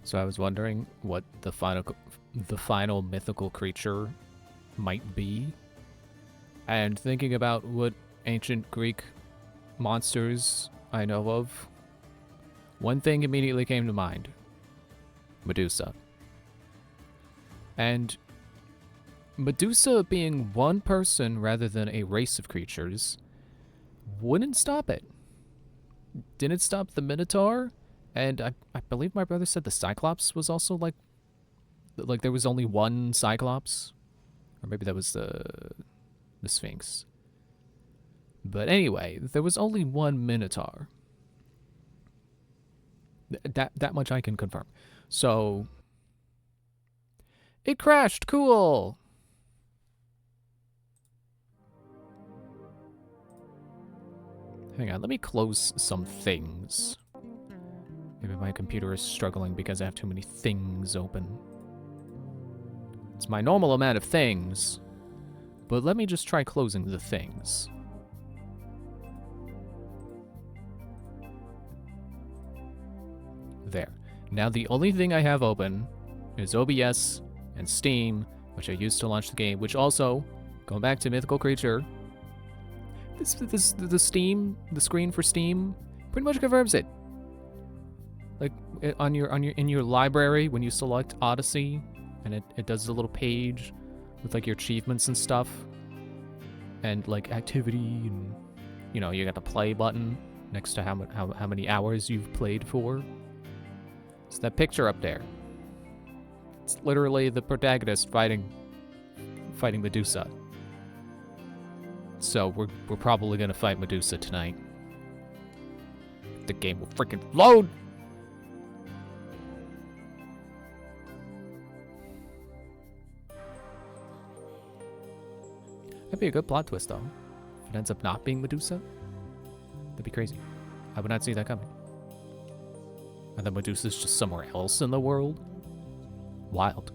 So I was wondering what the final mythical creature might be. And thinking about what ancient Greek monsters I know of, one thing immediately came to mind. Medusa. And Medusa being one person rather than a race of creatures wouldn't stop it. Didn't stop the Minotaur, and I believe my brother said the Cyclops was also like there was only one Cyclops, or maybe that was the Sphinx. But anyway, there was only one Minotaur. That much I can confirm. So it crashed. Cool. Hang on, let me close some things. Maybe my computer is struggling because I have too many things open. It's my normal amount of things, but let me just try closing the things. There. Now the only thing I have open is OBS and Steam, which I used to launch the game, which also, going back to Mythical Creature, the screen for Steam pretty much confirms it. Like in your library, when you select Odyssey, and it does a little page with like your achievements and stuff, and like activity, and you know, you got the play button next to how many hours you've played for. It's that picture up there. It's literally the protagonist fighting Medusa. So we're probably gonna fight Medusa tonight. The game will freaking load. That'd be a good plot twist, though. If it ends up not being Medusa, that'd be crazy. I would not see that coming. And then Medusa's just somewhere else in the world. Wild.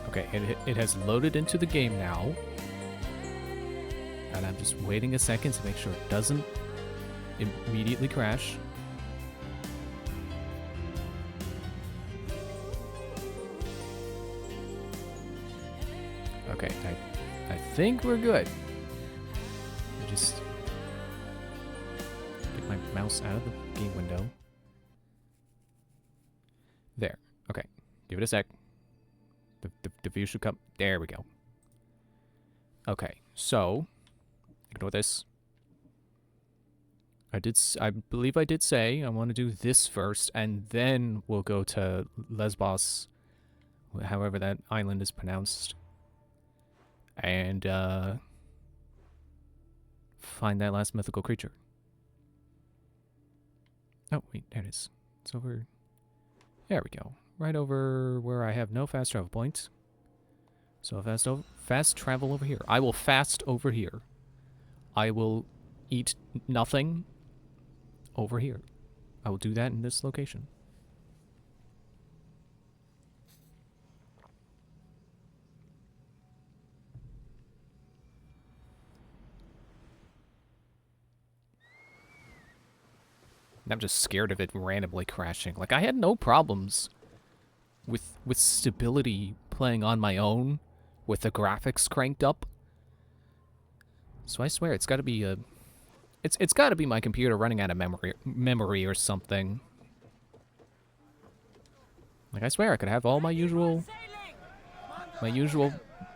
Okay, it has loaded into the game now. And I'm just waiting a second to make sure it doesn't immediately crash. Okay, I think we're good. I just get my mouse out of the game window. There. Okay, give it a sec. The view should come. There we go. Okay, so ignore this. I believe I did say I want to do this first, and then we'll go to Lesbos, however that island is pronounced, and find that last mythical creature. Oh wait, there it is. It's over. There we go. Right over where I have no fast travel points. So fast travel over here. I will fast over here. I will eat nothing over here. I will do that in this location. I'm just scared of it randomly crashing. Like, I had no problems with stability playing on my own with the graphics cranked up. So I swear it's got to be a it's got to be my computer running out of memory or something. Like, I swear I could have all my usual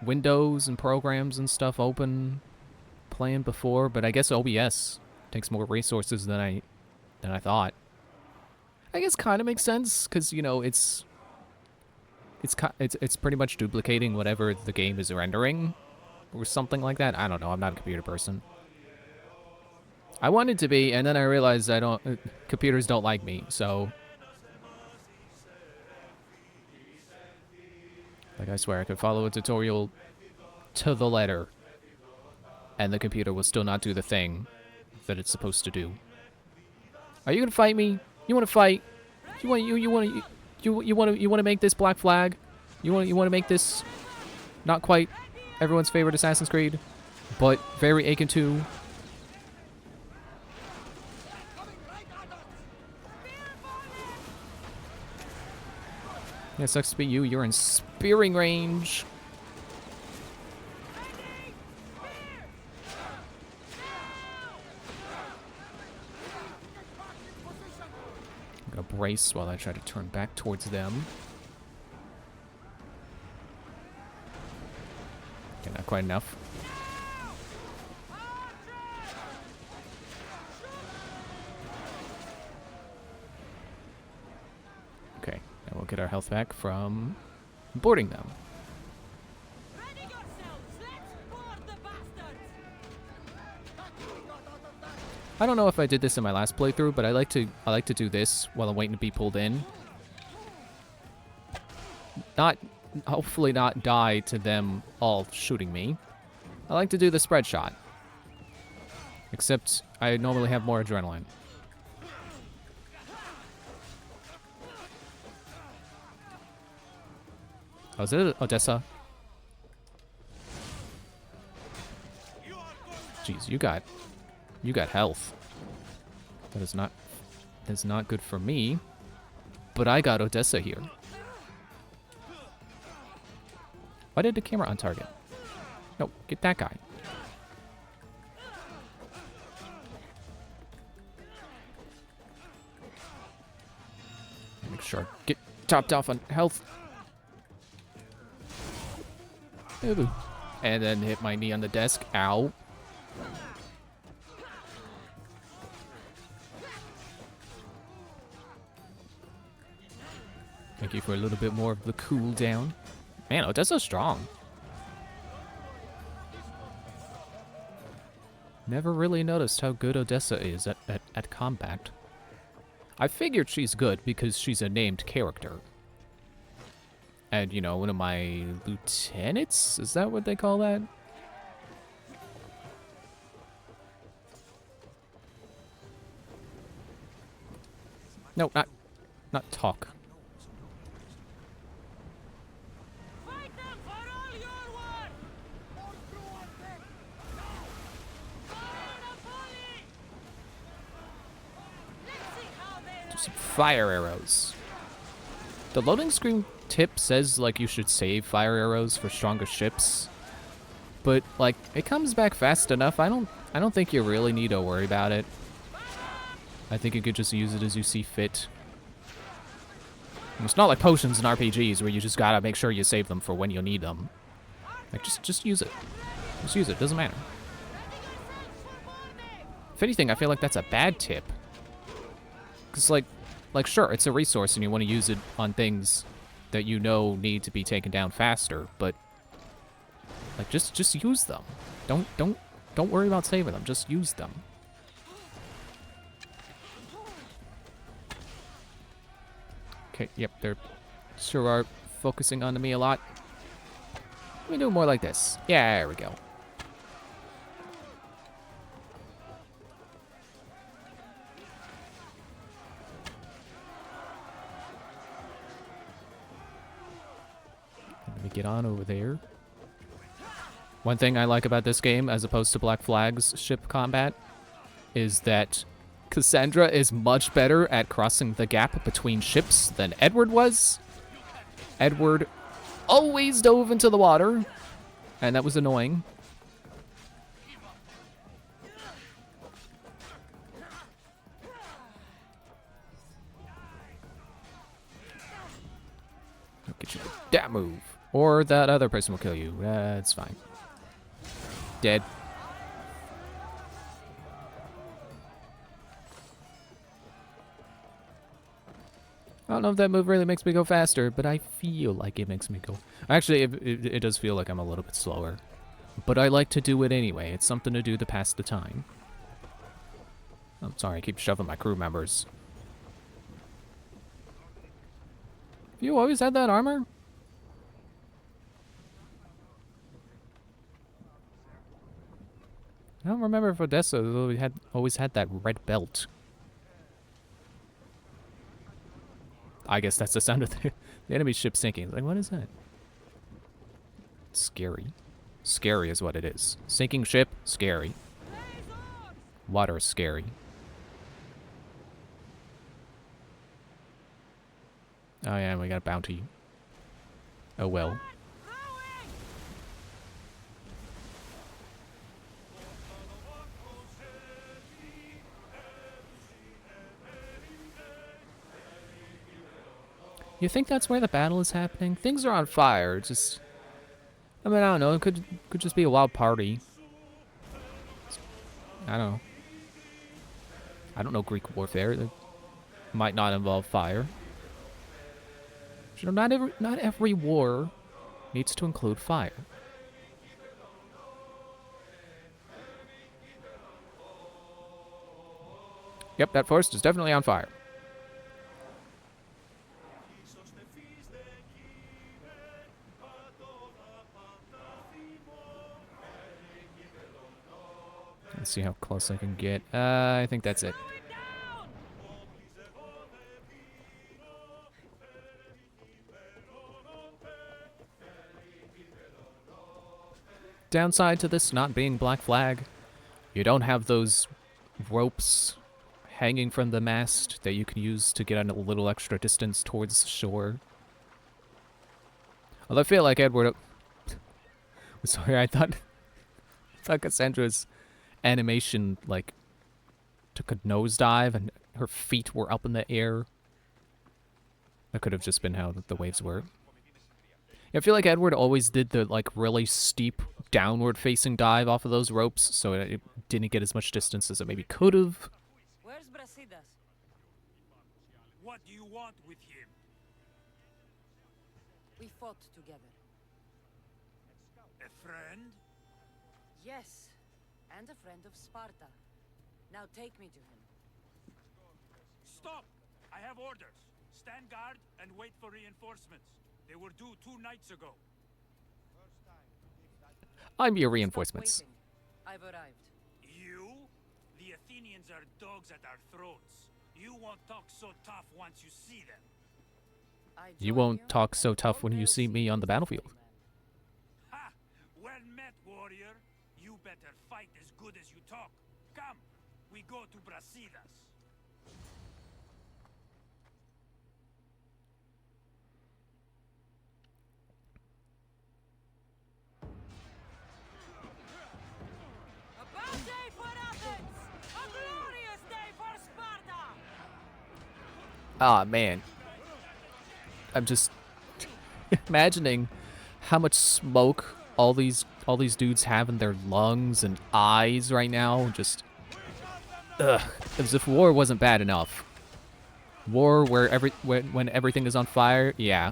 windows and programs and stuff open playing before, but I guess OBS takes more resources than I thought. I guess kind of makes sense cuz you know, it's pretty much duplicating whatever the game is rendering or something like that. I don't know. I'm not a computer person. I wanted to be, and then I realized I don't computers don't like me. So like, I swear I could follow a tutorial to the letter and the computer will still not do the thing that it's supposed to do. Are you going to fight me? You want to fight? You want to make this Black Flag? You want to make this not quite everyone's favorite Assassin's Creed, but very akin to? Yeah, it sucks to be you. You're in spearing range. I'm gonna brace while I try to turn back towards them. Okay, not quite enough. Okay, now we'll get our health back from boarding them. I don't know if I did this in my last playthrough, but I like to do this while I'm waiting to be pulled in. Hopefully not die to them all shooting me. I like to do the spread shot. Except I normally have more adrenaline. Oh, is it Odessa? Jeez, you got health. That is not good for me. But I got Odessa here. Why did the camera on target? No, get that guy. Make sure I get topped off on health. Ooh. And then hit my knee on the desk. Ow. Thank you for a little bit more of the cooldown. Man, Odessa's strong. Never really noticed how good Odessa is at combat. I figured she's good because she's a named character. And, you know, one of my lieutenants? Is that what they call that? No, not talk. Do some fire arrows. The loading screen tip says, like, you should save fire arrows for stronger ships. But, like, it comes back fast enough. I don't think you really need to worry about it. I think you could just use it as you see fit. And it's not like potions in RPGs where you just gotta make sure you save them for when you need them. Like, just use it. Just use it. Doesn't matter. If anything, I feel like that's a bad tip. Because, like, sure, it's a resource and you want to use it on things that you know need to be taken down faster, but, like, just use them. Don't worry about saving them. Just use them. Okay, yep, they're sure are focusing on me a lot. Let me do it more like this. Yeah, there we go. Let me get on over there. One thing I like about this game, as opposed to Black Flag's ship combat, is that Cassandra is much better at crossing the gap between ships than Edward was. Edward always dove into the water, and that was annoying. I'll get you with that move. Or that other person will kill you. That's fine. Dead. I don't know if that move really makes me go faster, but I feel like it makes me go... Actually, it does feel like I'm a little bit slower. But I like to do it anyway. It's something to do to pass the time. I'm sorry, I keep shoving my crew members. You always had that armor? I don't remember if Odessa always had that red belt. I guess that's the sound of the enemy ship sinking. Like, what is that? Scary. Scary is what it is. Sinking ship, scary. Water is scary. Oh yeah, we got a bounty. Oh well. You think that's where the battle is happening? Things are on fire. Just, I mean, I don't know. It could just be a wild party. I don't know. I don't know Greek warfare. It might not involve fire. You know, not every war needs to include fire. Yep, that forest is definitely on fire. Let's see how close I can get. I think that's it. Downside to this not being Black Flag, you don't have those ropes hanging from the mast that you can use to get a little extra distance towards shore. Although I feel like Edward... Sorry, I thought Cassandra's animation, like, took a nosedive and her feet were up in the air. That could have just been how the waves were. Yeah, I feel like Edward always did the, like, really steep downward-facing dive off of those ropes, so it didn't get as much distance as it maybe could have. Where's Brasidas? What do you want with him? We fought together. A friend? Yes, and a friend of Sparta. Now take me to him. Stop! I have orders. Stand guard and wait for reinforcements. They were due 2 nights ago. I'm your reinforcements. Stop waiting. I've arrived. You? The Athenians are dogs at our throats. You won't talk so tough once you see them. You won't talk so tough when you see me on the battlefield. Ha! Well met, warrior. You better fight as good as you talk. Come, we go to Brasidas. A bad day for Athens! A glorious day for Sparta! Ah, man. I'm just imagining how much smoke all these dudes have in their lungs and eyes right now. Just, ugh. As if war wasn't bad enough. War where when everything is on fire, yeah.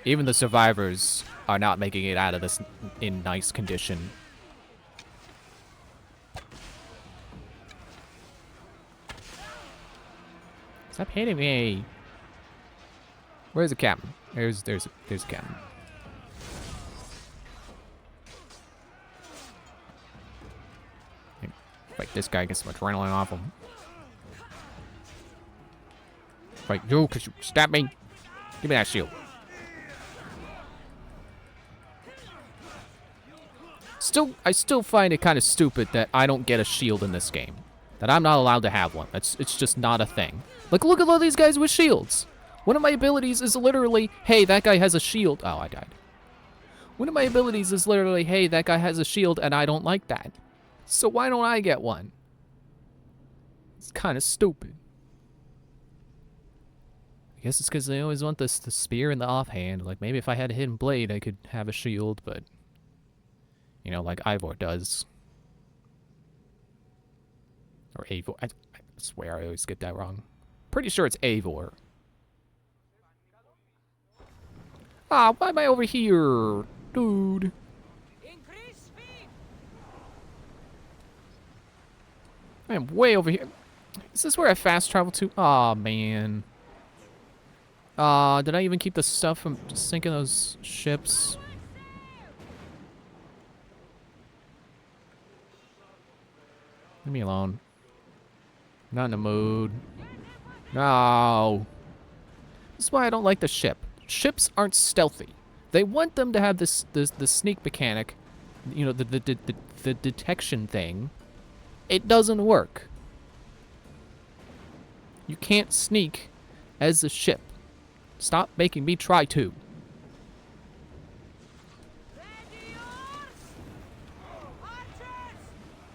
Even the survivors are not making it out of this in nice condition. Stop hitting me. Where's the captain? There's a captain. Fight this guy, get some adrenaline off him. Fight you, cause you stabbed me. Give me that shield. I still find it kind of stupid that I don't get a shield in this game. that I'm not allowed to have one. It's just not a thing. Like, look at all these guys with shields. One of my abilities is literally, hey, that guy has a shield. Oh, I died. One of my abilities is literally, hey, that guy has a shield, and I don't like that. So why don't I get one? It's kind of stupid. I guess it's because they always want the spear in the offhand. Like, maybe if I had a hidden blade, I could have a shield, but... You know, like Ivor does. Or Eivor. I swear I always get that wrong. Pretty sure it's Eivor. Ah, why am I over here? Dude. Increase speed. I am way over here. Is this where I fast travel to? Aw, man. Did I even keep the stuff from sinking those ships? Leave me alone. Not in the mood. No. This is why I don't like the ship. Ships aren't stealthy. They want them to have the sneak mechanic, you know, the detection thing. It doesn't work. You can't sneak as a ship. Stop making me try to. Ready yours. Archers,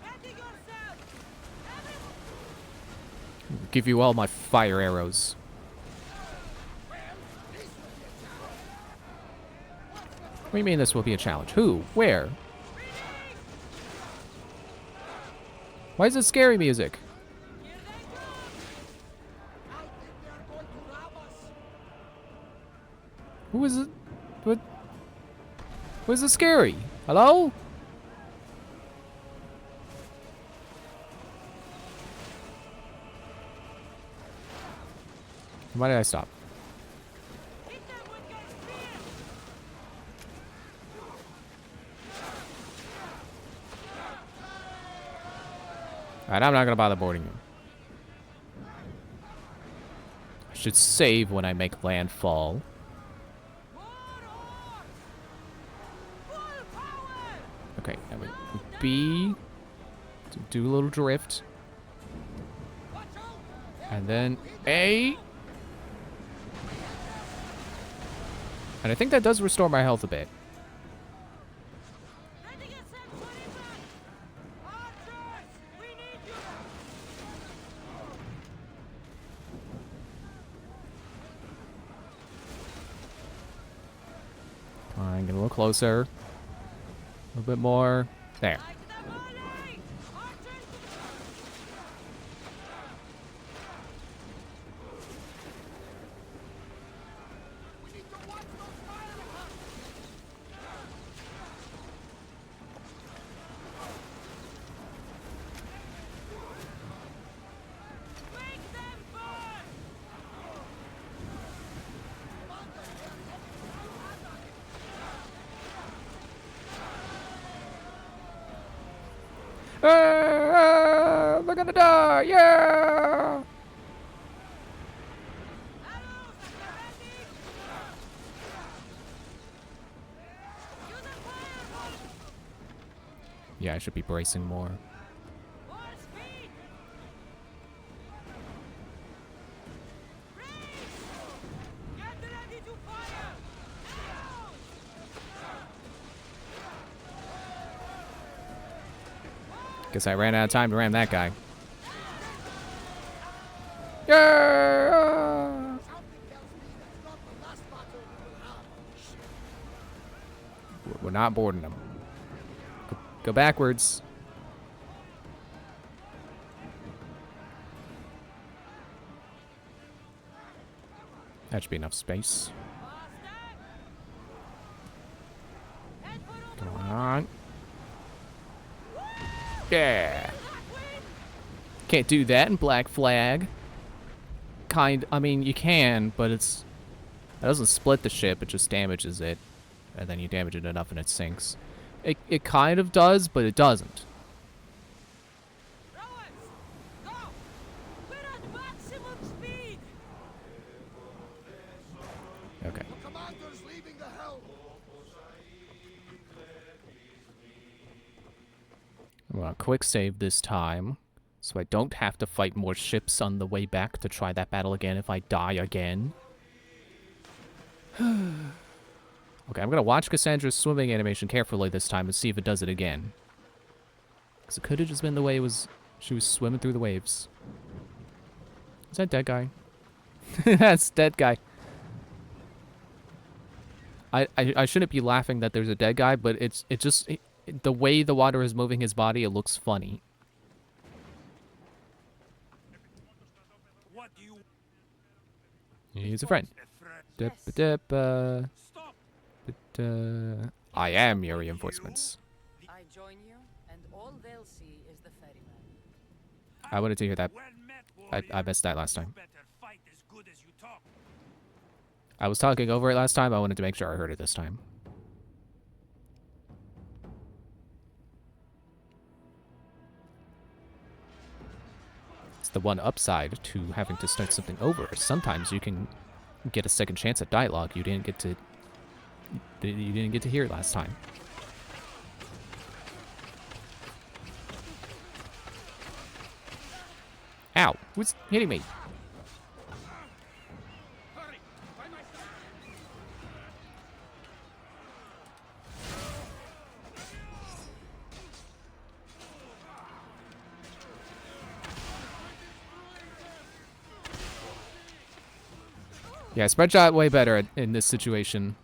ready yourself. Give you all my fire arrows. What do you mean this will be a challenge? Who? Where? Why is it scary music? Here they come. I think they're going to rob us. Who is it? What? Who is it scary? Hello? Why did I stop? Hit them with your spears. Alright, I'm not gonna bother boarding you. I should save when I make landfall. More oars. Full power. Okay, that would B to do a little drift. Watch out. And then A. And I think that does restore my health a bit. Ready yourself, Sullivan. Archers, we need you. Come on, get a little closer. A little bit more. There. Like the volley. Archers to the We need to watch those fire hawks. Make them burn. We're gonna die! Yeah! Arrows at the ready. Use a firebolt. Yeah, I should be bracing more. More speed. Race. Get ready to fire. Arrows. Guess I ran out of time to ram that guy. Yeah! We're not boarding them. Go backwards. That should be enough space. Head for Come overwatch. on. Yeah. Can't do that in Black Flag. I mean, you can, but it doesn't split the ship, it just damages it. And then you damage it enough and it sinks. It kind of does, but it doesn't. Rowers, go! We're at maximum speed. Okay. Commander's leaving the helm. Well, quick save this time. So I don't have to fight more ships on the way back to try that battle again if I die again. Okay, I'm gonna watch Cassandra's swimming animation carefully this time and see if it does it again. Because it could have just been the way it was. She was swimming through the waves. Is that dead guy? That's dead guy. I shouldn't be laughing that there's a dead guy, but the way the water is moving his body, it looks funny. What do you... He's a friend. Yes. Stop! I am your reinforcements. I join you, and all they'll see is the ferryman. I wanted to hear that. Well met, I warrior. missed that last You time. better fight as good as you talk. I was talking over it last time. I wanted to make sure I heard it this time. It's the one upside to having to start something over. Sometimes you can get a second chance at dialogue you didn't get to hear last time. Ow! Who's hitting me? Yeah, spread shot way better in this situation.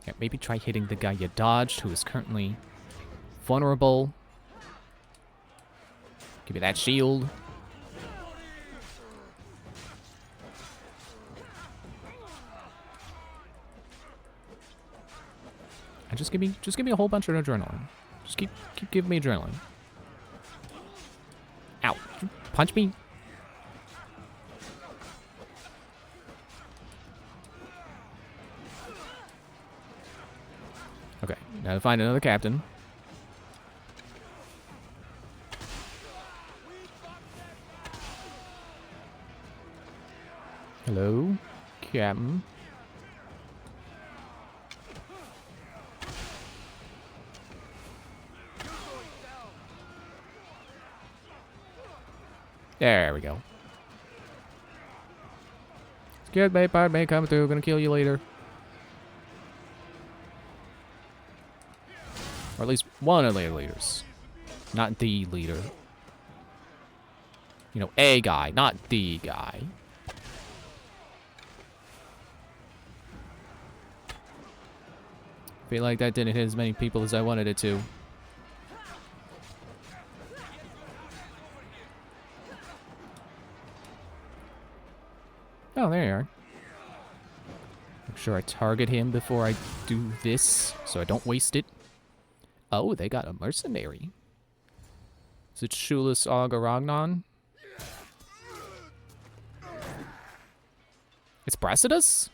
Yeah, maybe try hitting the guy you dodged, who is currently vulnerable. Give me that shield. And just give me a whole bunch of adrenaline. Just keep giving me adrenaline. Ow! Punch me. Okay, now to find another captain. Hello, Captain. There we go. Scared bait, pirate bait coming through. Gonna kill you later. Or at least one of the leaders. Not the leader. You know, a guy, not the guy. Feel like that didn't hit as many people as I wanted it to. Oh, there you are. Make sure I target him before I do this, so I don't waste it. Oh, they got a mercenary. Is it Shulis Algaragnon? It's Brasidas?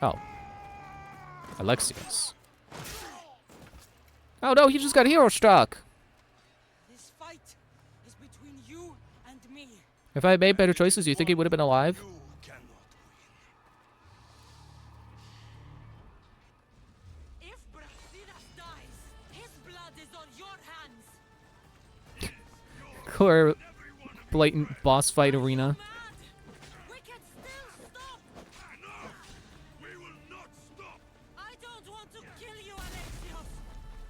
Oh. Alexios. Oh no, he just got hero struck. This fight is between you and me. If I had made better choices, do you think he would have been alive? You cannot win. If Brasidas dies, his blood is on your hands. Clear, blatant boss fight arena. Mad! We can still stop! Enough! We will not stop! I don't want to kill you, Alexios,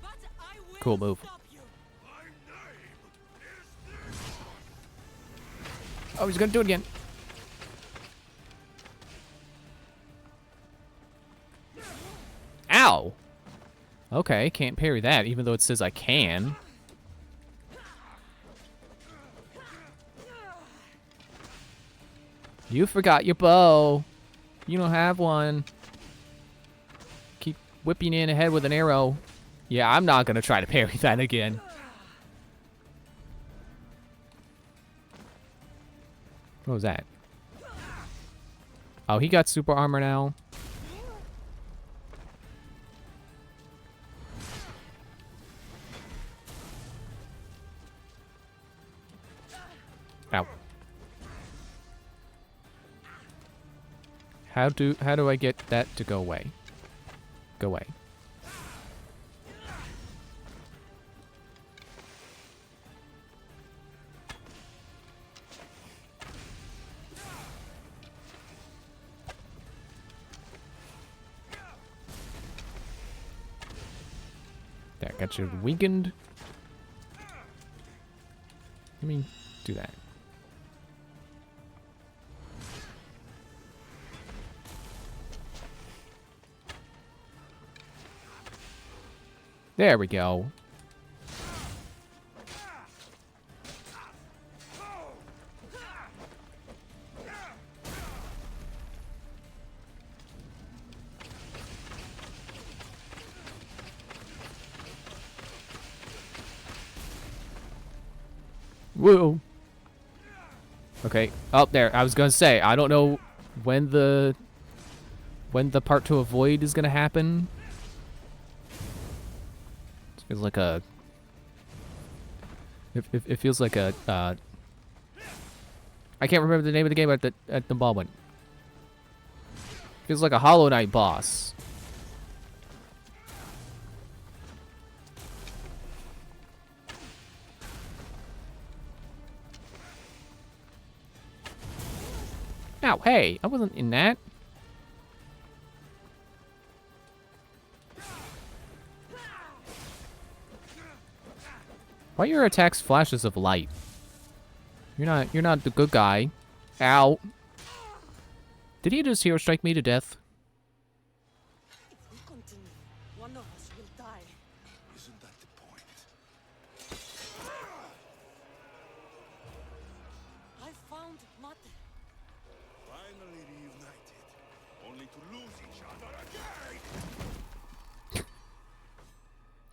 but I will Cool move. stop you. My name is this! Oh, he's gonna do it again. Ow! Okay, can't parry that, even though it says I can. You forgot your bow. You don't have one. Keep whipping in ahead with an arrow. Yeah, I'm not gonna try to parry that again. What was that? Oh, he got super armor now. Ow. How do I get that to go away? Go away. There, got you weakened. Let me do that. There we go. Woo. Okay. Oh, there. I was gonna say, I don't know when the part to avoid is gonna happen. It feels like a. It feels like a. I can't remember the name of the game at the moment. Feels like a Hollow Knight boss. Ow, hey, I wasn't in that. Why are your attacks flashes of light? You're not the good guy. Ow. Did he just hero strike me to death? If we continue, one of us will die. Isn't that the point? I found Mate. Finally reunited, only to lose each other again!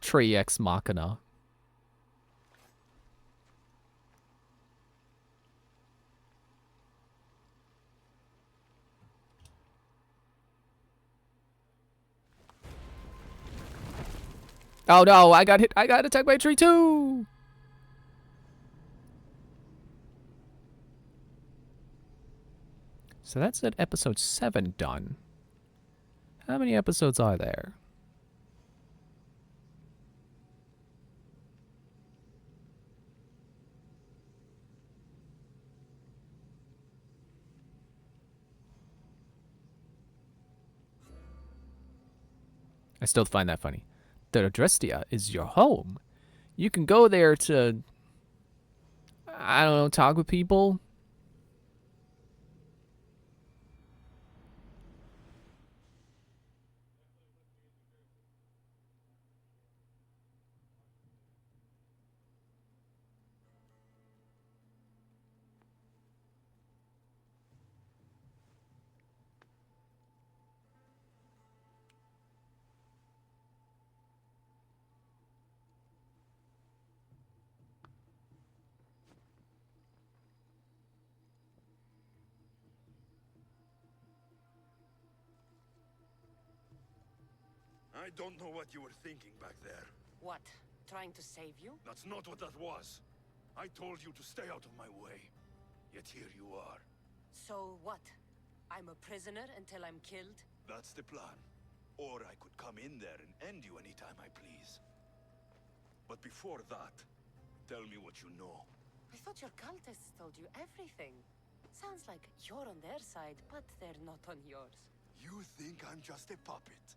Tree Ex Machina. Oh no, I got hit. I got attacked by a tree too. So that's at episode 7 done. How many episodes are there? I still find that funny. The Adrestia is your home. You can go there to, I don't know, talk with people. I don't know what you were thinking back there. What? Trying to save you? That's not what that was. I told you to stay out of my way. Yet here you are. So what? I'm a prisoner until I'm killed? That's the plan. Or I could come in there and end you anytime I please. But before that, tell me what you know. I thought your cultists told you everything. Sounds like you're on their side, but they're not on yours. You think I'm just a puppet?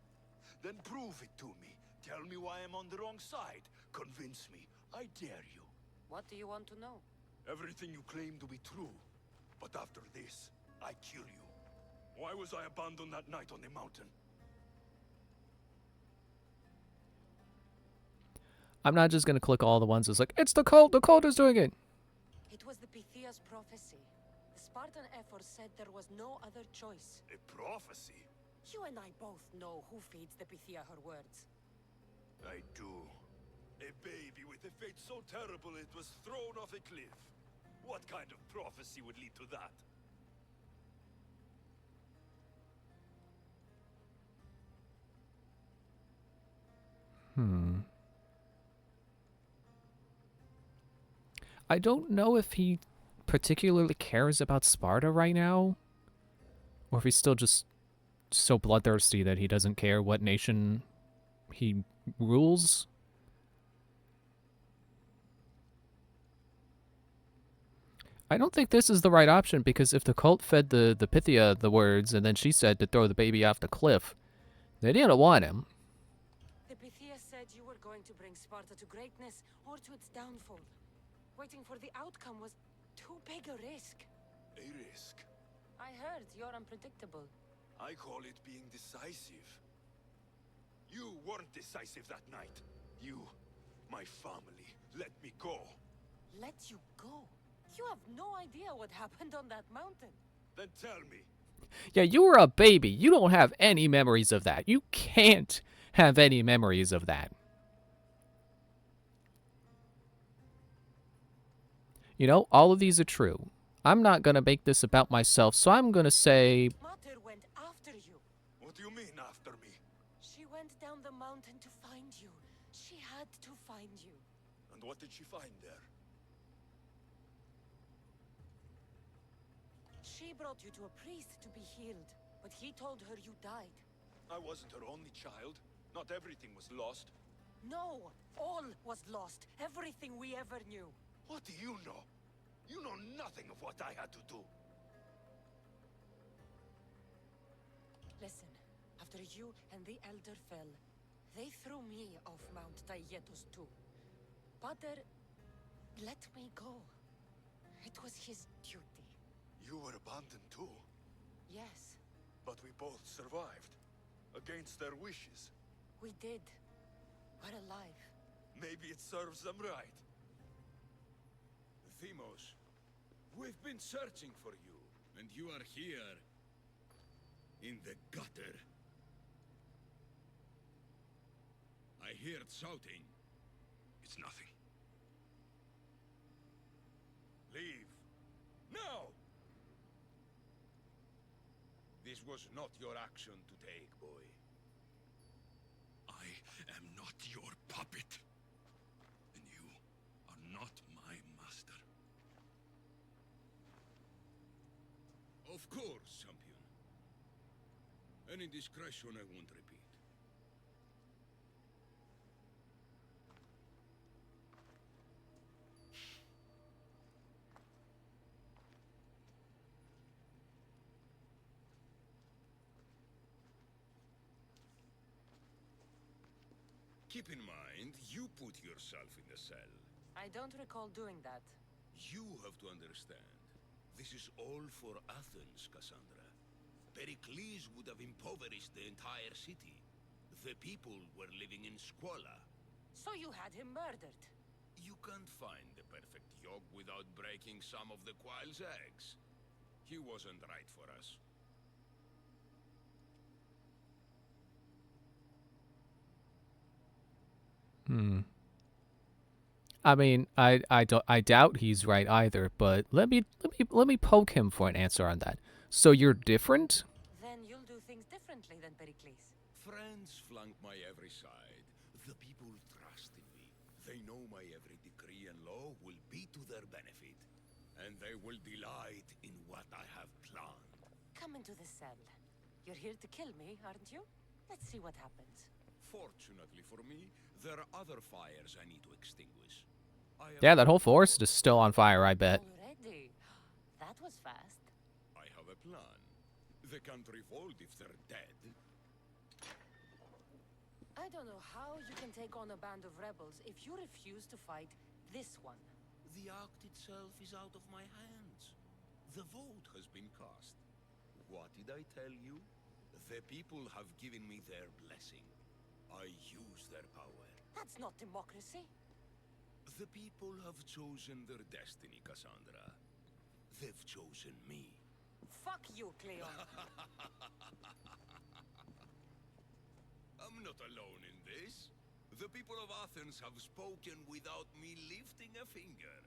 Then prove it to me. Tell me why I'm on the wrong side. Convince me. I dare you. What do you want to know? Everything you claim to be true. But after this, I kill you. Why was I abandoned that night on the mountain? I'm not just gonna click all the ones that's like, it's the cult is doing it. It was the Pythia's prophecy. The Spartan Ephor said there was no other choice. A prophecy? You and I both know who feeds the Pythia her words. I do. A baby with a fate so terrible it was thrown off a cliff. What kind of prophecy would lead to that? I don't know if he particularly cares about Sparta right now, or if he's still just so bloodthirsty that he doesn't care what nation he rules. I don't think this is the right option, because if the cult fed the Pythia the words and then she said to throw the baby off the cliff, they didn't want him. The Pythia said you were going to bring Sparta to greatness or to its downfall. Waiting for the outcome was too big a risk. A risk. I heard you're unpredictable. I call it being decisive. You weren't decisive that night. You, my family, let me go. Let you go? You have no idea what happened on that mountain. Then tell me. Yeah, you were a baby. You don't have any memories of that. You can't have any memories of that. You know, all of these are true. I'm not going to make this about myself, so I'm going to say... Mother went after you. What do you mean, after me? She went down the mountain to find you. She had to find you. And what did she find there? She brought you to a priest to be healed, but he told her you died. I wasn't her only child. Not everything was lost. No, all was lost. Everything we ever knew. What do you know? You know nothing of what I had to do. Listen, after you and the Elder fell, they threw me off Mount Taietos too. Pater let me go. It was his duty. You were abandoned too. Yes, But we both survived. Against their wishes. we did. We're alive. Maybe it serves them right. Themos, we've been searching for you, and you are here in the gutter. I heard shouting. It's nothing. Leave. Now! This was not your action to take, boy. I am not your puppet. And you are not my master. Of course, champion. Any indiscretion I won't repeat. Keep in mind, you put yourself in the cell. I don't recall doing that. You have to understand. This is all for Athens, Cassandra. Pericles would have impoverished the entire city. The people were living in squalor. So you had him murdered. You can't find the perfect yolk without breaking some of the quail's eggs. He wasn't right for us. I mean, I doubt he's right either, but let me poke him for an answer on that. So you're different? Then you'll do things differently than Pericles. Friends flank my every side. The people trust in me. They know my every decree and law will be to their benefit. And they will delight in what I have planned. Come into the cell. You're here to kill me, aren't you? Let's see what happens. Fortunately for me, there are other fires I need to extinguish. Yeah, that whole forest is still on fire, I bet. Already? That was fast. I have a plan. They can't revolt if they're dead. I don't know how you can take on a band of rebels if you refuse to fight this one. The act itself is out of my hands. The vote has been cast. What did I tell you? The people have given me their blessing. I use their power. That's not democracy. The people have chosen their destiny, Cassandra. They've chosen me. Fuck you, Cleon. I'm not alone in this. The people of Athens have spoken without me lifting a finger.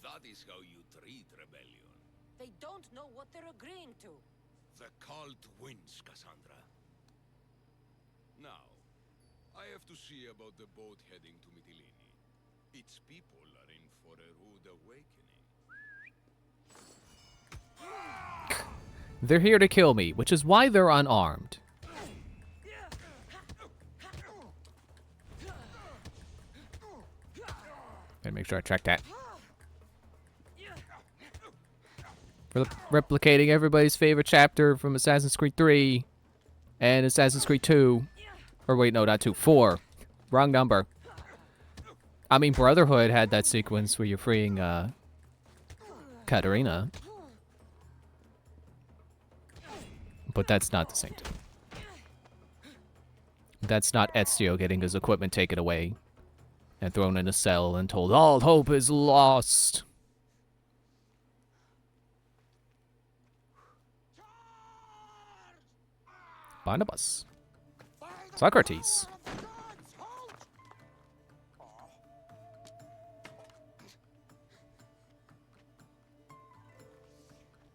That is how you treat rebellion. They don't know what they're agreeing to. The cult wins, Cassandra. Now, I have to see about the boat heading to Mytilene. Its people are in for a rude awakening. They're here to kill me, which is why they're unarmed. Gotta make sure I track that. Replicating everybody's favorite chapter from Assassin's Creed 3 and Assassin's Creed 2. Or wait, no, not 2, 4. Wrong number. I mean, Brotherhood had that sequence where you're freeing, Katarina. But that's not the same thing. That's not Ezio getting his equipment taken away and thrown in a cell and told, all hope is lost. Barnabas. Socrates.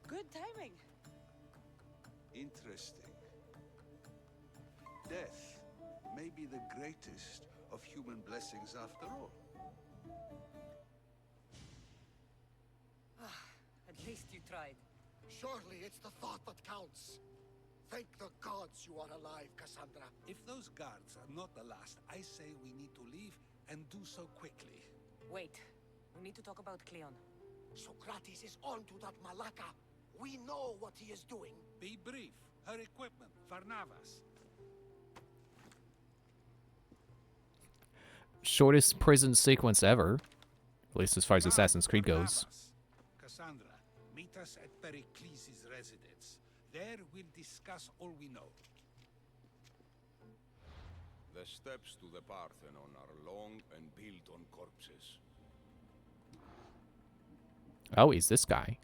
Good timing. Interesting. Death may be the greatest of human blessings after all. At least you tried. Surely it's the thought that counts. Thank the gods you are alive, Cassandra. If those guards are not the last, I say we need to leave and do so quickly. Wait. We need to talk about Cleon. Socrates is onto that Malaka. We know what he is doing. Be brief. Her equipment, Varnavas. Shortest prison sequence ever. At least as far as Assassin's Creed goes. Cassandra, meet us at Pericles' residence. There we'll discuss all we know. The steps to the Parthenon are long and built on corpses. Oh, he's this guy.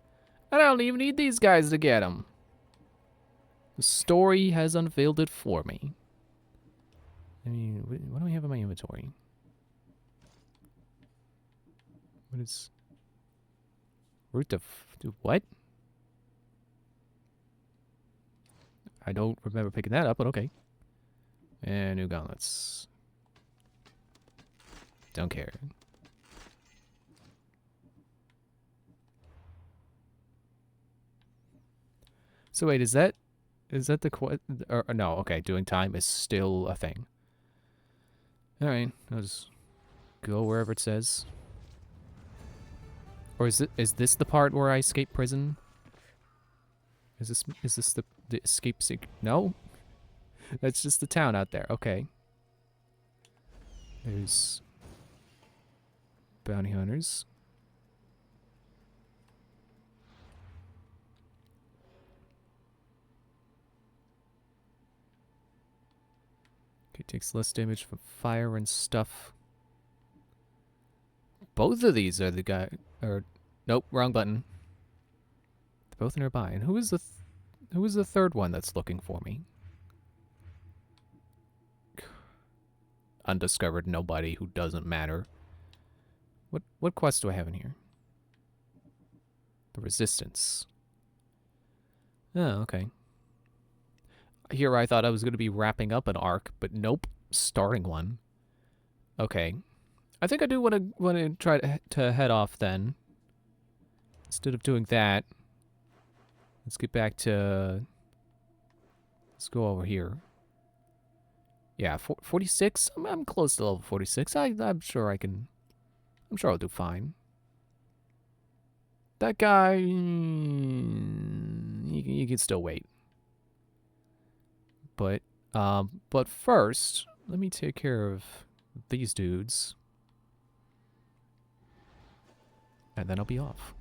I don't even need these guys to get him. The story has unveiled it for me. I mean, what do I have in my inventory? What is... Root of... What? I don't remember picking that up, but okay. And new gauntlets. Don't care. So wait, is that the or no? Okay, doing time is still a thing. All right, I'll just go wherever it says. Or is this the part where I escape prison? Is this the escape seek? No, that's just the town out there. Okay. There's bounty hunters. Okay, takes less damage from fire and stuff. Both of these are the guy. Or nope, wrong button. They're both nearby. And who is the third one that's looking for me? Undiscovered nobody who doesn't matter. What quest do I have in here? The Resistance. Oh, okay. Here I thought I was going to be wrapping up an arc, but nope, starting one. Okay. I think I do want to try to head off then. Instead of doing that, let's get back to... Let's go over here. Yeah, 46? I'm close to level 46. I'm sure I can... I'm sure I'll do fine. That guy... You can still wait. But first, let me take care of these dudes. And then I'll be off.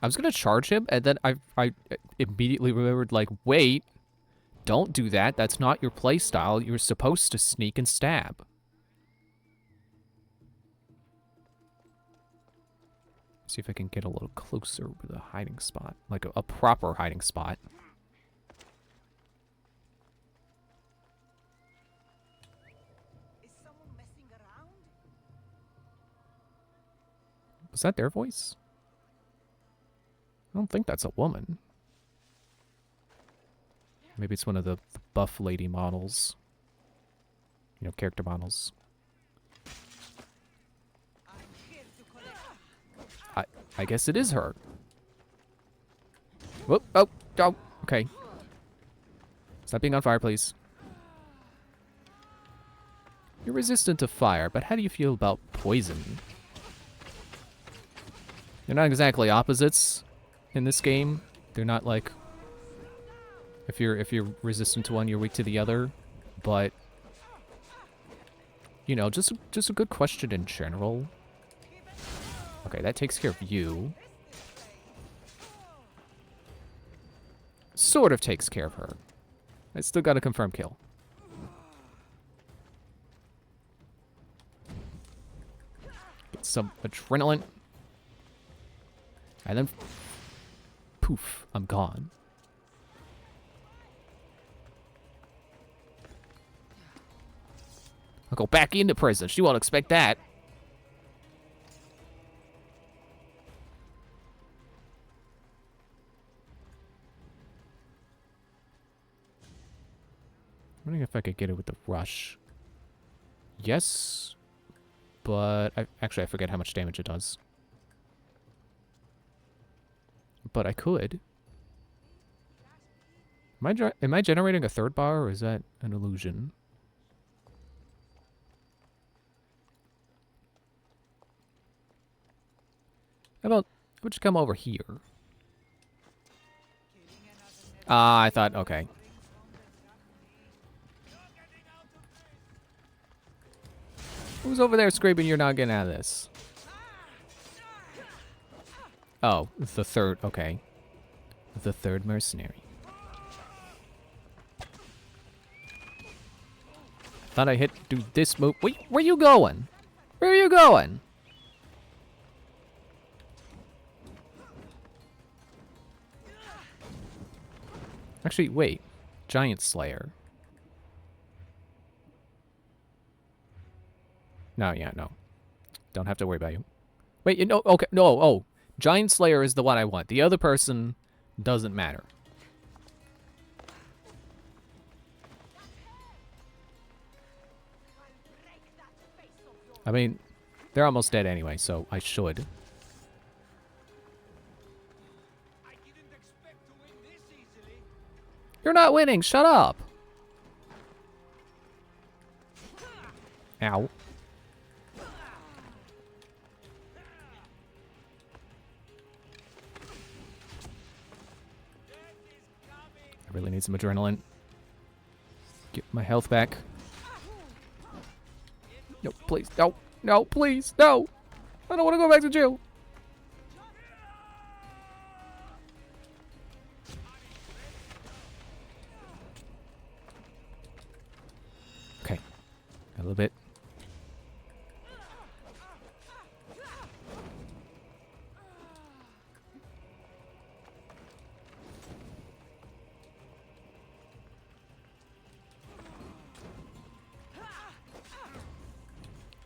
I was gonna charge him, and then I immediately remembered, like, wait, don't do that. That's not your playstyle. You're supposed to sneak and stab. See if I can get a little closer with a hiding spot, like a proper hiding spot. Is someone messing around? Was that their voice? I don't think that's a woman. Maybe it's one of the buff lady models. You know, character models. I'm here to collect. I guess it is her. Whoop! Oh! Oh! Okay. Stop being on fire, please. You're resistant to fire, but how do you feel about poison? They're not exactly opposites in this game. They're not like if you're resistant to one, you're weak to the other. But you know, just a good question in general. Okay, that takes care of you. Sort of takes care of her. I still got a confirmed kill. Get some adrenaline. And then poof, I'm gone. I'll go back into prison. She won't expect that. I'm wondering if I could get it with the rush. Yes, but I forget how much damage it does. But I could. Am I generating a third bar, or is that an illusion? How about you come over here? Ah, I thought, okay. Who's over there screaming you're not getting out of this? Oh, the third, okay. The third mercenary. Thought I hit, do this move. Wait, where you going? Where are you going? Actually, wait. Giant Slayer. No, yeah, no. Don't have to worry about you. Wait, you know, okay, no, oh. Giant Slayer is the one I want. The other person doesn't matter. I mean, they're almost dead anyway, so I should. You're not winning, shut up! Ow. I really need some adrenaline. Get my health back. No, please, no, no, please, no! I don't want to go back to jail. Okay, a little bit.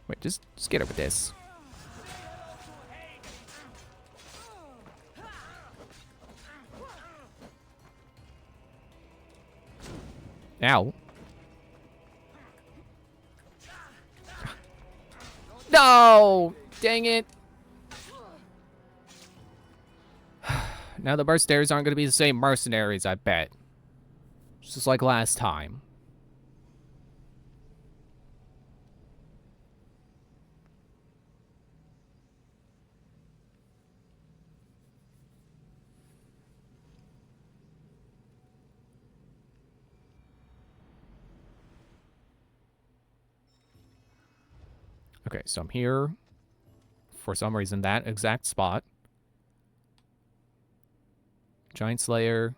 Wait, just get over this. Ow. No! Dang it. Now the mercenaries aren't going to be the same mercenaries, I bet. Just like last time. Okay, so I'm here. For some reason, that exact spot. Giant Slayer.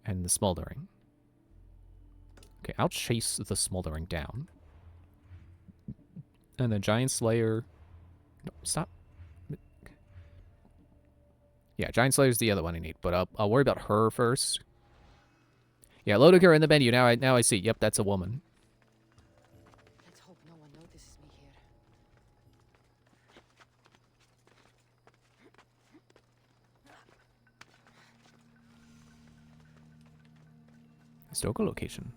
And the Smoldering. Okay, I'll chase the Smoldering down. And the Giant Slayer... No, stop. Yeah, Giant Slayer's the other one I need, but I'll worry about her first. Yeah, loading her in the menu. Now I see. Yep, that's a woman. Let's hope no one notices me here. Historical location.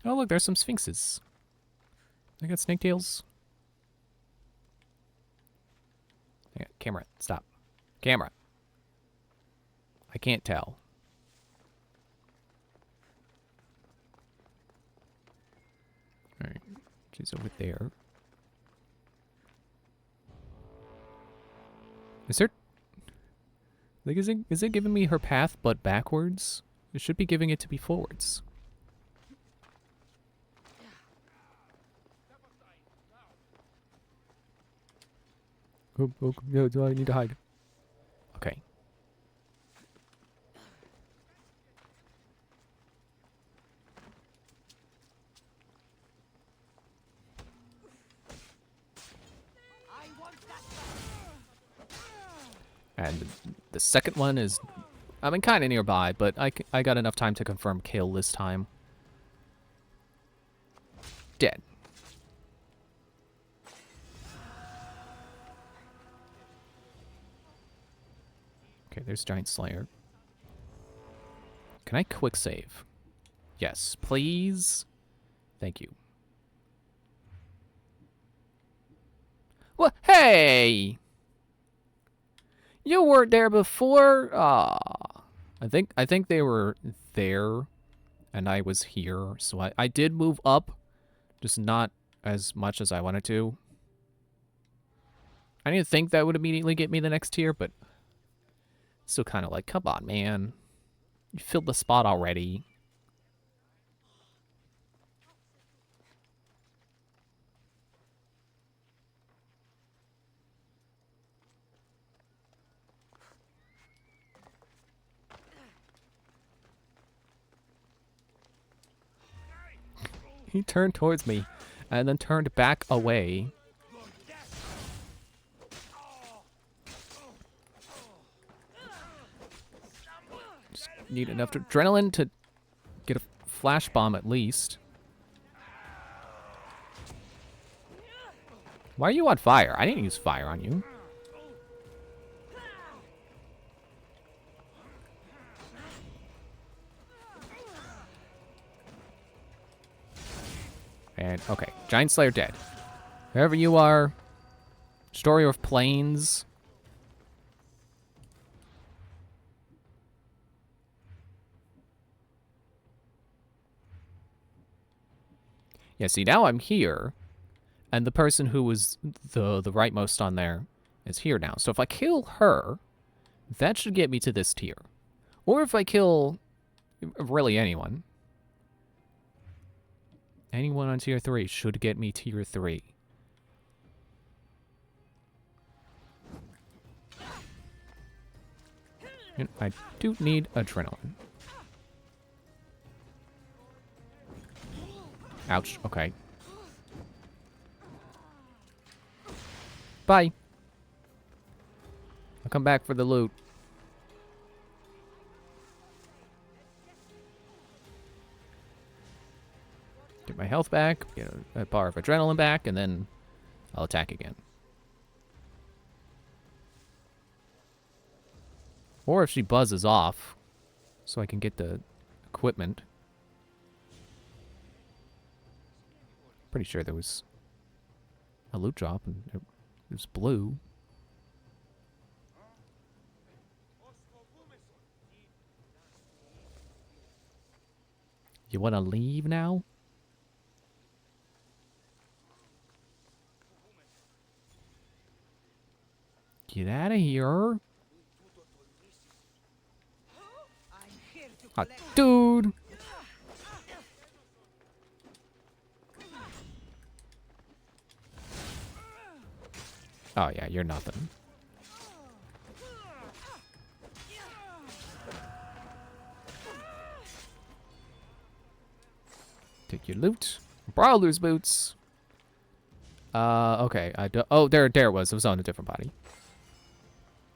Oh, look, there's some sphinxes. I got snake tails. Yeah, camera, stop. Camera. I can't tell. Alright, she's over there. Is there... Like, is it giving me her path but backwards? It should be giving it to me forwards. Oh, no, do I need to hide? Okay. And the second one is, I mean, kind of nearby, but I got enough time to confirm kill this time. Dead. Okay, there's Giant Slayer. Can I quick save? Yes, please. Thank you. Well, hey! You weren't there before? Ah, I think they were there, and I was here, so I did move up, just not as much as I wanted to. I didn't think that would immediately get me the next tier, but still kind of like, come on, man. You filled the spot already. He turned towards me and then turned back away. Just need enough adrenaline to get a flash bomb at least. Why are you on fire? I didn't use fire on you. And, okay, Giant Slayer dead. Wherever you are, Story of Plains. Yeah, see, now I'm here, and the person who was the rightmost on there is here now. So if I kill her, that should get me to this tier. Or if I kill really anyone. Anyone on tier 3 should get me tier 3. And I do need adrenaline. Ouch, okay. Bye. I'll come back for the loot. Get my health back, get a bar of adrenaline back, and then I'll attack again. Or if she buzzes off, so I can get the equipment. Pretty sure there was a loot drop, and it was blue. You want to leave now? Get out of here. Ah, dude. Oh, yeah, you're nothing. Take your loot. Brawler's boots. Okay. Oh, there it was. It was on a different body.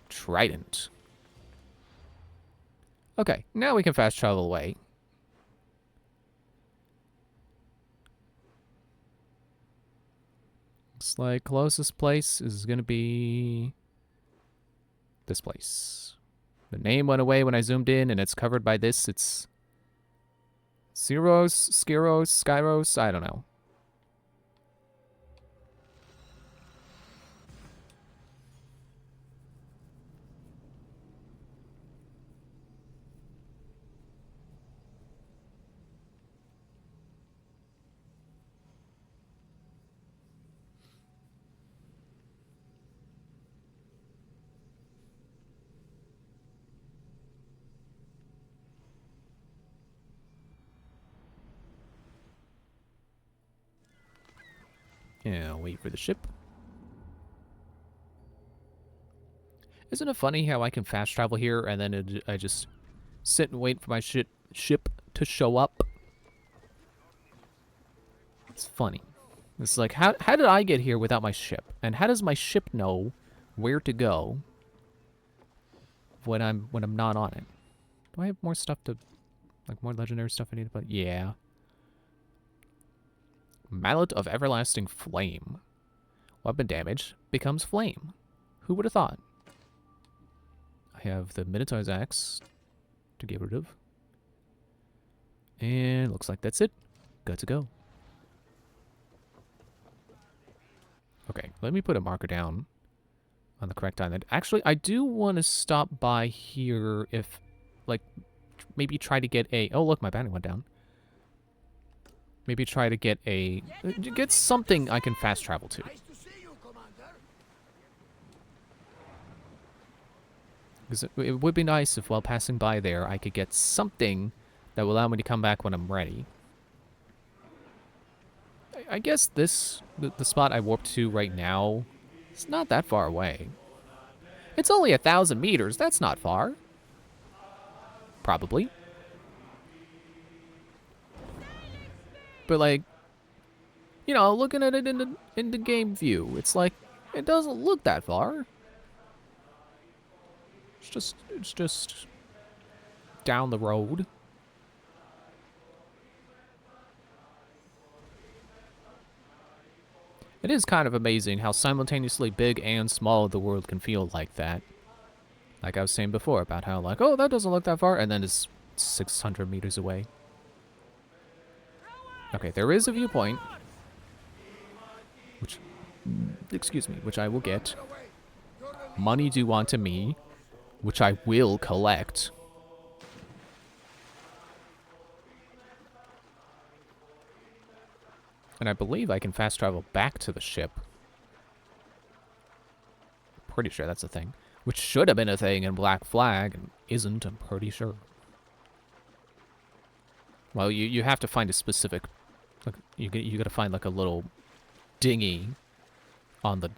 Trident. Okay, now we can fast travel away. Looks like closest place is gonna be this place. The name went away when I zoomed in, and it's covered by this. It's Skyros, I don't know. Yeah, wait for the ship. Isn't it funny how I can fast travel here and then I just sit and wait for my ship to show up? It's funny. It's like, how did I get here without my ship? And how does my ship know where to go when I'm not on it? Do I have more stuff to, like, more legendary stuff I need to put? Yeah. Mallet of Everlasting Flame. Weapon damage becomes flame. Who would have thought? I have the Minotaur's Axe to get rid of. And looks like that's it. Good to go. Okay, let me put a marker down on the correct island. Actually, I do want to stop by here if, like, maybe try to get a... Oh, look, my battery went down. Maybe try to get a... Get something I can fast travel to. Nice to see you, Commander. Because it would be nice if while passing by there, I could get something that will allow me to come back when I'm ready. I guess this, the spot I warped to right now, it's not that far away. It's only 1,000 meters. That's not far. Probably. But like, you know, looking at it in the game view, it's like it doesn't look that far. It's just down the road. It is kind of amazing how simultaneously big and small the world can feel like that. Like I was saying before about how, like, oh, that doesn't look that far, and then it's 600 meters away. Okay, there is a viewpoint. Which, excuse me, which I will get. Money due onto me, which I will collect. And I believe I can fast travel back to the ship. Pretty sure that's a thing. Which should have been a thing in Black Flag, and isn't, I'm pretty sure. Well, you have to find a specific... Like, you gotta find, like, a little dinghy on the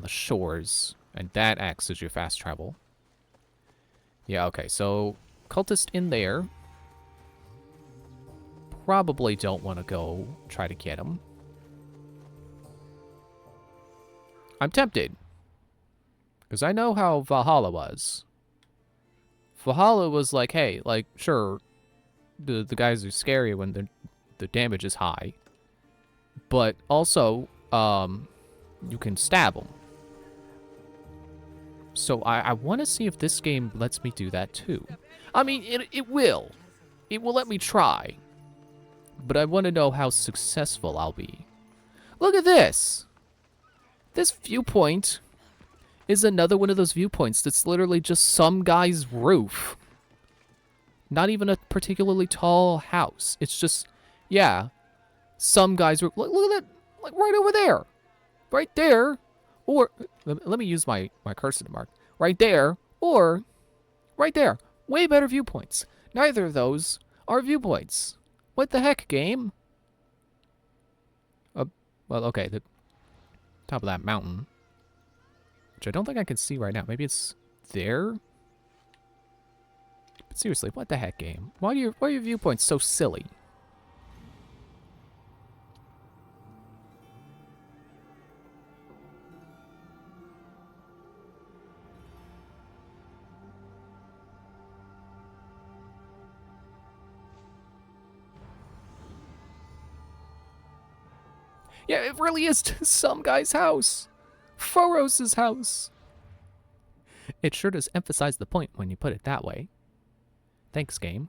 shores, and that acts as your fast travel. Yeah, okay, so... Cultist in there. Probably don't want to go try to get him. I'm tempted. Because I know how Valhalla was. Valhalla was like, hey, like, sure, the guys are scary when the damage is high. But also, you can stab them. So I want to see if this game lets me do that too. I mean, it will. It will let me try. But I want to know how successful I'll be. Look at this! This viewpoint is another one of those viewpoints that's literally just some guy's roof. Not even a particularly tall house. It's just, yeah, some guy's roof. Look at that, like right over there. Right there. Or, let me use my cursor to mark. Right there, or right there. Way better viewpoints. Neither of those are viewpoints. What the heck, game? Well, okay, the top of that mountain, which I don't think I can see right now. Maybe it's there? But seriously, what the heck, game? Why are your viewpoints so silly? Yeah, it really is some guy's house. Phoros' house. It sure does emphasize the point when you put it that way. Thanks, game.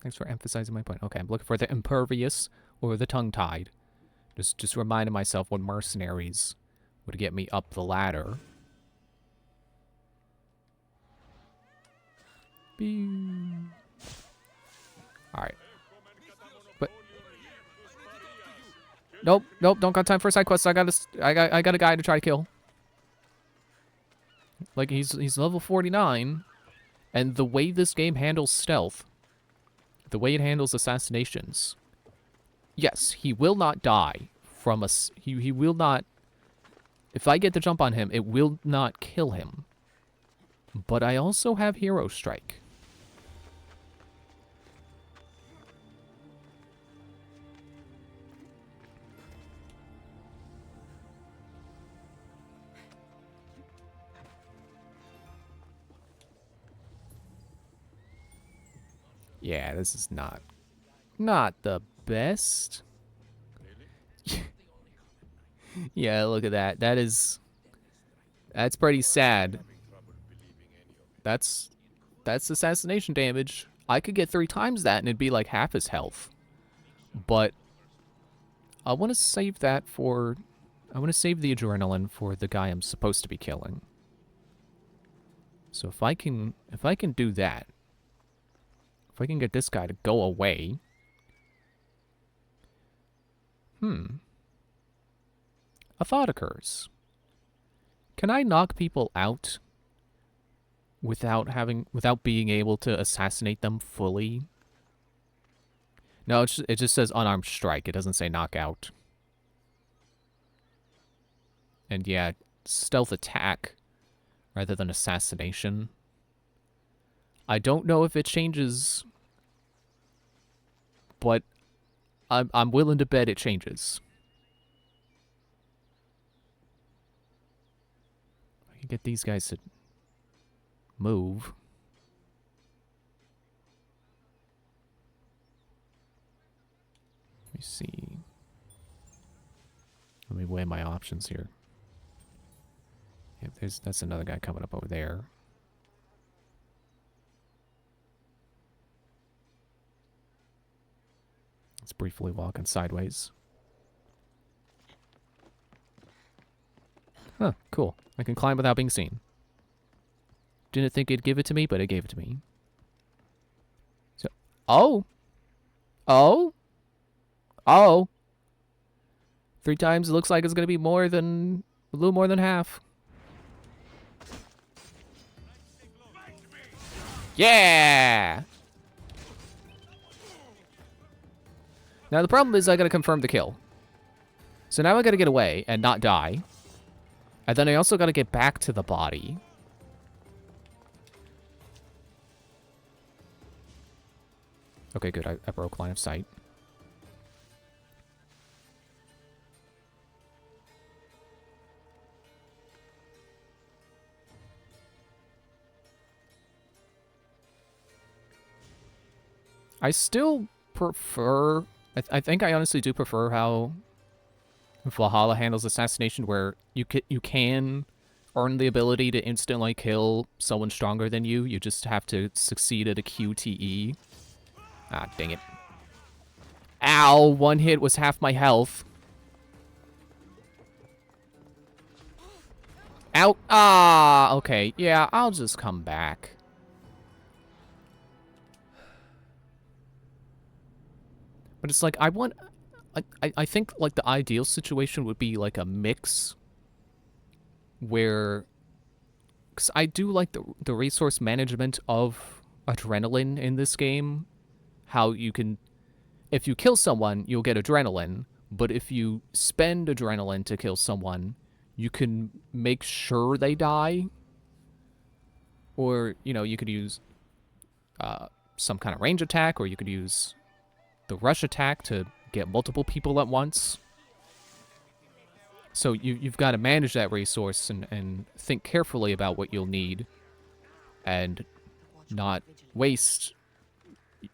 Thanks for emphasizing my point. Okay, I'm looking for the impervious or the tongue-tied. Just reminding myself when mercenaries would get me up the ladder. Alright. But Nope, don't got time for a side quest. I got a guy to try to kill. Like he's level 49, and the way this game handles stealth, the way it handles assassinations, yes, he will not die from us. He will not. If I get the jump on him, it will not kill him. But I also have Hero Strike. Yeah, this is not the best. Yeah, look at that. That's pretty sad. That's assassination damage. I could get 3 times that and it'd be like half his health. But I want to save that for I want to save the adrenaline for the guy I'm supposed to be killing. So if I can do that, if I can get this guy to go away. A thought occurs. Can I knock people out without being able to assassinate them fully? No, it just says unarmed strike. It doesn't say knockout. And yeah, stealth attack rather than assassination. I don't know if it changes, but I'm willing to bet it changes. I can get these guys to move. Let me see. Let me weigh my options here. Yeah, that's another guy coming up over there. Let's briefly walk in sideways. Huh, cool. I can climb without being seen. Didn't think it'd give it to me, but it gave it to me. So, oh! 3 times, it looks like it's gonna be a little more than half. Yeah! Now the problem is I gotta confirm the kill. So now I gotta get away and not die. And then I also gotta get back to the body. Okay, good. I broke line of sight. I still prefer... I think I honestly do prefer how Valhalla handles assassination, where you can earn the ability to instantly kill someone stronger than you. You just have to succeed at a QTE. Ah, dang it. Ow! 1 hit was half my health. Ow! Ah! Okay, yeah, I'll just come back. But it's like, I think, like, the ideal situation would be, like, a mix where... Because I do like the resource management of adrenaline in this game. How you can... If you kill someone, you'll get adrenaline. But if you spend adrenaline to kill someone, you can make sure they die. Or, you know, you could use some kind of range attack, or you could use the rush attack to get multiple people at once. So you've got to manage that resource and think carefully about what you'll need, and not waste,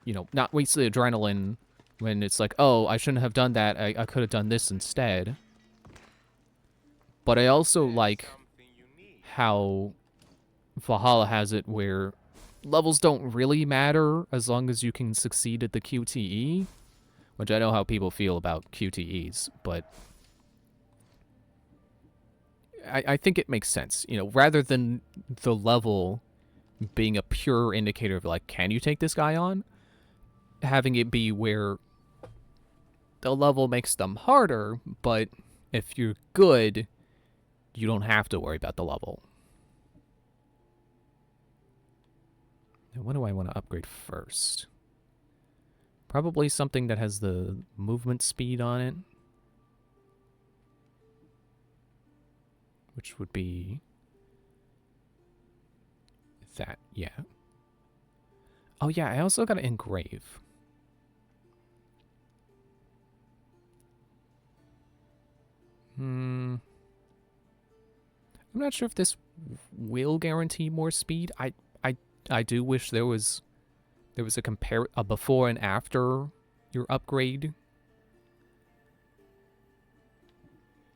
not waste the adrenaline when it's like, oh, I shouldn't have done that. I could have done this instead. But I also like how Valhalla has it where levels don't really matter as long as you can succeed at the QTE, which I know how people feel about QTEs, but I think it makes sense. Rather than the level being a pure indicator of, like, can you take this guy on? Having it be where the level makes them harder, but if you're good, you don't have to worry about the level. Now, what do I want to upgrade first? Probably something that has the movement speed on it. which would be that, yeah. Oh yeah, I also gotta engrave. I'm not sure if this will guarantee more speed. I do wish there was a before and after your upgrade.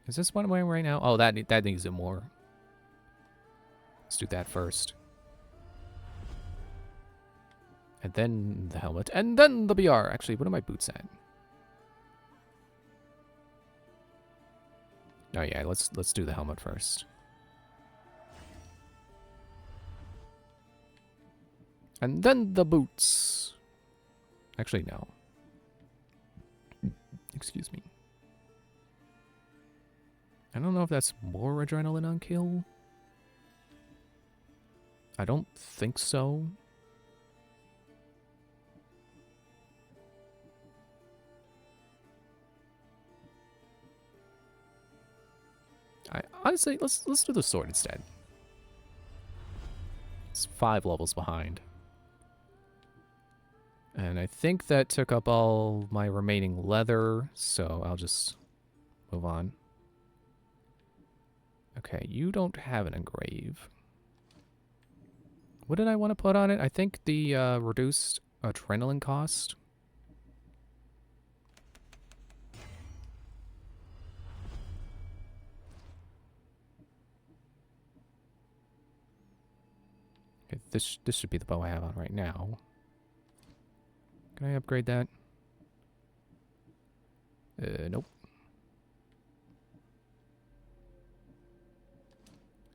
Is this one I'm wearing right now? Oh, that needs it more. Let's do that first. And then the helmet, and then the BR. Actually, what are my boots at? Oh yeah, let's do the helmet first. And then the boots. Actually, no. Excuse me. I don't know if that's more adrenaline on kill. I don't think so. Honestly, let's do the sword instead. It's 5 levels behind. And I think that took up all my remaining leather, so I'll just move on. Okay, you don't have an engrave. What did I want to put on it? I think the reduced adrenaline cost. Okay, this should be the bow I have on right now. Can I upgrade that? Nope.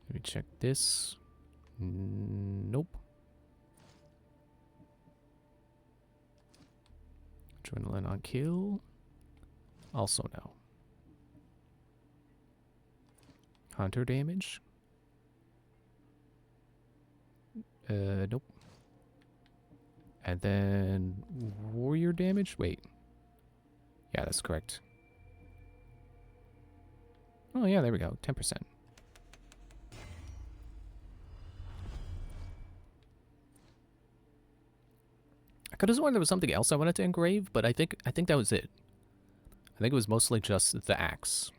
Let me check this. Nope. Adrenaline on kill. Also no. Hunter damage. Nope. And then warrior damage? Wait. Yeah, that's correct. Oh yeah, there we go. 10%. I could have sworn there was something else I wanted to engrave, but I think that was it. I think it was mostly just the axe.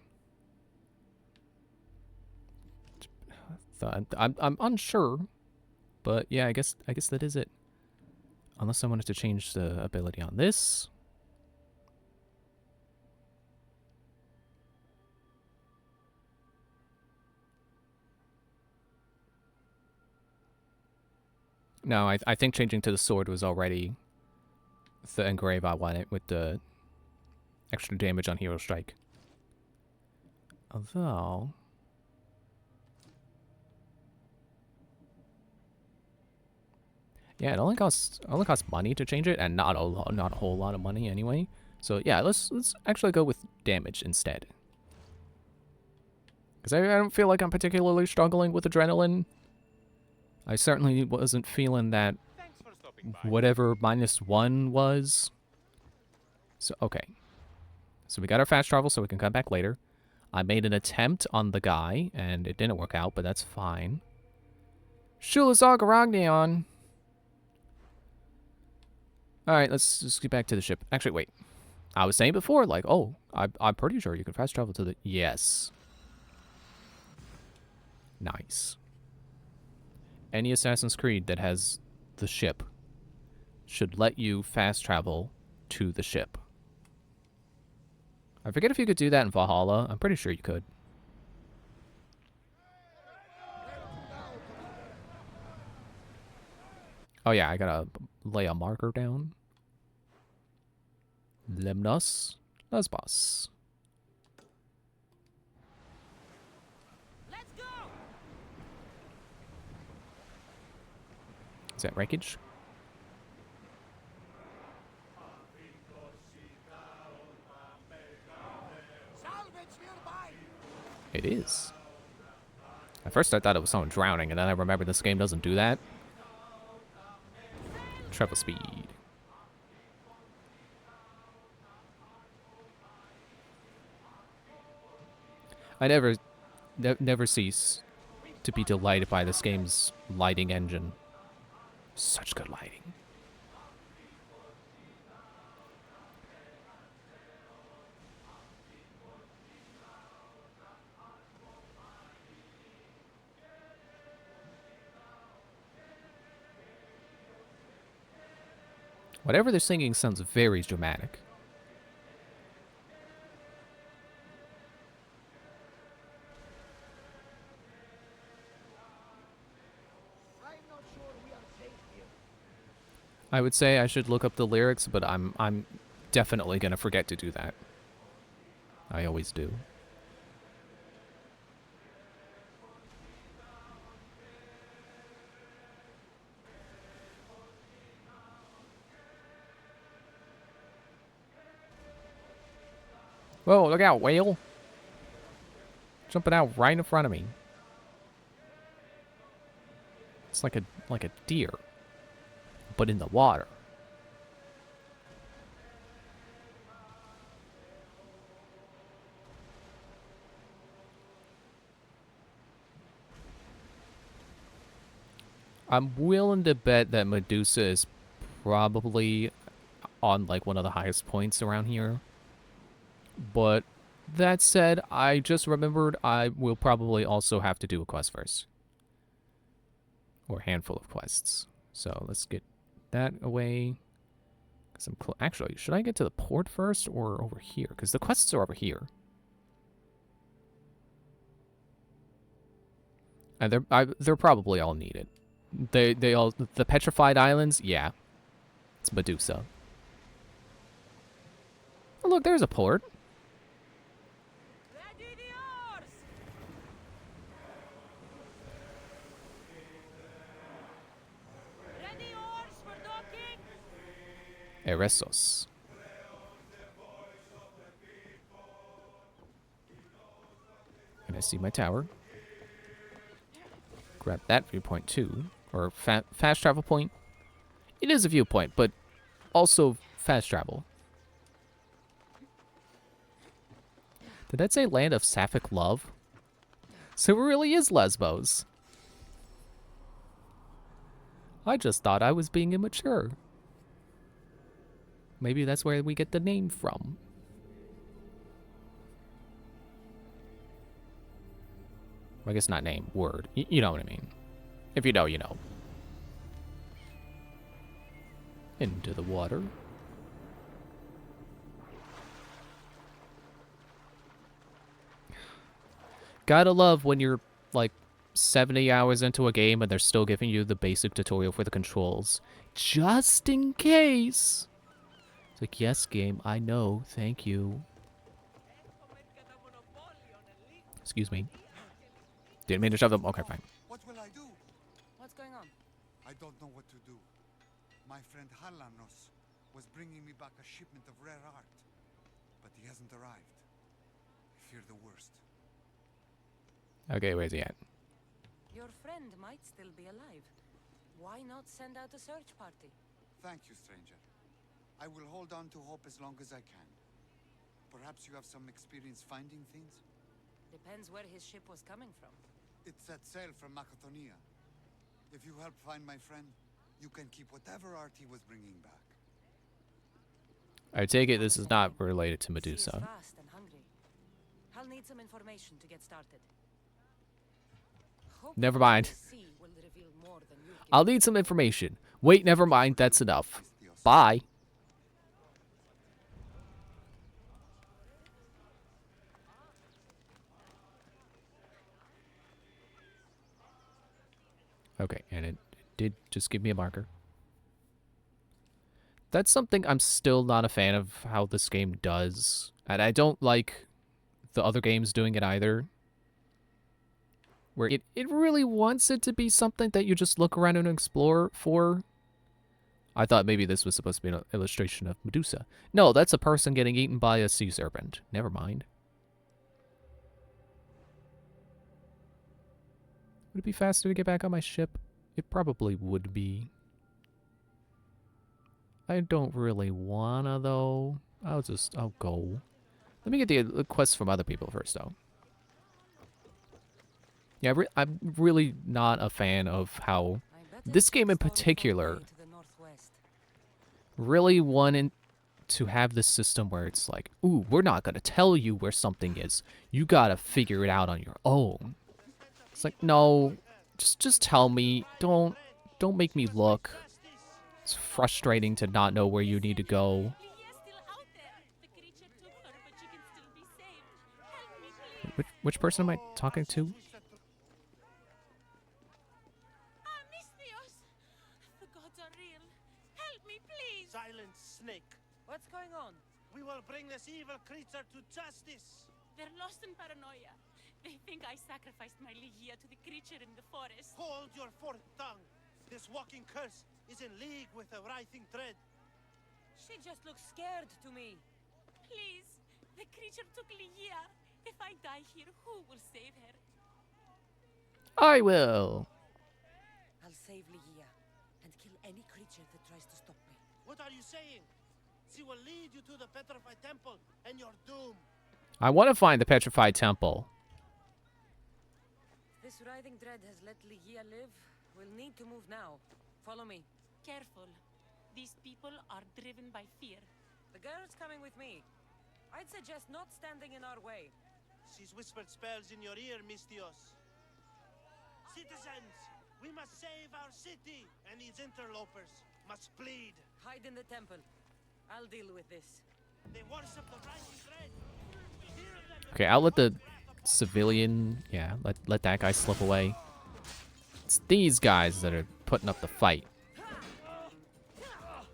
I'm unsure, but yeah, I guess that is it. Unless I wanted to change the ability on this. No, I think changing to the sword was already the engrave I wanted with the extra damage on hero strike. Although yeah, it only costs money to change it, and not a whole lot of money anyway. So yeah, let's actually go with damage instead. Because I don't feel like I'm particularly struggling with adrenaline. I certainly wasn't feeling that whatever -1 was. So okay. So we got our fast travel so we can come back later. I made an attempt on the guy, and it didn't work out, but that's fine. Shulasargaragnion. Alright, let's just get back to the ship. Actually, wait. I was saying before, like, oh, I'm pretty sure you can fast travel to the... Yes. Nice. Any Assassin's Creed that has the ship should let you fast travel to the ship. I forget if you could do that in Valhalla. I'm pretty sure you could. Oh yeah, I gotta lay a marker down. Lemnos Lesbos. Let's go! Is that wreckage? It is. At first I thought it was someone drowning, and then I remembered this game doesn't do that. Travel speed. I never never cease to be delighted by this game's lighting engine. Such good lighting. Whatever they're singing sounds very dramatic. I would say I should look up the lyrics, but I'm definitely gonna forget to do that. I always do. Whoa, look out, whale! Jumping out right in front of me. It's like a deer, but in the water. I'm willing to bet that Medusa is probably on like one of the highest points around here. But that said, I just remembered I will probably also have to do a quest first. Or a handful of quests. So let's get that away. Actually, should I get to the port first or over here? Because the quests are over here. And they're probably all needed. They all, the petrified islands, yeah. It's Medusa. Oh, look, there's a port. Eresos. And I see my tower. Grab that viewpoint too. Or fast travel point. It is a viewpoint, but also fast travel. Did that say land of sapphic love? So it really is Lesbos. I just thought I was being immature. Maybe that's where we get the name from. I guess not name, word. You know what I mean. If you know, you know. Into the water. Gotta love when you're like 70 hours into a game and they're still giving you the basic tutorial for the controls. Just in case. It's like, yes, game, I know, thank you. Excuse me. Didn't mean to shove them. Okay, fine. What will I do? What's going on? I don't know what to do. My friend Halanos was bringing me back a shipment of rare art, but he hasn't arrived. I fear the worst. Okay, where's he at? Your friend might still be alive. Why not send out a search party? Thank you, stranger. I will hold on to hope as long as I can. Perhaps you have some experience finding things? Depends where his ship was coming from. It set sail from Macedonia. If you help find my friend, you can keep whatever art he was bringing back. I take it this is not related to He is Medusa. fast and hungry. I'll need some information to get started. Never mind. Hopefully the sea will reveal more than you I'll need some information. Wait, never mind. That's enough. Bye. Okay, and it did just give me a marker. That's something I'm still not a fan of how this game does. And I don't like the other games doing it either. Where it really wants it to be something that you just look around and explore for. I thought maybe this was supposed to be an illustration of Medusa. No, that's a person getting eaten by a sea serpent. Never mind. Would it be faster to get back on my ship? It probably would be. I don't really wanna, though. I'll go. Let me get the quests from other people first, though. Yeah, I'm really not a fan of how I bet this it's game in slowly particular way to the northwest. really wanted to have this system where it's like, ooh, we're not gonna tell you where something is. You gotta figure it out on your own. It's like, no, just tell me. Don't make me look. It's frustrating to not know where you need to go. Lydia's still out there. The creature took her, but she can still be saved. Help me, please. Which person am I talking to? Ah, Mistios! The gods are real. Help me, please. Silent snake. What's going on? We will bring this evil creature to justice. They're lost in paranoia. They think I sacrificed my Lydia to the creature in the forest. Hold your forked tongue. This walking curse is in league with the writhing dread. She just looks scared to me. Please, the creature took Lydia. If I die here, who will save her? I will. I'll save Ligia and kill any creature that tries to stop me. What are you saying? She will lead you to the petrified temple and your doom. I want to find the petrified temple. This writhing dread has let Ligia live. We'll need to move now. Follow me. Careful. These people are driven by fear. The girl's coming with me. I'd suggest not standing in our way. She's whispered spells in your ear, Mistios. Citizens, we must save our city, and these interlopers must bleed. Hide in the temple. I'll deal with this. They worship the rising dread. Hear them. Okay, I'll let the civilian, yeah, let that guy slip away. It's these guys that are putting up the fight.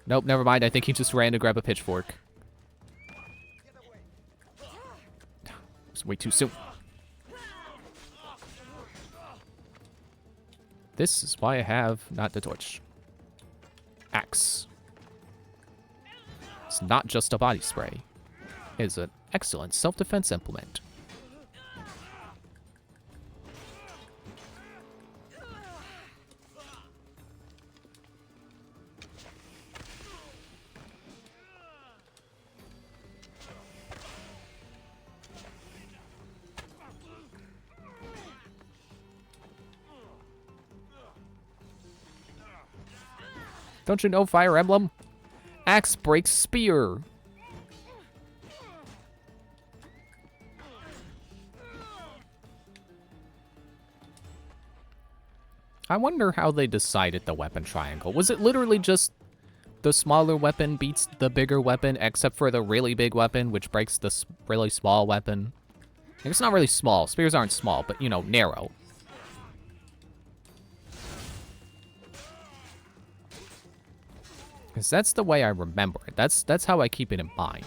Nope, never mind. I think he just ran to grab a pitchfork. It's way too soon. This is why I have not the torch. Axe. It's not just a body spray. It is an excellent self-defense implement. Don't you know Fire Emblem? Axe breaks spear. I wonder how they decided the weapon triangle. Was it literally just the smaller weapon beats the bigger weapon, except for the really big weapon, which breaks the really small weapon? And it's not really small. Spears aren't small, but, you know, narrow. Because that's the way I remember it. That's how I keep it in mind.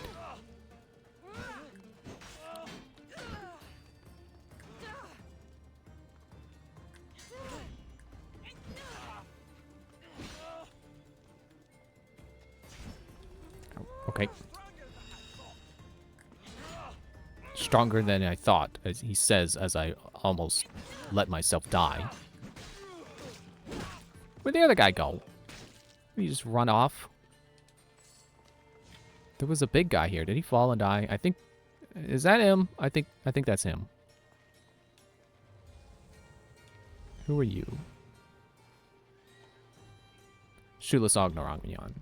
Okay. Stronger than I thought, as he says as I almost let myself die. Where'd the other guy go? Did he just run off? There was a big guy here. Did he fall and die? I think... Is that him? I think that's him. Who are you? Shoeless Ognorangyan.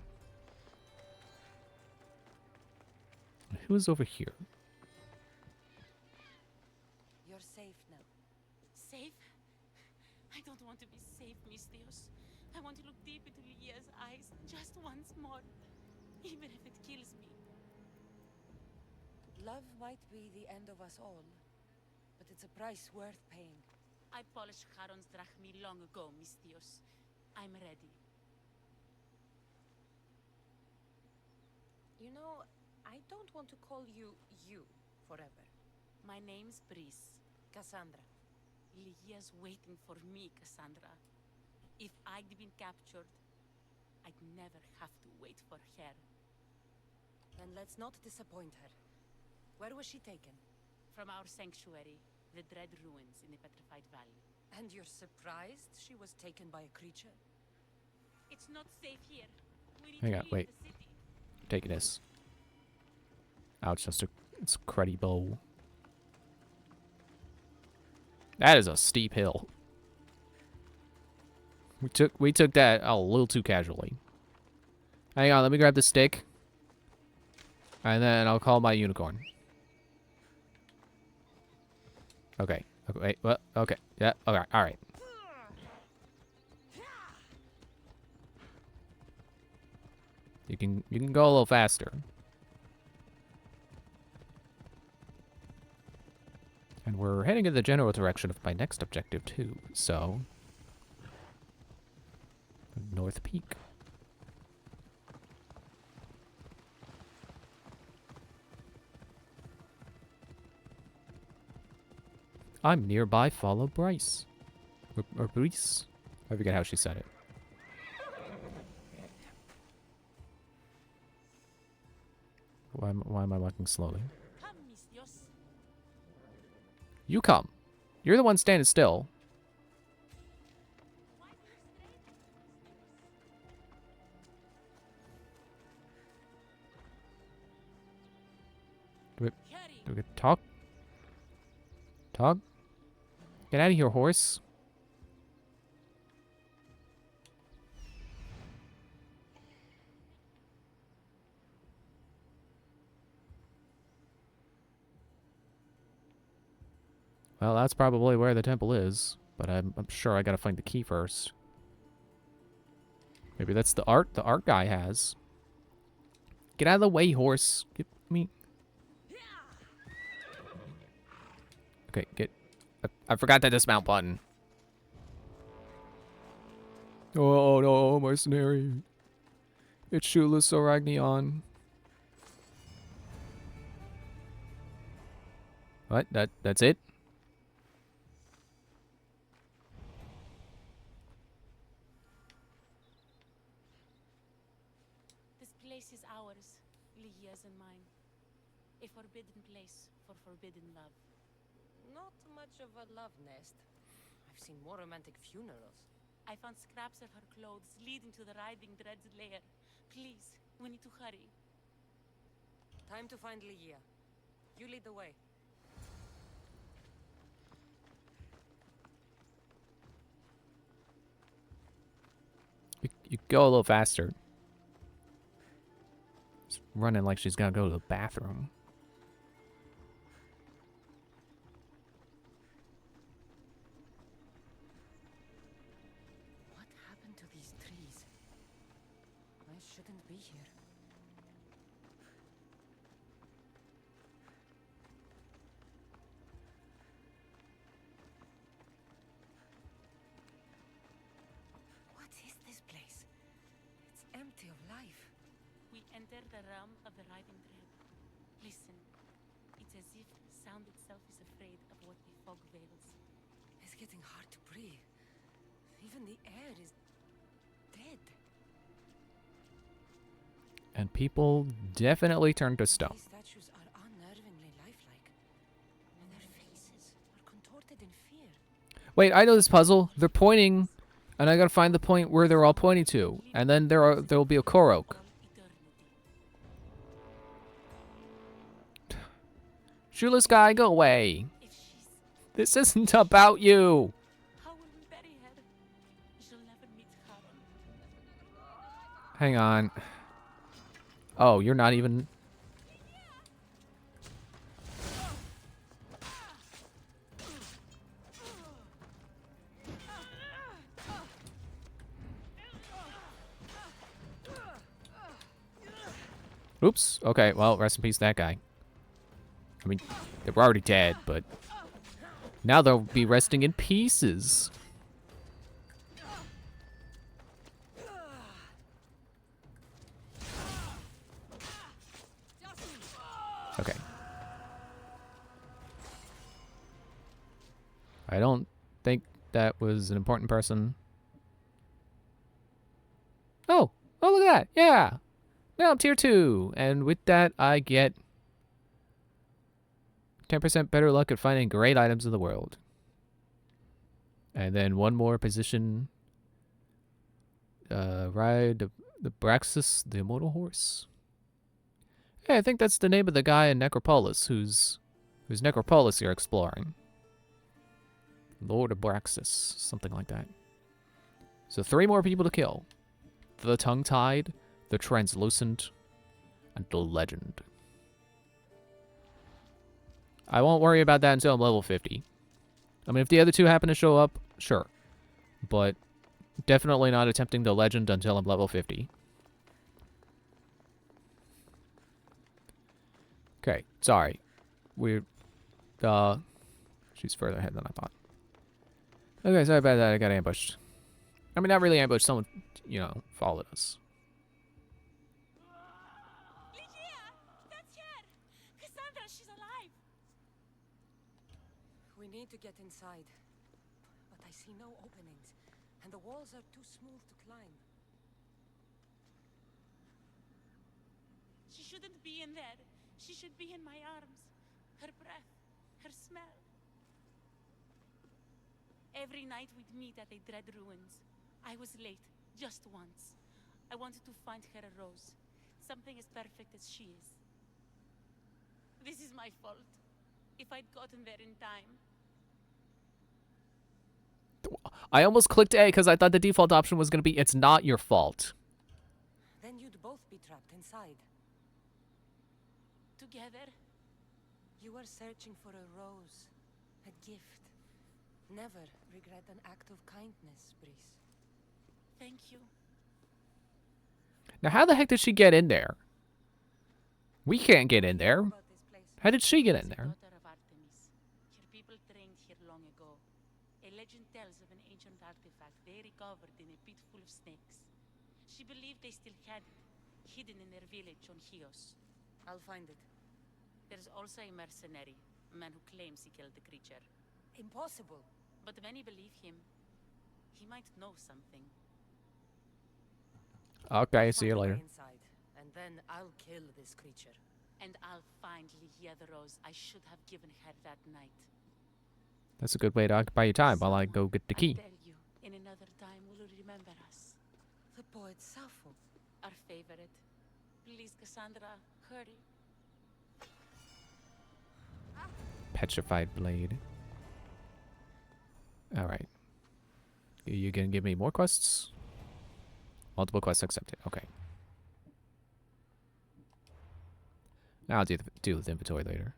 Who's over here? You're safe now. Safe? I don't want to be safe, Mistios. I want to look deep into Lydia's eyes just once more, even if it kills me. Love might be the end of us all, but it's a price worth paying. I polished Charon's drachmi long ago, Mistios. I'm ready. You know, I don't want to call you forever. My name's Brice. Cassandra. Lydia's waiting for me, Cassandra. If I'd been captured, I'd never have to wait for her. Then let's not disappoint her. Where was she taken? From our sanctuary, the Dread Ruins in the Petrified Valley. And you're surprised she was taken by a creature? It's not safe here. We need Hang to on, leave wait. the city. Take this. Ouch, it's a cruddy bow. That is a steep hill. We took that a little too casually. Hang on, let me grab the stick. And then I'll call my unicorn. Okay. Okay, wait, what? Okay. Yeah, okay, alright. You can go a little faster. And we're heading in the general direction of my next objective too, so North Peak. I'm nearby, follow Bryce. Or Bryce. I forget how she said it. Why am I walking slowly? Come, Mistios. You come. You're the one standing still. Do we talk? Talk? Get out of here, horse. Well, that's probably where the temple is, but I'm sure I gotta find the key first. Maybe that's the art guy has. Get out of the way, horse. Get me. Okay, get. I forgot that dismount button. Oh no, mercenary. It's Shoeless Oragnion. What? That's it? This place is ours, Lygia's and mine. A forbidden place for forbidden love. Not much of a love nest. I've seen more romantic funerals. I found scraps of her clothes leading to the Riding Dread's lair. Please, we need to hurry. Time to find Lygia. You lead the way. You go a little faster. She's running like she's gonna go to the bathroom. What happened to these trees? I shouldn't be here. What is this place? It's empty of life. We enter the realm of the Riding Dread. Listen. It's as if sound itself is afraid of what the fog veils. It's getting hard to breathe. Even the air is dead. And people definitely turn to stone. These statues are unnervingly lifelike. And their faces are contorted in fear. Wait, I know this puzzle. They're pointing, and I gotta find the point where they're all pointing to, and then there will be a Korok. All eternity. Shoeless guy, go away. If she's... This isn't about you. How will we bury her? She'll never meet her. Hang on. Oh, you're not even... Oops. Okay, well, rest in peace, that guy. I mean, they were already dead, but... Now they'll be resting in pieces. Okay. I don't think that was an important person. Oh! Oh, look at that! Yeah! Now I'm tier 2, and with that I get 10% better luck at finding great items in the world. And then one more position. Ride the Braxis, the immortal horse. Hey, I think that's the name of the guy in Necropolis whose Necropolis you're exploring. Lord Abraxas, something like that. So 3 more people to kill. The Tongue-Tied, the Translucent, and the Legend. I won't worry about that until I'm level 50. I mean, if the other 2 happen to show up, sure. But definitely not attempting the Legend until I'm level 50. Okay, sorry. We're, she's further ahead than I thought. Okay, sorry about that. I got ambushed. I mean, not really ambushed. Someone, you know, followed us. Lygia! That's her! Cassandra, she's alive! We need to get inside. But I see no openings, and the walls are too smooth to climb. She shouldn't be in there. She should be in my arms. Her breath, her smell. Every night we'd meet at the Dread Ruins. I was late, just once. I wanted to find her a rose. Something as perfect as she is. This is my fault. If I'd gotten there in time. I almost clicked A because I thought the default option was going to be, it's not your fault. Then you'd both be trapped inside. Together? You are searching for a rose, a gift. Never regret an act of kindness, Breeze. Thank you. Now, how the heck did she get in there? We can't get in there. About this place. How did she get in She's there? daughter of Artemis. Her people trained here long ago. A legend tells of an ancient artifact they recovered in a pit full of snakes. She believed they still had it, hidden in their village on Chios. I'll find it. There's also a mercenary, a man who claims he killed the creature. Impossible. But many believe him. He might know something. Okay, see you Find my later. Inside, and then I'll kill this creature. And I'll find Lygia the rose I should have given her that night. That's a good way to occupy your time while I go get the I key. tell you, in another time will remember us. The poet Sappho. Our favorite. Please, Cassandra, hurry. Petrified Blade. Alright. You gonna give me more quests? Multiple quests accepted. Okay. Now I'll do the inventory later.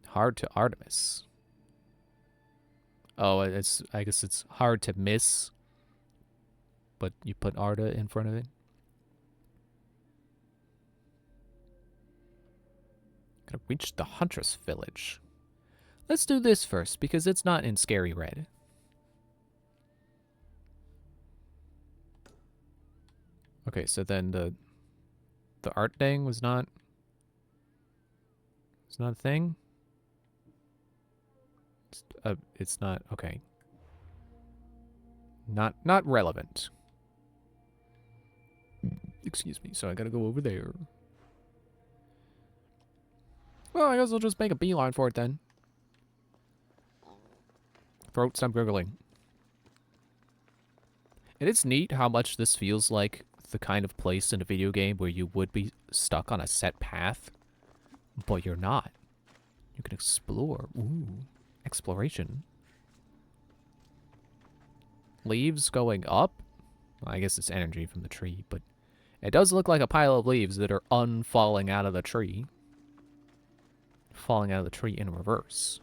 Hard to Artemis. Oh, I guess it's hard to miss, but you put Arda in front of it. Gotta reach the Huntress Village. Let's do this first, because it's not in Scary Red. Okay, so then the art thing was not... It's not a thing? It's not... Okay. Not relevant. Excuse me, so I gotta go over there. Well, I guess I'll just make a beeline for it then. Throat, stop gurgling. And it's neat how much this feels like the kind of place in a video game where you would be stuck on a set path, but you're not. You can explore. Ooh, exploration. Leaves going up? Well, I guess it's energy from the tree, but it does look like a pile of leaves that are unfalling out of the tree. Falling out of the tree in reverse.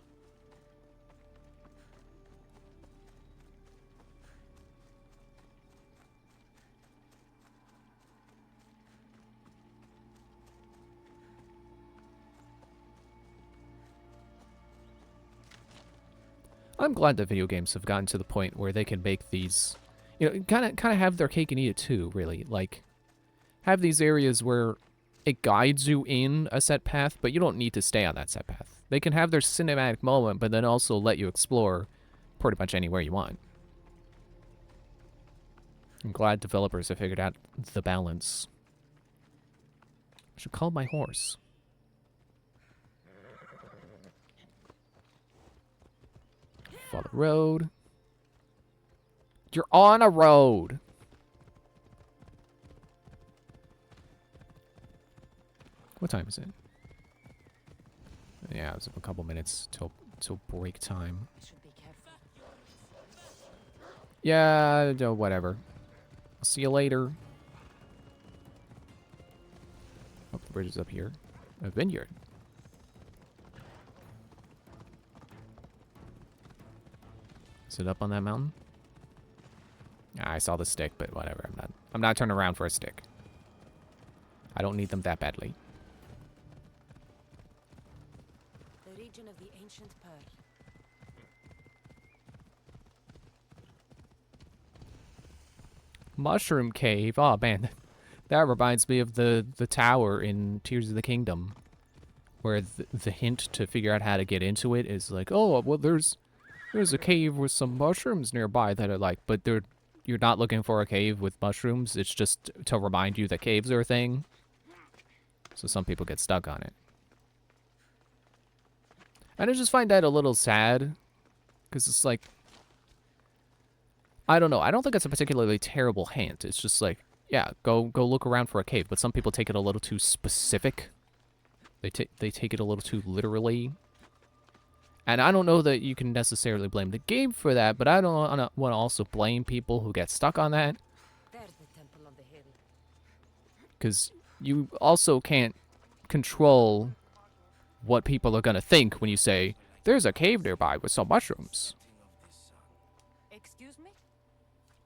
I'm glad that video games have gotten to the point where they can make these, you know, kind of have their cake and eat it too, really. Like, have these areas where it guides you in a set path, but you don't need to stay on that set path. They can have their cinematic moment, but then also let you explore pretty much anywhere you want. I'm glad developers have figured out the balance. I should call my horse. Follow the road. You're on a road. What time is it? Yeah, it's a couple minutes till break time. I should be careful. Yeah, whatever. I'll see you later. Oh, the bridge is up here. A vineyard. Is it up on that mountain? I saw the stick, but whatever. I'm not turning around for a stick. I don't need them that badly. The region of the ancient pearl. Mushroom Cave. Oh man, that reminds me of the tower in Tears of the Kingdom, where the hint to figure out how to get into it is like, oh well, there's a cave with some mushrooms nearby that I like, but you're not looking for a cave with mushrooms. It's just to remind you that caves are a thing. So some people get stuck on it. And I just find that a little sad, because it's like, I don't know. I don't think it's a particularly terrible hint. It's just like, yeah, go look around for a cave. But some people take it a little too specific. They take it a little too literally. And I don't know that you can necessarily blame the game for that, but I don't want to also blame people who get stuck on that. There's the temple on the hill. Because you also can't control what people are going to think when you say, there's a cave nearby with some mushrooms. Excuse me?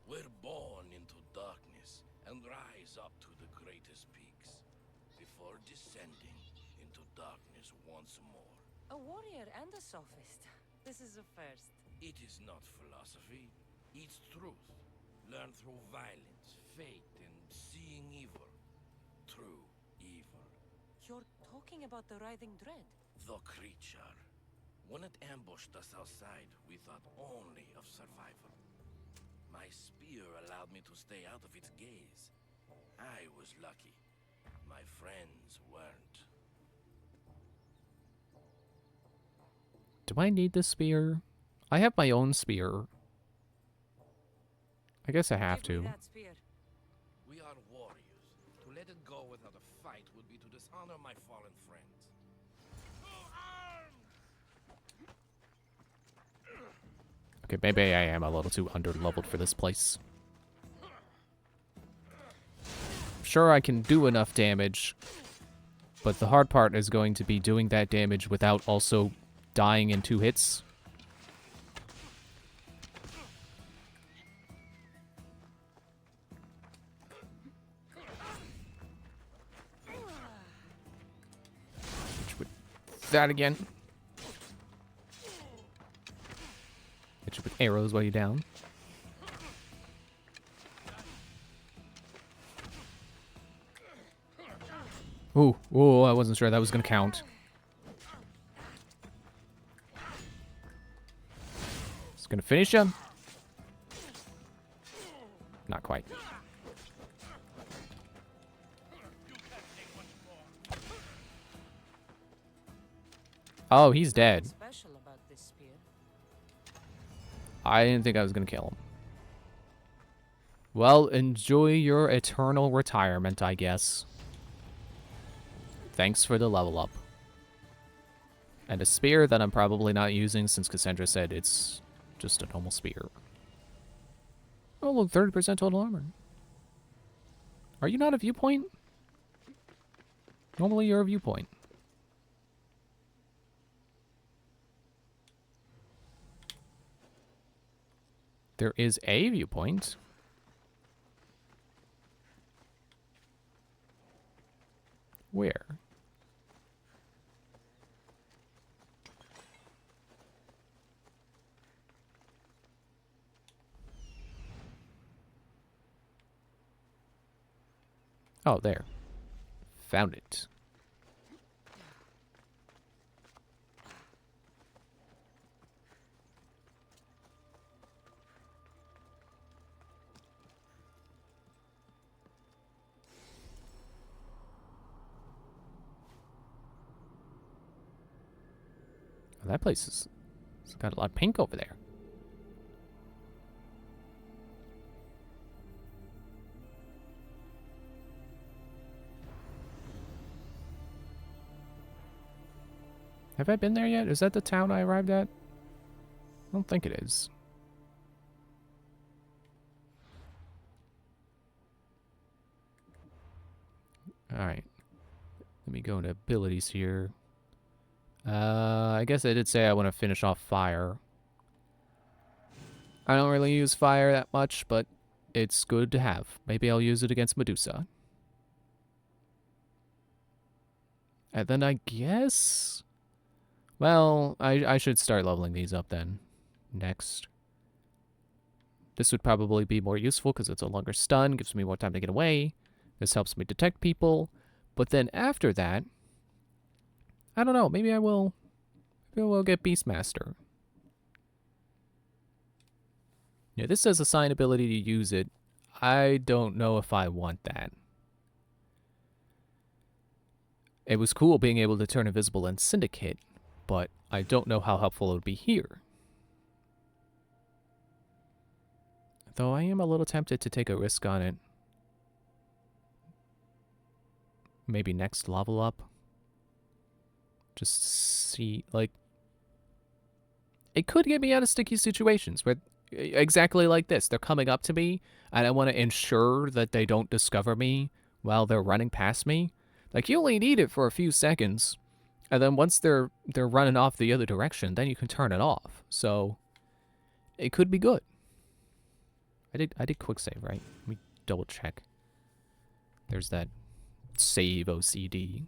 We're born into darkness and rise up to the greatest peaks, before descending into darkness once more. A warrior and a sophist. This is a first. It is not philosophy, it's truth. Learned through violence, fate, and seeing evil. True evil. You're talking about the writhing dread. The creature. When it ambushed us outside, we thought only of survival. My spear allowed me to stay out of its gaze. I was lucky. My friends weren't. Do I need this spear? I have my own spear. I guess I have Give me to. that spear. We are warriors. To let it go without a fight would be to dishonor my fallen friends. Okay, maybe I am a little too under-leveled for this place. Sure, I can do enough damage, but the hard part is going to be doing that damage without also dying in 2 hits. That again. Hit you with arrows while you're down. Ooh, I wasn't sure that was gonna count. It's gonna finish him. Not quite. Oh, he's dead. What's special about this spear? I didn't think I was gonna kill him. Well, enjoy your eternal retirement, I guess. Thanks for the level up. And a spear that I'm probably not using since Cassandra said it's just a normal spear. Oh, look, 30% total armor. Are you not a viewpoint? Normally you're a viewpoint. There is a viewpoint. Where? Oh, there. Found it. Oh, that place is, it's got a lot of pink over there. Have I been there yet? Is that the town I arrived at? I don't think it is. Alright. Let me go into abilities here. I guess I did say I want to finish off fire. I don't really use fire that much, but it's good to have. Maybe I'll use it against Medusa. And then I guess... Well, I should start leveling these up then. Next. This would probably be more useful because it's a longer stun, gives me more time to get away. This helps me detect people. But then after that, I don't know, maybe I will get Beastmaster. Yeah, this says assign ability to use it. I don't know if I want that. It was cool being able to turn invisible in Syndicate, but I don't know how helpful it would be here. Though I am a little tempted to take a risk on it. Maybe next level up. Just see, like... It could get me out of sticky situations where, exactly like this, they're coming up to me, and I want to ensure that they don't discover me while they're running past me. Like, you only need it for a few seconds, and then once they're running off the other direction, then you can turn it off. So, it could be good. I did quick save, right? Let me double check. There's that save OCD.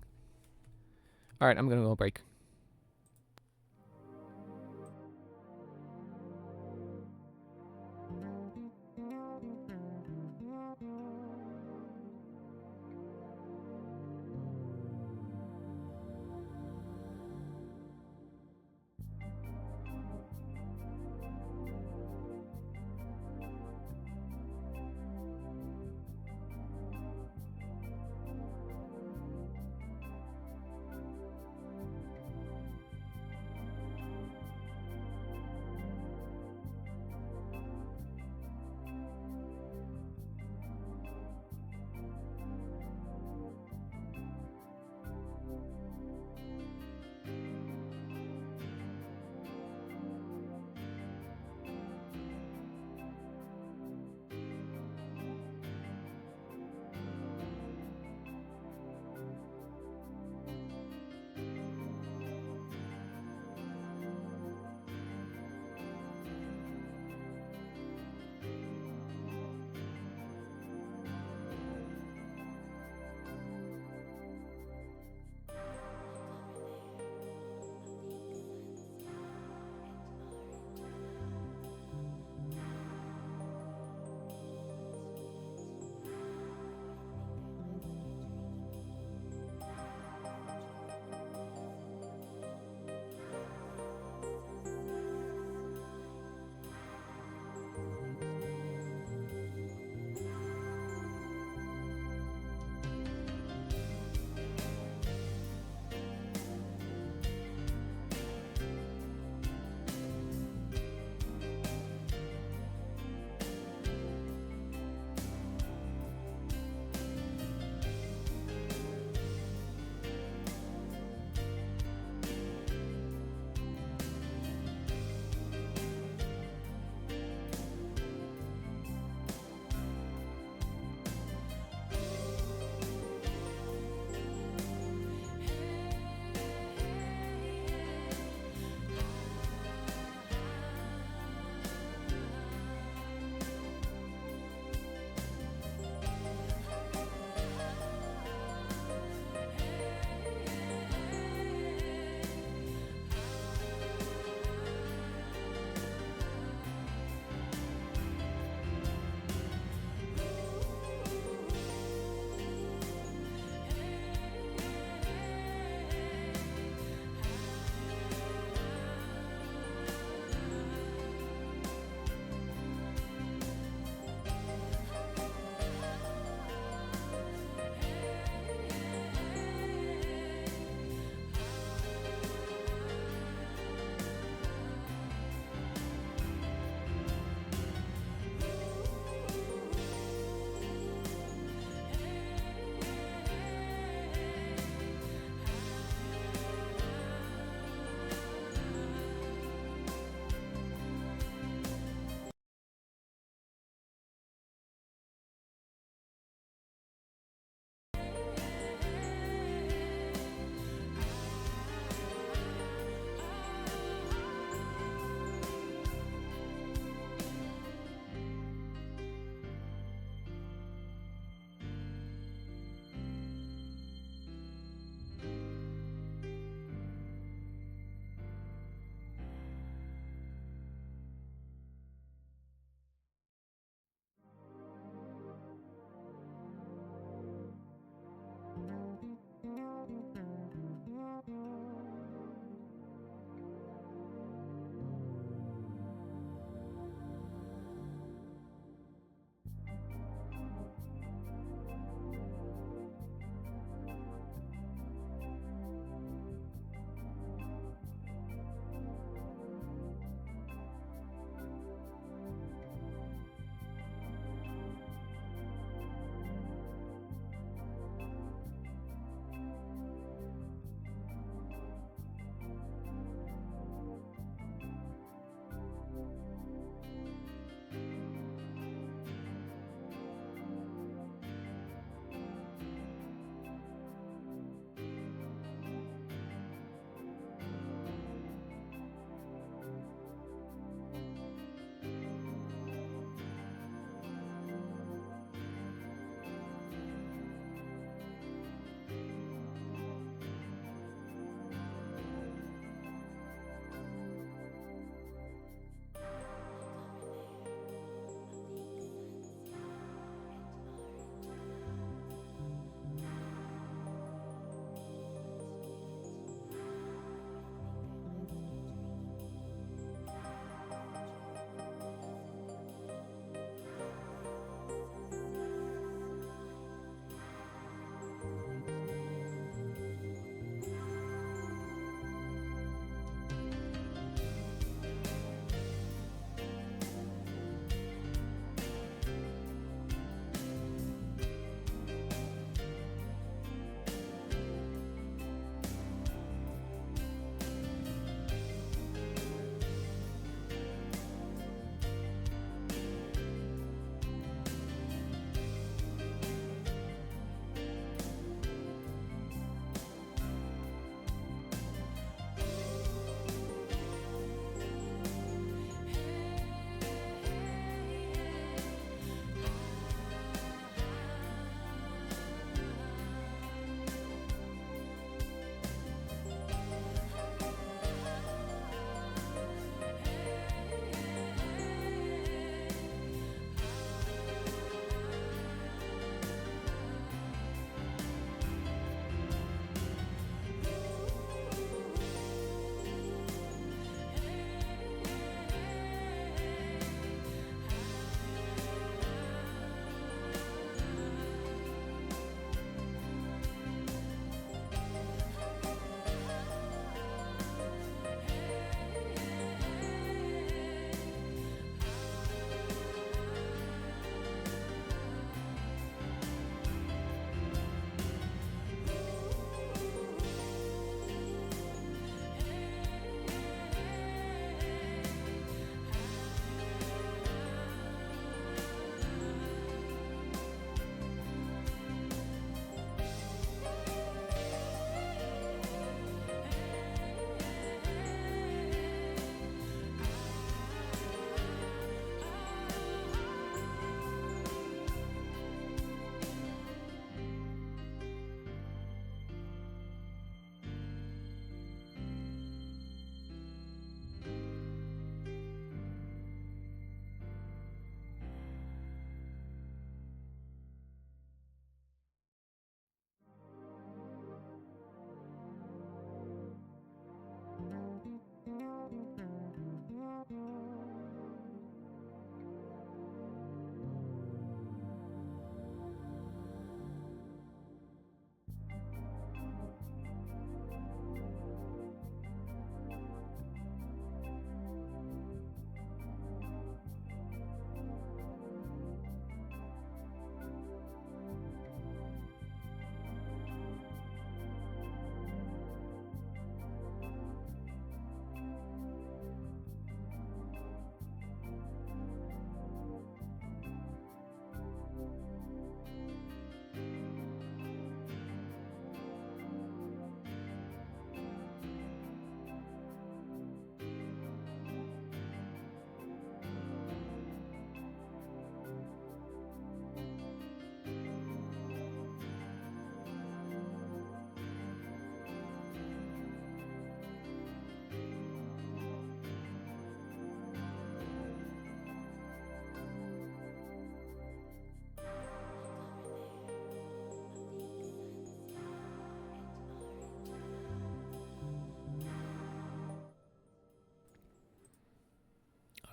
Alright, I'm gonna go break.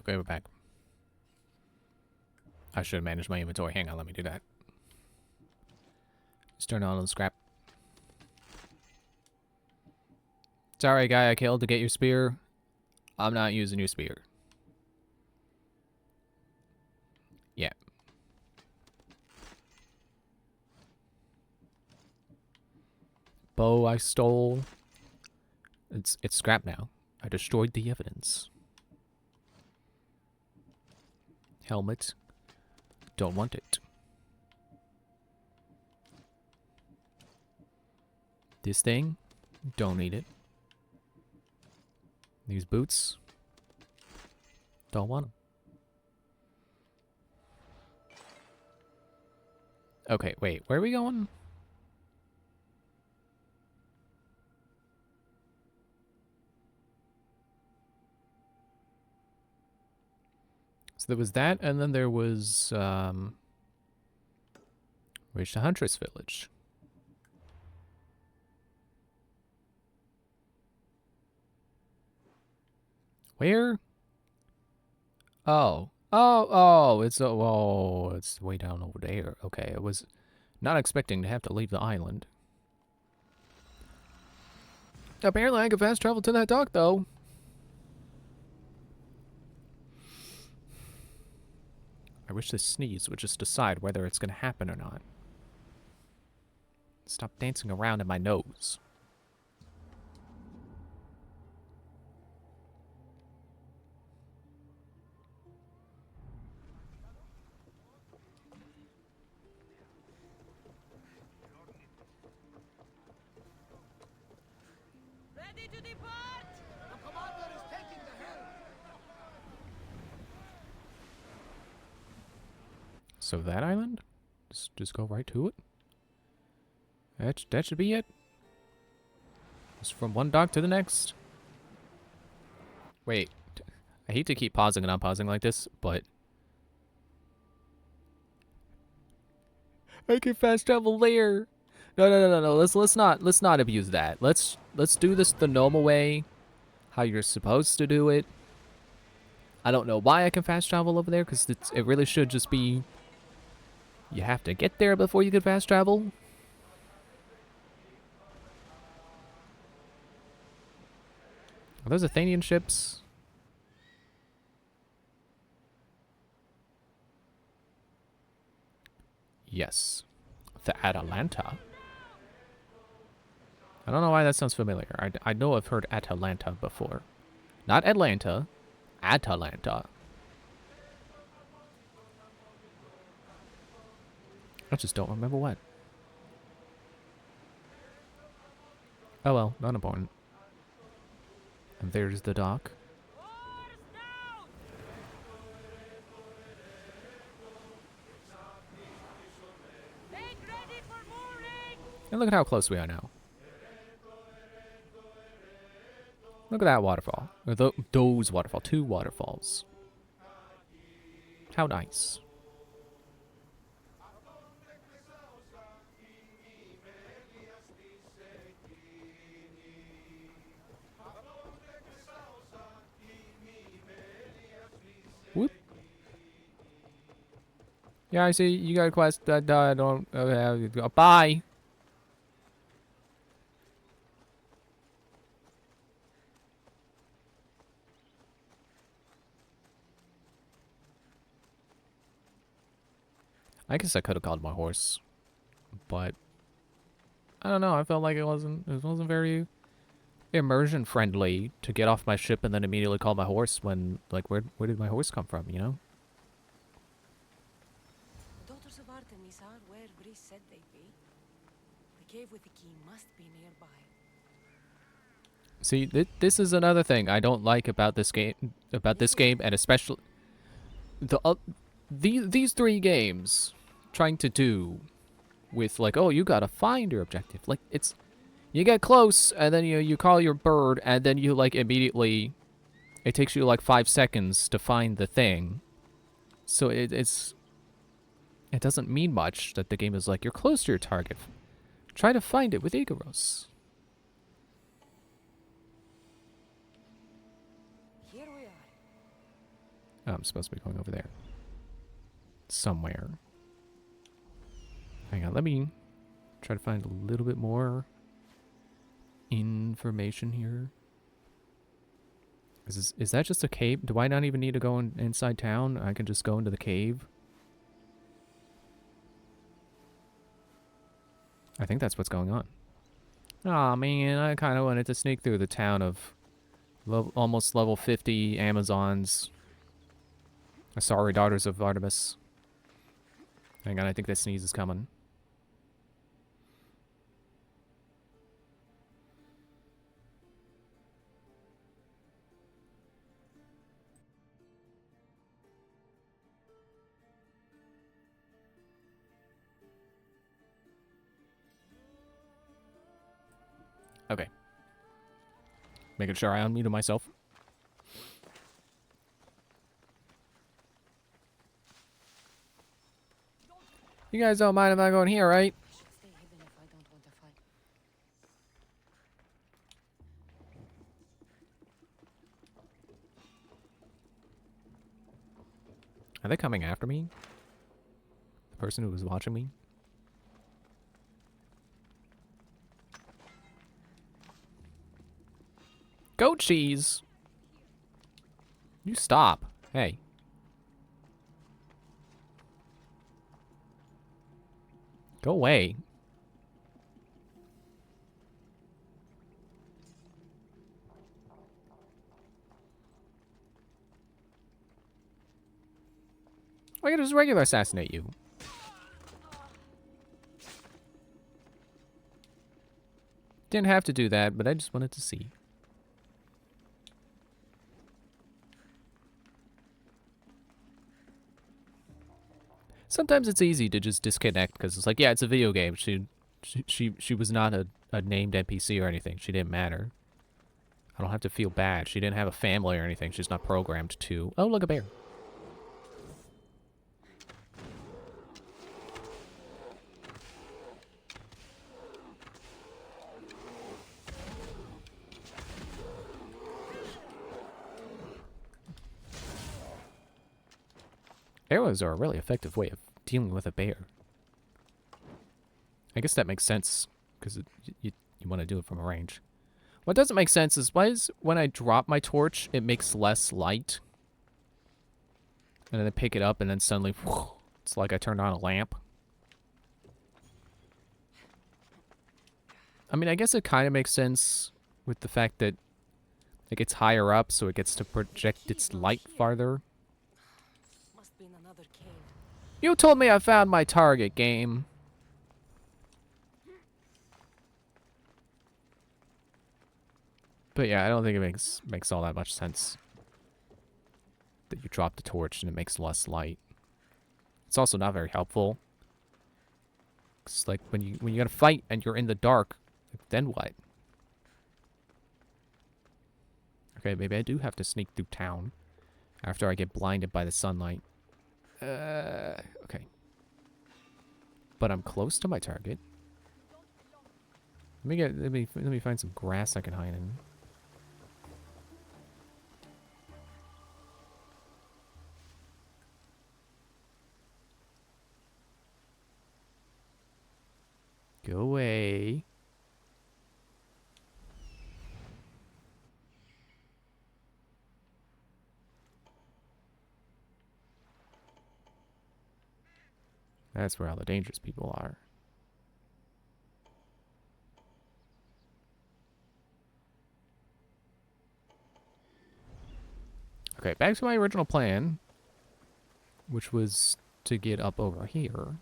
Okay, we're back. I should have managed my inventory. Hang on, let me do that. Just turn on the scrap. Sorry, guy I killed to get your spear. I'm not using your spear. Yeah. Bow I stole. It's scrap now. I destroyed the evidence. Helmet. Don't want it. This thing. Don't need it. These boots. Don't want them. Okay, wait. Where are we going? So there was that, and then there was, reached the Huntress Village. Where? Oh. It's, it's way down over there. Okay, I was not expecting to have to leave the island. Apparently I can fast travel to that dock, though. I wish this sneeze would just decide whether it's going to happen or not. Stop dancing around in my nose. Ready to depart! The commander is taking the helm! So that island? Just go right to it? That should be it. Just from one dock to the next. Wait. I hate to keep pausing and unpausing like this, but I can fast travel there. No. Let's not abuse that. Let's do this the normal way, how you're supposed to do it. I don't know why I can fast travel over there, because it really should just be you have to get there before you can fast travel. Are those Athenian ships? Yes. The Atalanta. I don't know why that sounds familiar. I know I've heard Atalanta before. Not Atlanta. Atalanta. I just don't remember what. Oh well, not important. And there's the dock. And look at how close we are now. Look at that waterfall. Or those waterfall. 2 waterfalls. How nice. Whoop. Yeah, I see. You got a quest. I don't. Okay, bye. I guess I could have called my horse, but I don't know. I felt like it wasn't very immersion friendly to get off my ship and then immediately call my horse when, like, where did my horse come from, you know? The daughters of Artemis are where Greece said they'd be. The cave with the key must be nearby. See, this is another thing I don't like about this game, and especially these 3 games trying to do with, like, oh, you gotta find your objective. Like, it's, you get close and then you call your bird and then you, like, immediately, it takes you like 5 seconds to find the thing. So it doesn't mean much that the game is like, you're close to your target. Try to find it with Icaros. Here we are. Oh, I'm supposed to be going over there. Somewhere. Hang on, let me try to find a little bit more information here. Is that just a cave? Do I not even need to go inside town? I can just go into the cave? I think that's what's going on. Aw, man, I kind of wanted to sneak through the town of almost level 50 Amazons. Sorry, Daughters of Artemis. Hang on, I think that sneeze is coming. Okay. Making sure I unmuted myself. You guys don't mind if I go in here, right? I should stay hidden if I don't want to fight. Are they coming after me? The person who was watching me? Goat cheese! You stop. Hey. Go away. I could just regular assassinate you. Didn't have to do that, but I just wanted to see. Sometimes it's easy to just disconnect because it's like, yeah, it's a video game. She was not a named NPC or anything. She didn't matter. I don't have to feel bad. She didn't have a family or anything. She's not programmed to. Oh, look, a bear. Arrows are a really effective way of dealing with a bear. I guess that makes sense, because you want to do it from a range. What doesn't make sense is, why is when I drop my torch, it makes less light? And then I pick it up, and then suddenly, it's like I turned on a lamp. I mean, I guess it kind of makes sense with the fact that it gets higher up, so it gets to project its light farther. Must be in another cave. You told me I found my target, game. But yeah, I don't think it makes all that much sense that you drop the torch and it makes less light. It's also not very helpful. It's like when you gotta fight and you're in the dark, then what? Okay, maybe I do have to sneak through town after I get blinded by the sunlight. Okay. But I'm close to my target. Let me find some grass I can hide in. Go away. That's where all the dangerous people are. Okay, back to my original plan, which was to get up over here,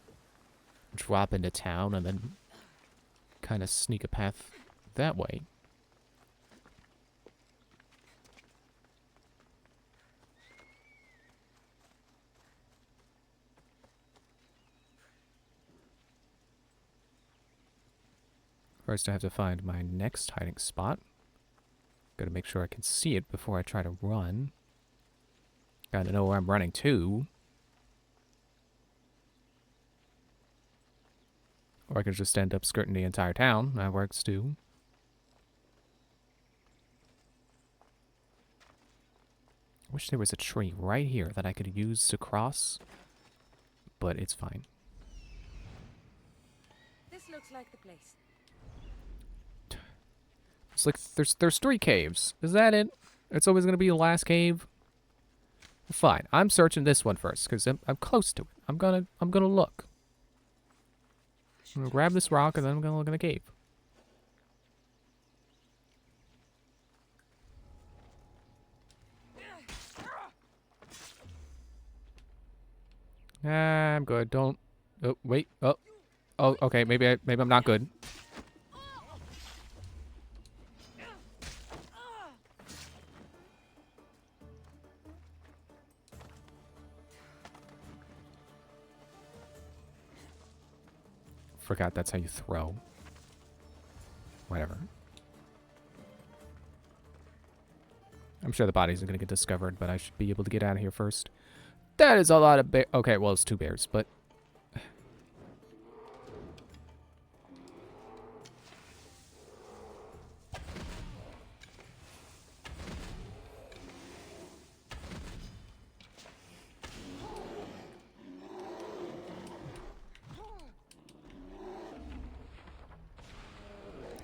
drop into town, and then kind of sneak a path that way. First, I have to find my next hiding spot. Gotta make sure I can see it before I try to run. Gotta know where I'm running to. Or I could just end up skirting the entire town. That works too. Wish there was a tree right here that I could use to cross, but it's fine. This looks like the place. It's like there's 3 caves. Is that it? It's always gonna be the last cave. Fine. I'm searching this one first because I'm close to it. I'm gonna look. I'm gonna grab this rock and then I'm gonna look in the cave. Nah, I'm good. Don't. Oh wait. Oh. Oh. Okay. Maybe I'm not good. Forgot that's how you throw. Whatever. I'm sure the bodies are gonna get discovered, but I should be able to get out of here first. That is a lot of bear. Okay, well it's 2 bears, but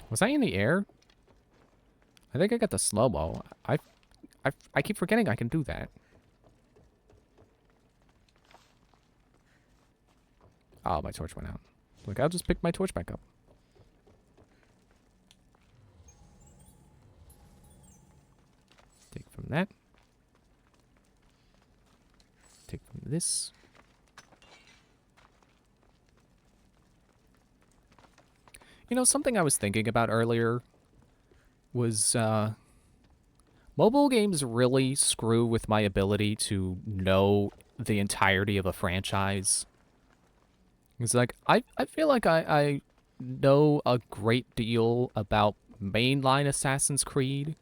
was I in the air? I think I got the slow-mo. I keep forgetting I can do that. Oh, my torch went out. Look, I'll just pick my torch back up. Take from that. Take from this. You know, something I was thinking about earlier was, mobile games really screw with my ability to know the entirety of a franchise. It's like, I feel like I know a great deal about mainline Assassin's Creed,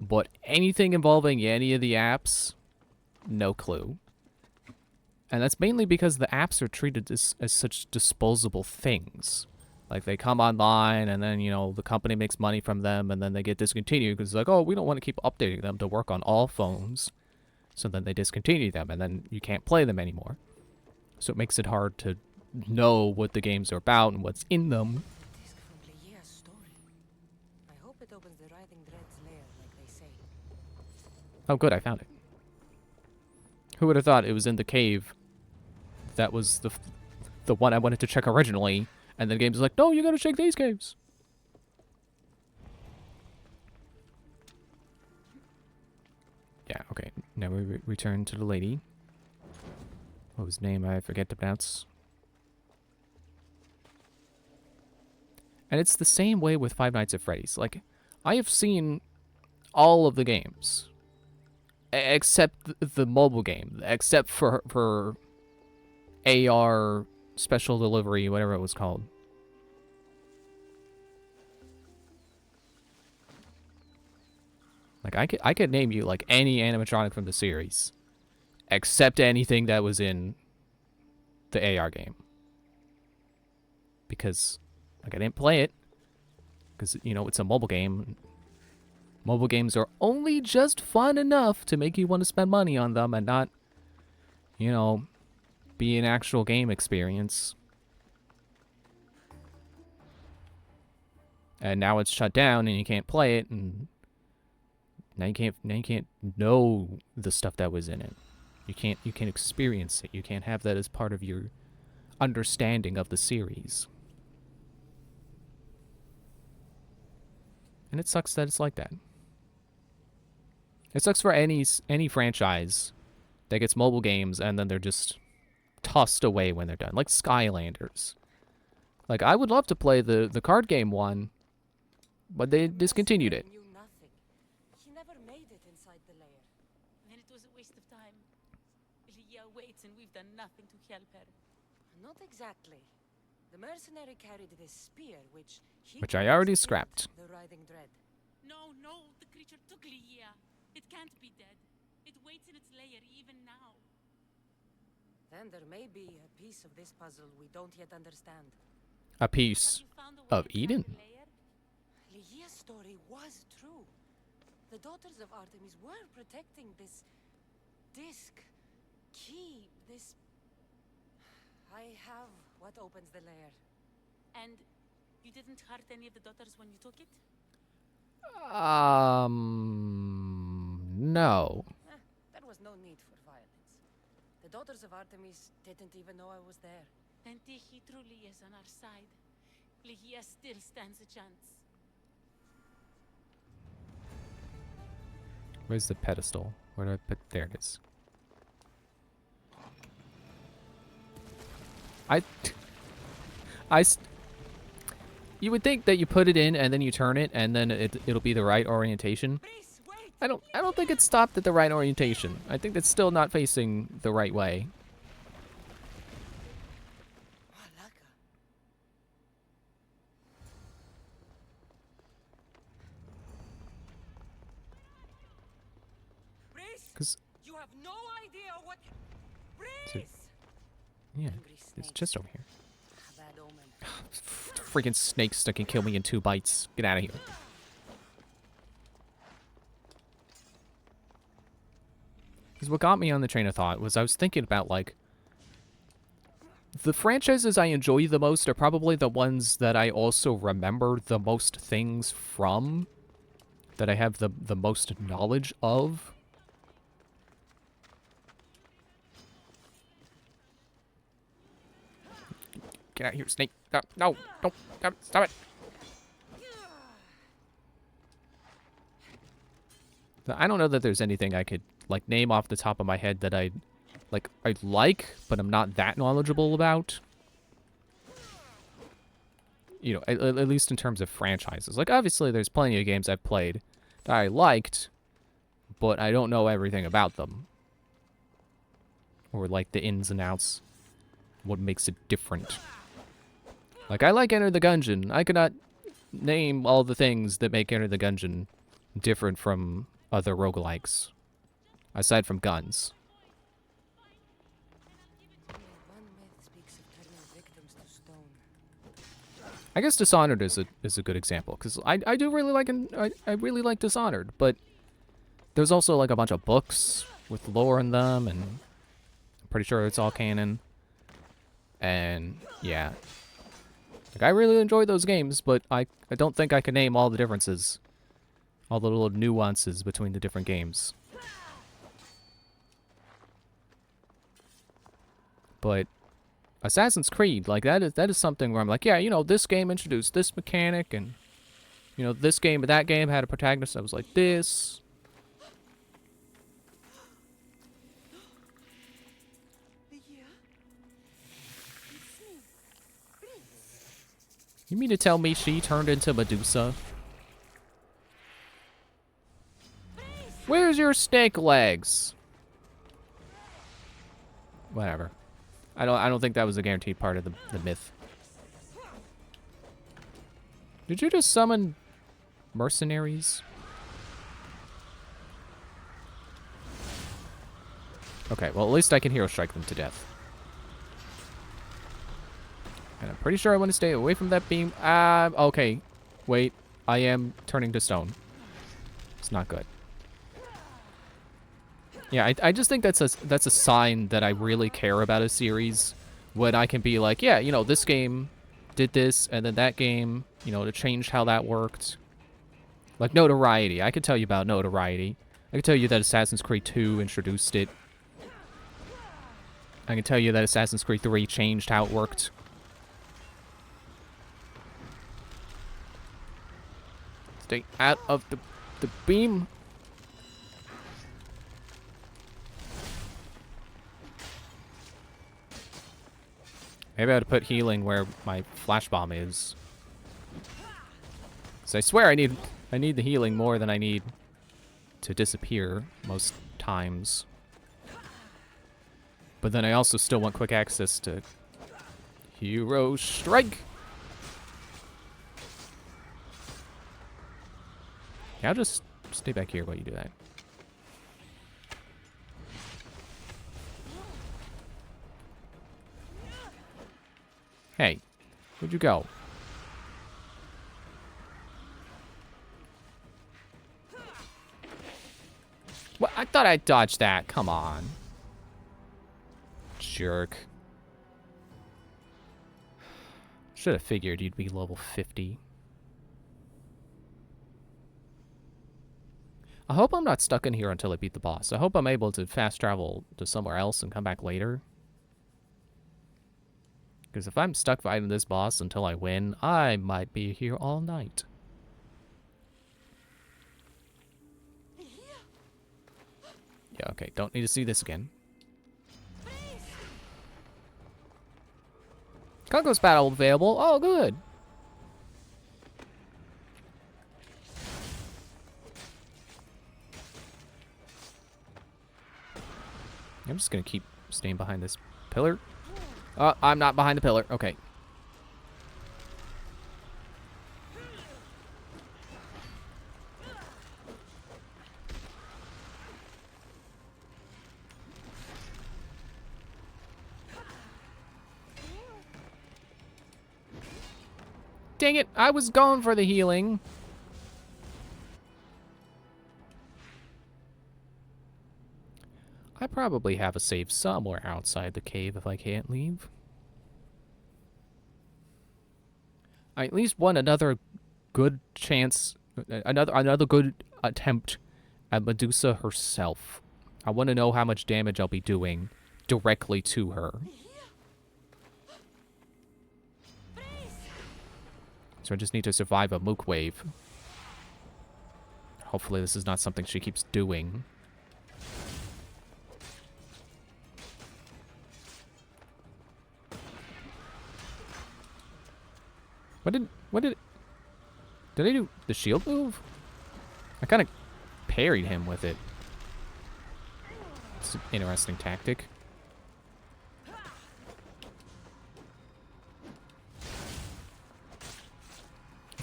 but anything involving any of the apps, no clue. And that's mainly because the apps are treated as such disposable things. Like, they come online, and then, you know, the company makes money from them, and then they get discontinued, because it's like, oh, we don't want to keep updating them to work on all phones. So then they discontinue them, and then you can't play them anymore. So it makes it hard to know what the games are about and what's in them. Disc from Leah's story. I hope it opens the Writhing Dread's lair, like they say. Oh, good, I found it. Who would have thought it was in the cave that was the one I wanted to check originally, and the game's like, no, you gotta check these caves. Yeah, okay. Now we return to the lady. What was her name? I forget to pronounce. And it's the same way with Five Nights at Freddy's. Like, I have seen all of the games. Except the mobile game. Except for AR Special Delivery, whatever it was called. Like, I could name you, like, any animatronic from the series. Except anything that was in the AR game. Because, like, I didn't play it. Because, you know, it's a mobile game. Mobile games are only just fun enough to make you want to spend money on them and not, you know, be an actual game experience. And now it's shut down and you can't play it, and now you can't know the stuff that was in it. You can't experience it. You can't have that as part of your understanding of the series. And it sucks that it's like that. It sucks for any franchise that gets mobile games and then they're just tossed away when they're done. Like Skylanders. Like, I would love to play the card game one, but they discontinued it. Knew nothing. He never made it inside the lair. Then it was a waste of time. Leah waits and we've done nothing to help her. Not exactly. The mercenary carried this spear, which I already scrapped. The Writhing Dread. No, the creature took Leah. It can't be dead. It waits in its lair even now. Then there may be a piece of this puzzle we don't yet understand. A piece Have you found a way of inside Eden. the lair? Leah's story was true. The daughters of Artemis were protecting this disc, key, this... I have what opens the lair. And you didn't hurt any of the daughters when you took it? No. There was no need for violence. The daughters of Artemis didn't even know I was there. Then Tiki truly is on our side. Ligia still stands a chance. Where's the pedestal? Where do I put? There it is. You would think that you put it in and then you turn it and then it'll be the right orientation. Please, wait! I don't think it stopped at the right orientation. I think it's still not facing the right way. Malaka. Breeze, 'Cause you have no idea what... it- Breeze! yeah, Angry it's snakes. just over here. A bad omen. Freaking snakes that can kill me in 2 bites. Get out of here. Because what got me on the train of thought was I was thinking about, like, the franchises I enjoy the most are probably the ones that I also remember the most things from, that I have the most knowledge of. Get out of here, snake. No, don't, stop it. I don't know that there's anything I could, like, name off the top of my head that I like, but I'm not that knowledgeable about. You know, at least in terms of franchises. Like, obviously, there's plenty of games I've played that I liked, but I don't know everything about them. Or, like, the ins and outs. What makes it different. Like, I like Enter the Gungeon. I cannot name all the things that make Enter the Gungeon different from other roguelikes. Aside from guns. Only one myth speaks of turning victims to stone. I guess Dishonored is a good example, because I do really like I really like Dishonored, but there's also like a bunch of books with lore in them, and I'm pretty sure it's all canon. And yeah, like, I really enjoy those games, but I don't think I can name all the differences, all the little nuances between the different games. But Assassin's Creed, like, that is something where I'm like, yeah, you know, this game introduced this mechanic, and, you know, this game or that game had a protagonist that was like this. You mean to tell me she turned into Medusa? Where's your snake legs? Whatever. I don't think that was a guaranteed part of the myth. Did you just summon mercenaries? Okay, well, at least I can hero strike them to death. And I'm pretty sure I want to stay away from that beam. Okay. Wait, I am turning to stone. It's not good. Yeah, I just think that's a sign that I really care about a series, when I can be like, yeah, you know, this game did this, and then that game, you know, to change how that worked. Like Notoriety. I could tell you about Notoriety. I could tell you that Assassin's Creed 2 introduced it. I can tell you that Assassin's Creed 3 changed how it worked. Stay out of the beam. Maybe I ought to put healing where my flash bomb is. So I swear I need the healing more than I need to disappear most times. But then I also still want quick access to hero strike. Yeah, I'll just stay back here while you do that. Hey, where'd you go? thought I dodged that. Come on. Jerk. Should have figured you'd be level 50. I hope I'm not stuck in here until I beat the boss. I hope I'm able to fast travel to somewhere else and come back later. Because if I'm stuck fighting this boss until I win, I might be here all night. Yeah, okay. Don't need to see this again. Conquest battle available. Oh, good. I'm just gonna keep staying behind this pillar. I'm not behind the pillar. Okay. Dang it, I was going for the healing. I probably have a save somewhere outside the cave if I can't leave. I at least want another good chance, another good attempt at Medusa herself. I want to know how much damage I'll be doing directly to her. So I just need to survive a mook wave. Hopefully this is not something she keeps doing. Did I do the shield move? I kind of parried him with it. It's an interesting tactic.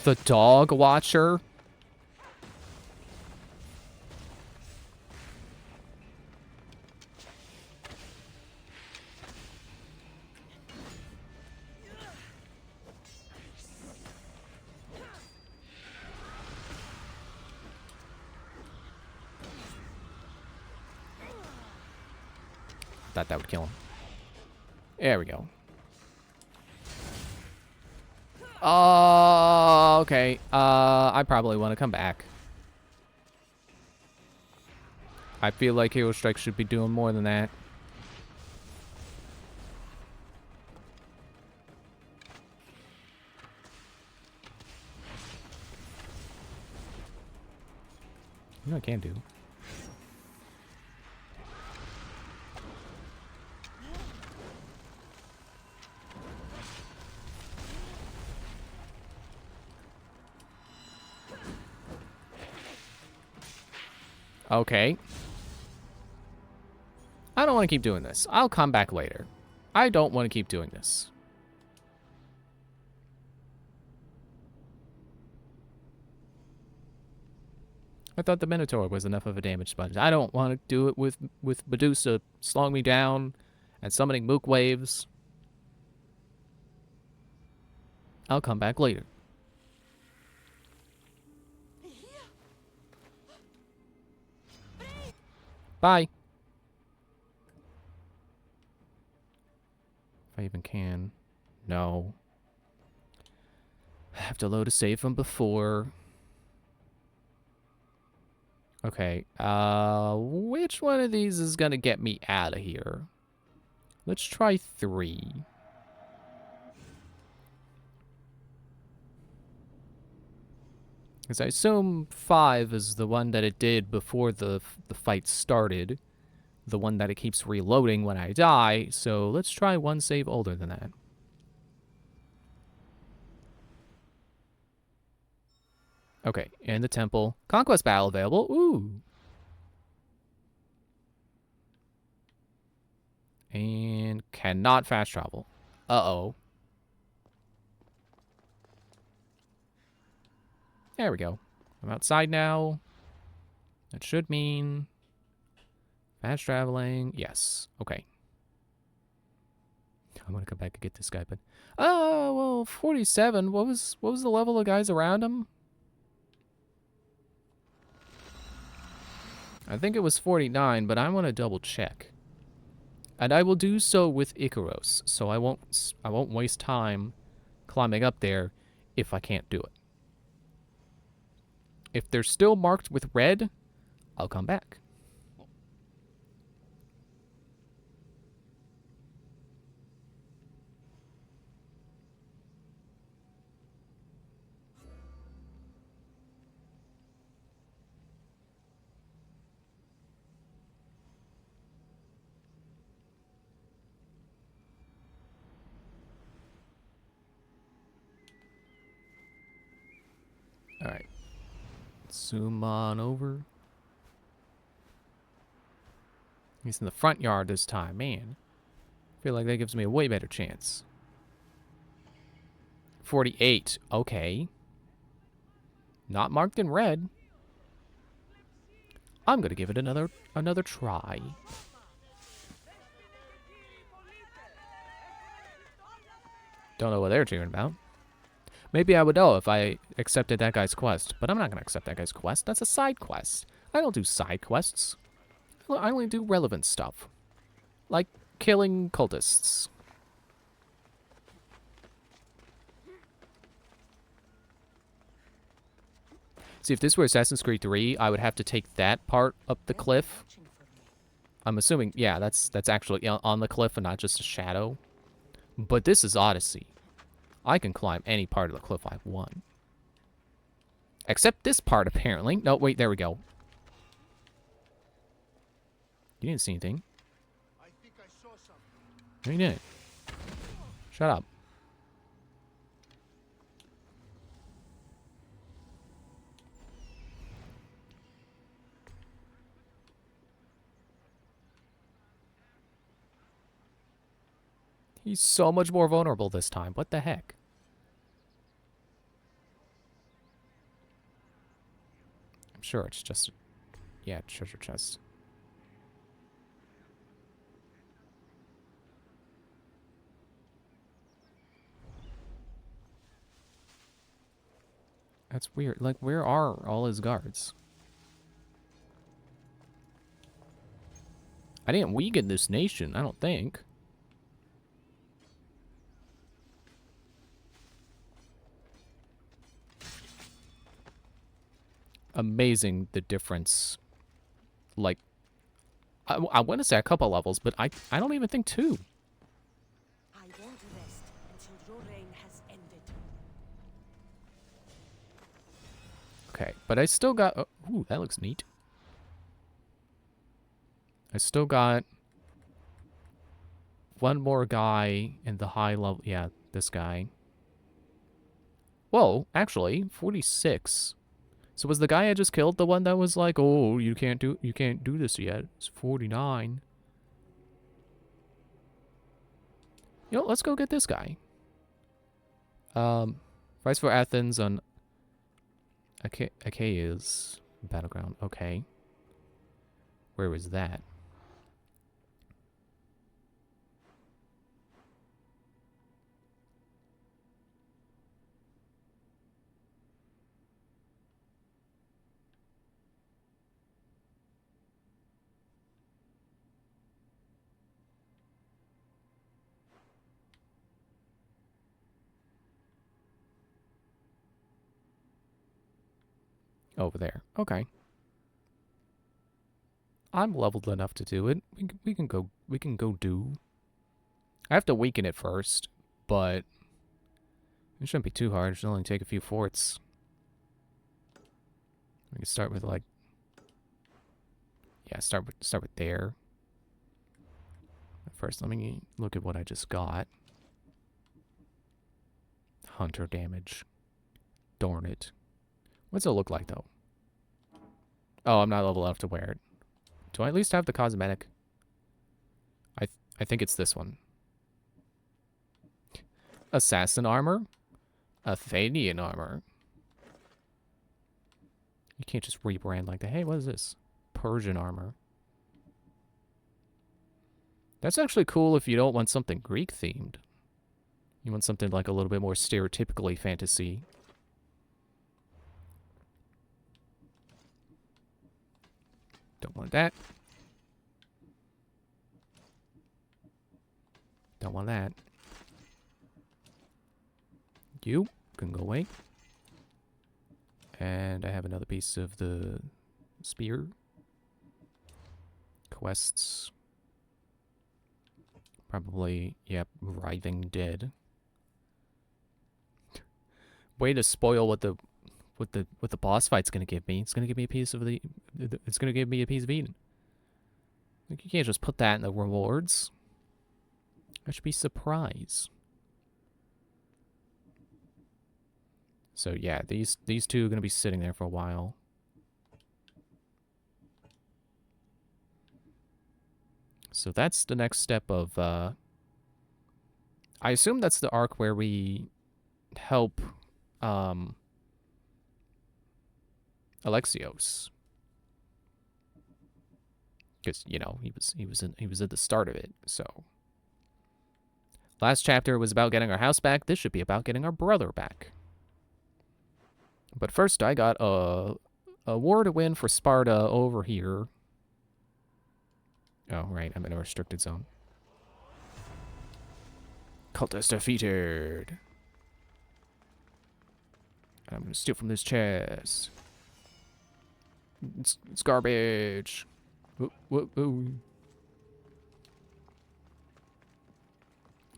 The dog watcher? Thought that would kill him. There we go. Oh, okay. I probably want to come back. I feel like Hero Strike should be doing more than that. You know what I can do? Okay. I don't want to keep doing this. I'll come back later. I don't want to keep doing this. I thought the Minotaur was enough of a damage sponge. I don't want to do it with Medusa slowing me down and summoning mook waves. I'll come back later. Bye. If I even can. No. I have to load a save from before. Okay. Which one of these is gonna get me out of here? Let's try 3. Because I assume 5 is the one that it did before the fight started. The one that it keeps reloading when I die. So let's try one save older than that. Okay, in the temple. Conquest battle available. Ooh. And cannot fast travel. Uh-oh. There we go. I'm outside now. That should mean fast traveling. Yes. Okay. I'm gonna come back and get this guy, but oh well, 47. What was the level of guys around him? I think it was 49, but I want to double check. And I will do so with Icaros, so I won't waste time climbing up there if I can't do it. If they're still marked with red, I'll come back. All right. Zoom on over. He's in the front yard this time, man. I feel like that gives me a way better chance. 48. Okay. Not marked in red. I'm gonna give it another try. Don't know what they're cheering about. Maybe I would know if I accepted that guy's quest, but I'm not gonna accept that guy's quest. That's a side quest. I don't do side quests. I only do relevant stuff. Like killing cultists. See, if this were Assassin's Creed 3, I would have to take that part up the cliff. I'm assuming, yeah, that's actually on the cliff and not just a shadow. But this is Odyssey. I can climb any part of the cliff I want. Except this part, apparently. No, wait, there we go. You didn't see anything. I think I saw something. No, you didn't. Shut up. He's so much more vulnerable this time. What the heck? I'm sure it's just... yeah, treasure chest. That's weird. Like, where are all his guards? I didn't weaken this nation, I don't think. Amazing the difference. Like, I want to say a couple levels, but I don't even think 2. I won't rest until your reign has ended. Okay, but I still got... oh, ooh, that looks neat. I still got one more guy in the high level. Yeah, this guy. Whoa, actually, 46. So was the guy I just killed the one that was like, "Oh, you can't do this yet"? It's 49. You know, let's go get this guy. Price for Athens on Achaea's battleground. Okay. Where was that? Over there. Okay. I'm leveled enough to do it. We can go do. I have to weaken it first, but it shouldn't be too hard. It should only take a few forts. We can start with like, yeah, start with there. First, let me look at what I just got. Hunter damage. Darn it. What's it look like, though? Oh, I'm not level enough to wear it. Do I at least have the cosmetic? I think it's this one. Assassin armor? Athenian armor. You can't just rebrand like that. Hey, what is this? Persian armor. That's actually cool if you don't want something Greek-themed. You want something like a little bit more stereotypically fantasy. Don't want that. Don't want that. You can go away. And I have another piece of the spear. Quests. Probably, yep, writhing dead. Way to spoil what the boss fight's gonna give me. It's gonna give me a piece of it's gonna give me a piece of Eden. Like, you can't just put that in the rewards. I should be surprised. So yeah, these two are gonna be sitting there for a while. So that's the next step of I assume that's the arc where we help Alexios. Because, you know, he was at the start of it, so. Last chapter was about getting our house back. This should be about getting our brother back. But first, I got a war to win for Sparta over here. Oh, right, I'm in a restricted zone. Cultist defeated. I'm gonna steal from this chest. It's garbage. Whoa.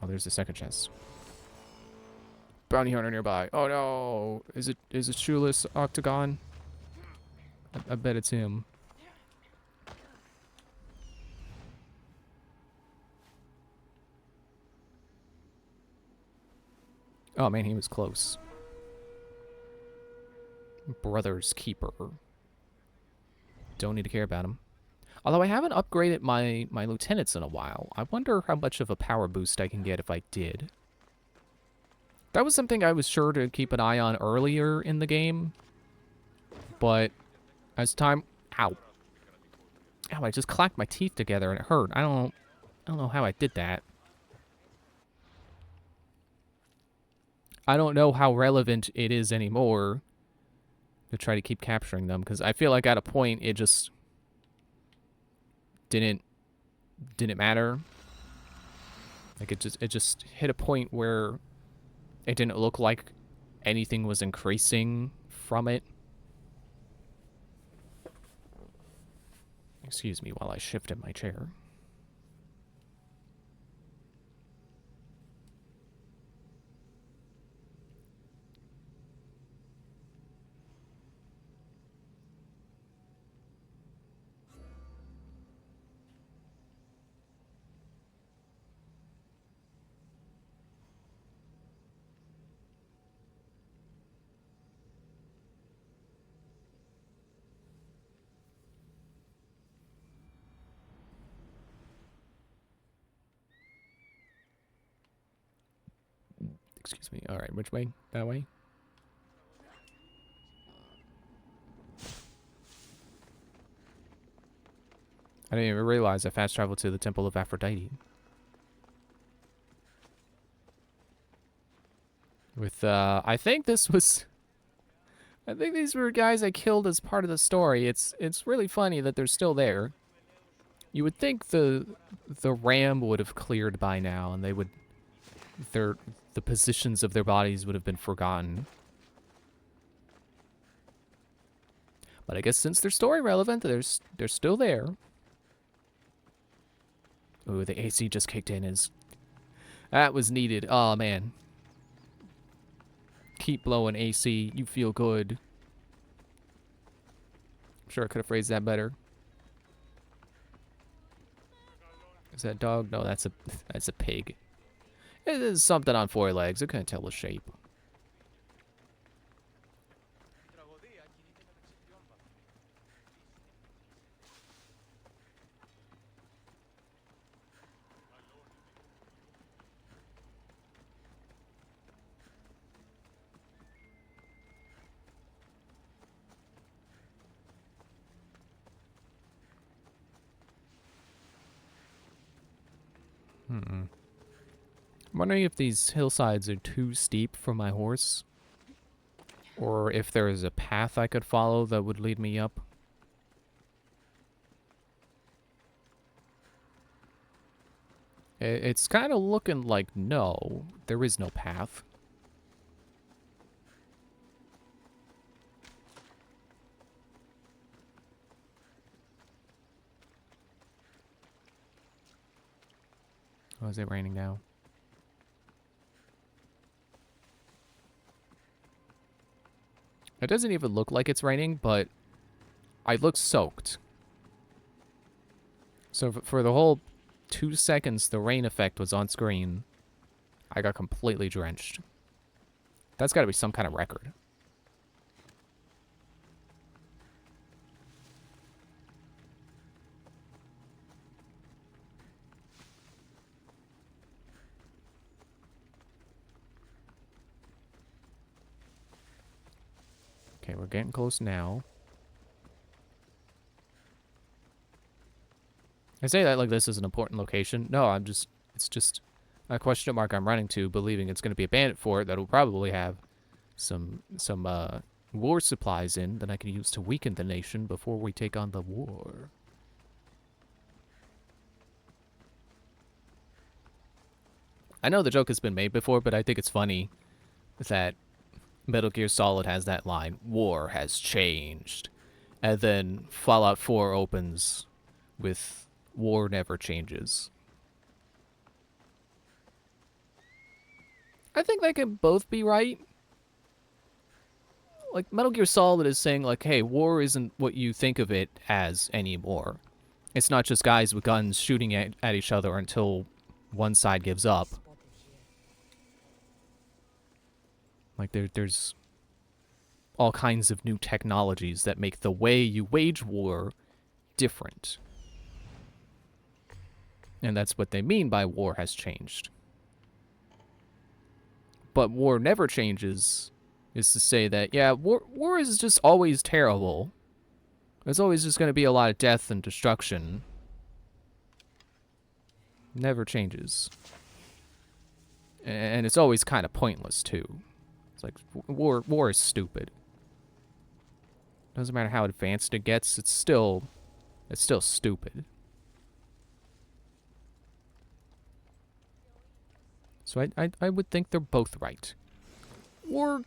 Oh, there's the second chest. Bounty hunter nearby. Oh no! Is it Shoeless Octagon? I bet it's him. Oh man, he was close. Brother's Keeper. Don't need to care about him. Although I haven't upgraded my lieutenants in a while. I wonder how much of a power boost I can get if I did. That was something I was sure to keep an eye on earlier in the game. But as time... Ow. Ow, I just clacked my teeth together and it hurt. I don't know how I did that. I don't know how relevant it is anymore to try to keep capturing them, because I feel like at a point it just didn't matter. Like it just hit a point where it didn't look like anything was increasing from it. Excuse me while I shift in my chair. Excuse me. All right, which way? That way? I didn't even realize I fast traveled to the Temple of Aphrodite. With, I think these were guys I killed as part of the story. It's really funny that they're still there. You would think the ram would have cleared by now, and they would, the positions of their bodies would have been forgotten. But I guess since they're story relevant, they're still there. Ooh, the AC just kicked in. That was needed. Oh man. Keep blowing AC. You feel good. I'm sure I could have phrased that better. Is that a dog? No, that's a pig. It is something on 4 legs. I couldn't tell the shape. I'm wondering if these hillsides are too steep for my horse, or if there is a path I could follow that would lead me up. It's kind of looking like no. There is no path. Oh, is it raining now? It doesn't even look like it's raining, but I look soaked. So for the whole 2 seconds the rain effect was on screen, I got completely drenched. That's got to be some kind of record. Okay, we're getting close now. I say that like this is an important location. No, it's just a question mark I'm running to, believing it's going to be a bandit fort that will probably have some war supplies in that I can use to weaken the nation before we take on the war. I know the joke has been made before, but I think it's funny that Metal Gear Solid has that line, "War has changed," and then Fallout 4 opens with "War never changes." I think they can both be right. Like, Metal Gear Solid is saying, like, hey, war isn't what you think of it as anymore. It's not just guys with guns shooting at each other until one side gives up. Like, there's all kinds of new technologies that make the way you wage war different. And that's what they mean by war has changed. But war never changes is to say that, yeah, war is just always terrible. There's always just going to be a lot of death and destruction. Never changes. And it's always kind of pointless, too. It's like, war is stupid. Doesn't matter how advanced it gets, it's still stupid. So I would think they're both right. War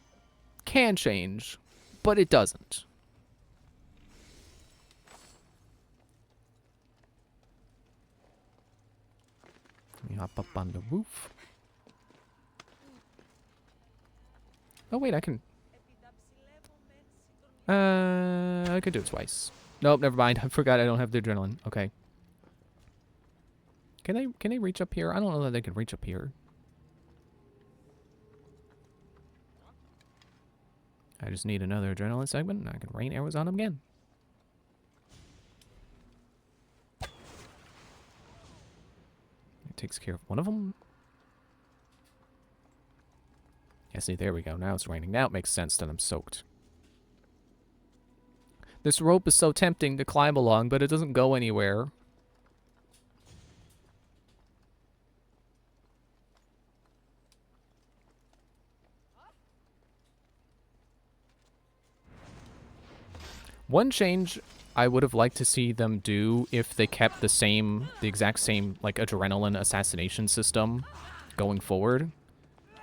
can change, but it doesn't. Let me hop up on the roof. Oh wait, I can... I could do it twice. Nope, never mind. I forgot I don't have the adrenaline. Okay. Can they reach up here? I don't know that they can reach up here. I just need another adrenaline segment, and I can rain arrows on them again. It takes care of one of them. Yeah, see, there we go. Now it's raining. Now it makes sense that I'm soaked. This rope is so tempting to climb along, but it doesn't go anywhere. One change I would have liked to see them do if they kept the exact same, like, adrenaline assassination system going forward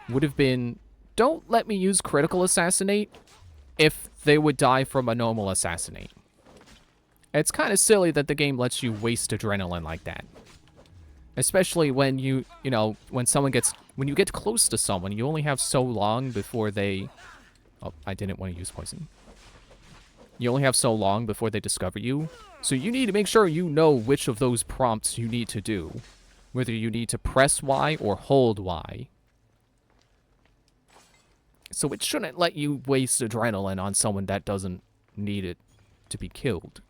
would have been, don't let me use critical assassinate if they would die from a normal assassinate. It's kind of silly that the game lets you waste adrenaline like that. Especially when you know, when you get close to someone, you only have so long before they... Oh, I didn't want to use poison. You only have so long before they discover you. So you need to make sure you know which of those prompts you need to do. Whether you need to press Y or hold Y. So it shouldn't let you waste adrenaline on someone that doesn't need it to be killed.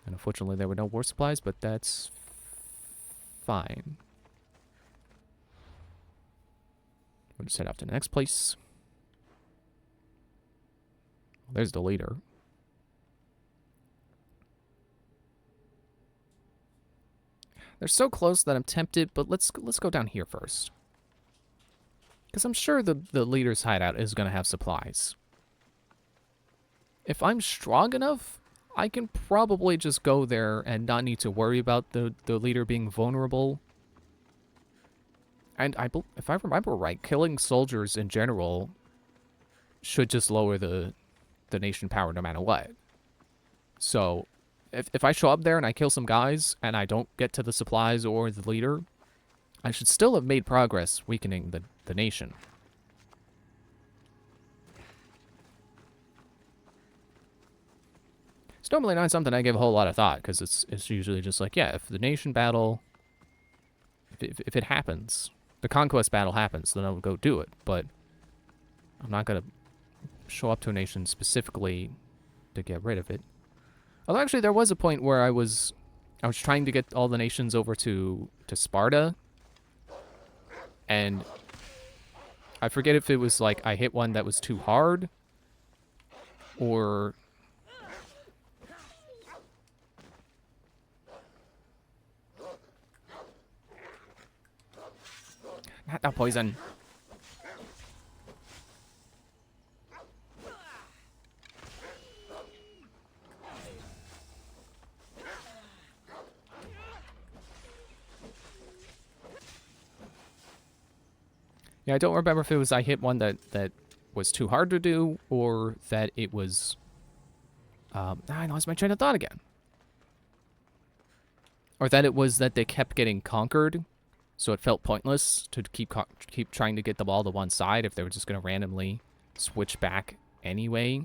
And unfortunately there were no war supplies, but that's fine. We'll just head off to the next place. There's the leader. They're so close that I'm tempted, but let's go down here first. Because I'm sure the leader's hideout is going to have supplies. If I'm strong enough, I can probably just go there and not need to worry about the leader being vulnerable And if I remember right, killing soldiers in general should just lower the nation power no matter what. So, if I show up there and I kill some guys and I don't get to the supplies or the leader, I should still have made progress weakening the nation. It's normally not something I give a whole lot of thought, because it's usually just like, yeah, if the nation battle, if it happens, the conquest battle happens, then I'll go do it. But I'm not going to show up to a nation specifically to get rid of it. Although actually there was a point where I was trying to get all the nations over to Sparta, and I forget if it was like I hit one that was too hard, or not that poison. Yeah, I don't remember if it was I hit one that was too hard to do, or that it was... I lost my train of thought again. Or that it was that they kept getting conquered, so it felt pointless to keep trying to get them all to one side if they were just going to randomly switch back anyway.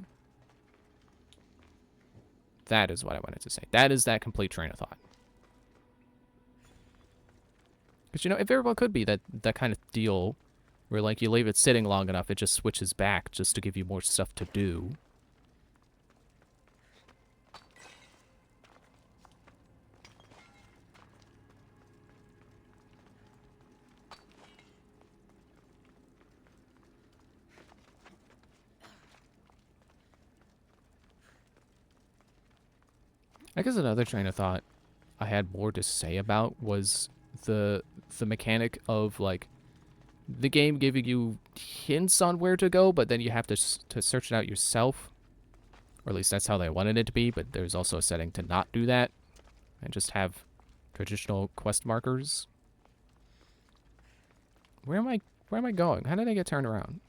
That is what I wanted to say. That is that complete train of thought. Because, you know, it very well could be that kind of deal where, like, you leave it sitting long enough, it just switches back just to give you more stuff to do. I guess another train of thought I had more to say about was the mechanic of, like, the game giving you hints on where to go, but then you have to search it out yourself. Or at least that's how they wanted it to be, but there's also a setting to not do that and just have traditional quest markers. Where am I going? How did I get turned around?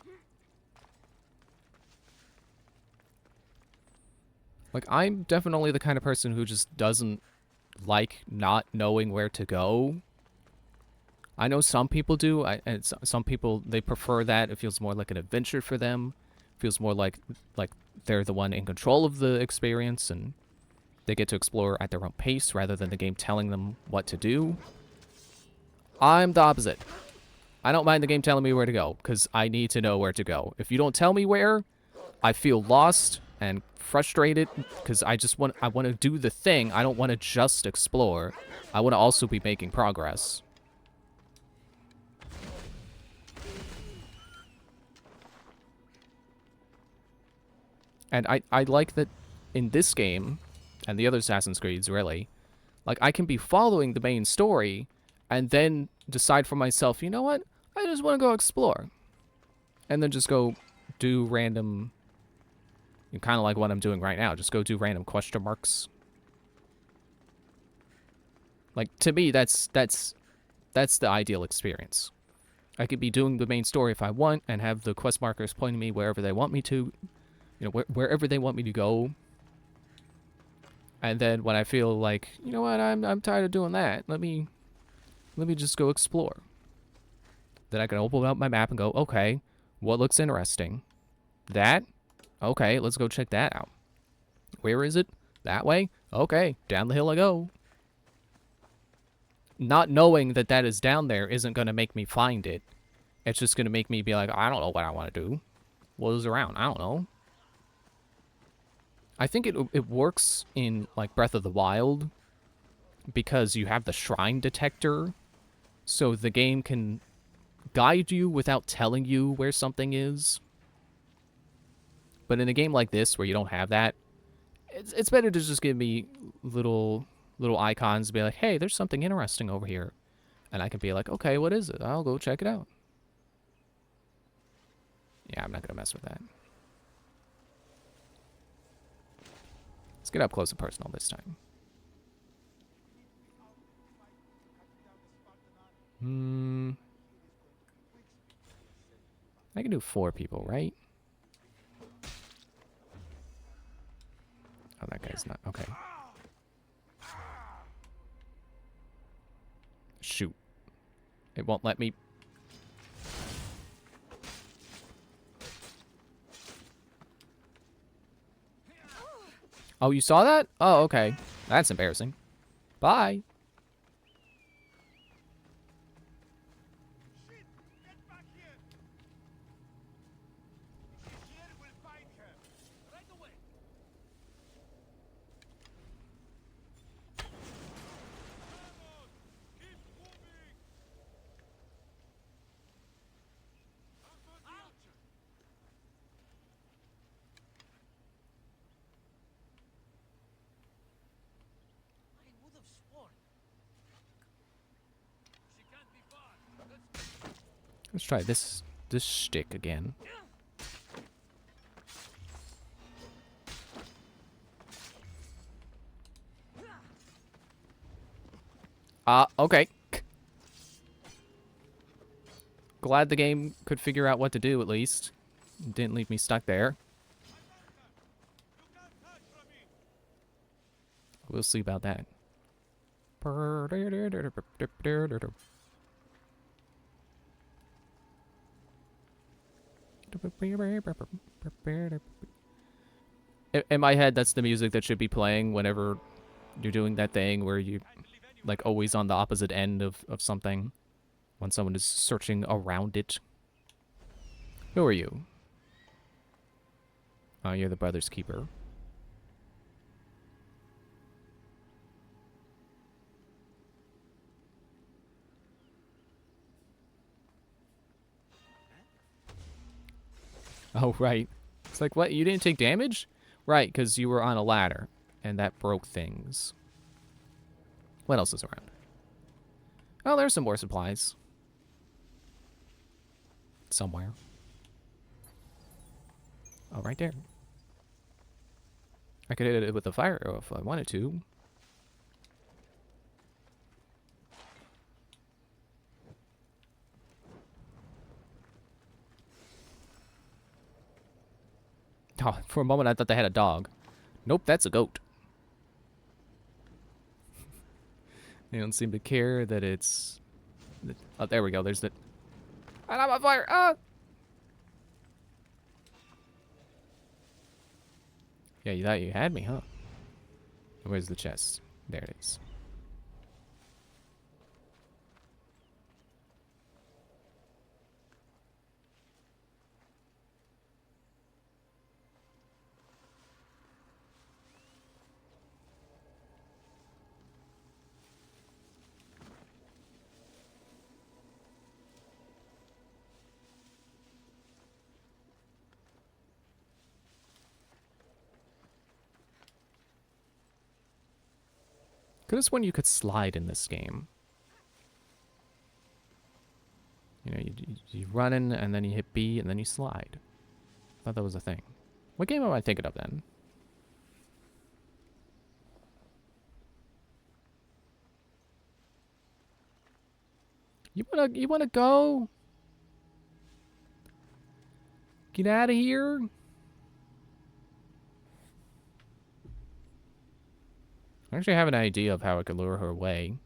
Like, I'm definitely the kind of person who just doesn't like not knowing where to go. I know some people do, and some people, they prefer that. It feels more like an adventure for them. It feels more like they're the one in control of the experience, and they get to explore at their own pace rather than the game telling them what to do. I'm the opposite. I don't mind the game telling me where to go, because I need to know where to go. If you don't tell me where, I feel lost and frustrated, because I want to do the thing. I don't want to just explore. I want to also be making progress. And I like that in this game, and the other Assassin's Creeds, really, like, I can be following the main story, and then decide for myself, you know what? I just want to go explore. And then just go do random, kind of like what I'm doing right now, just go do random question marks. Like, to me, that's the ideal experience. I could be doing the main story if I want, and have the quest markers pointing me wherever they want me to, you know, wherever they want me to go. And then when I feel like, you know what, I'm tired of doing that, let me just go explore. Then I can open up my map and go, okay, what looks interesting? That? Okay, let's go check that out. Where is it? That way? Okay, down the hill I go. Not knowing that that is down there isn't going to make me find it. It's just going to make me be like, I don't know what I want to do. What is around? I don't know. I think it works in, like, Breath of the Wild because you have the shrine detector, so the game can guide you without telling you where something is. But in a game like this, where you don't have that, it's better to just give me little icons to be like, hey, there's something interesting over here. And I can be like, okay, what is it? I'll go check it out. Yeah, I'm not going to mess with that. Let's get up close and personal this time. I can do 4 people, right? Oh, that guy's not. Okay. Shoot. It won't let me. Oh, you saw that? Oh, okay. That's embarrassing. Bye. Shit! Get back here! Here we'll find her. Right away. Keep moving! I would have sworn. She can't be far. Let's try this stick again. Okay. Glad the game could figure out what to do at least. Didn't leave me stuck there. We'll see about that. In my head, that's the music that should be playing whenever you're doing that thing where you, like, always on the opposite end of something when someone is searching around it. Who are you? Oh, you're the brother's keeper. Oh, right. It's like, what? You didn't take damage? Right, because you were on a ladder, and that broke things. What else is around? Oh, there's some more supplies. Somewhere. Oh, right there. I could hit it with a fire arrow if I wanted to. Oh, for a moment I thought they had a dog. Nope, that's a goat. They don't seem to care that it's... Oh, there we go. There's the... And I'm on fire! Ah! Yeah, you thought you had me, huh? Where's the chest? There it is. Could have sworn you could slide in this game. You know, you run in, and then you hit B, and then you slide. I thought that was a thing. What game am I thinking of, then? You wanna go? Get out of here? I actually have an idea of how I could lure her away.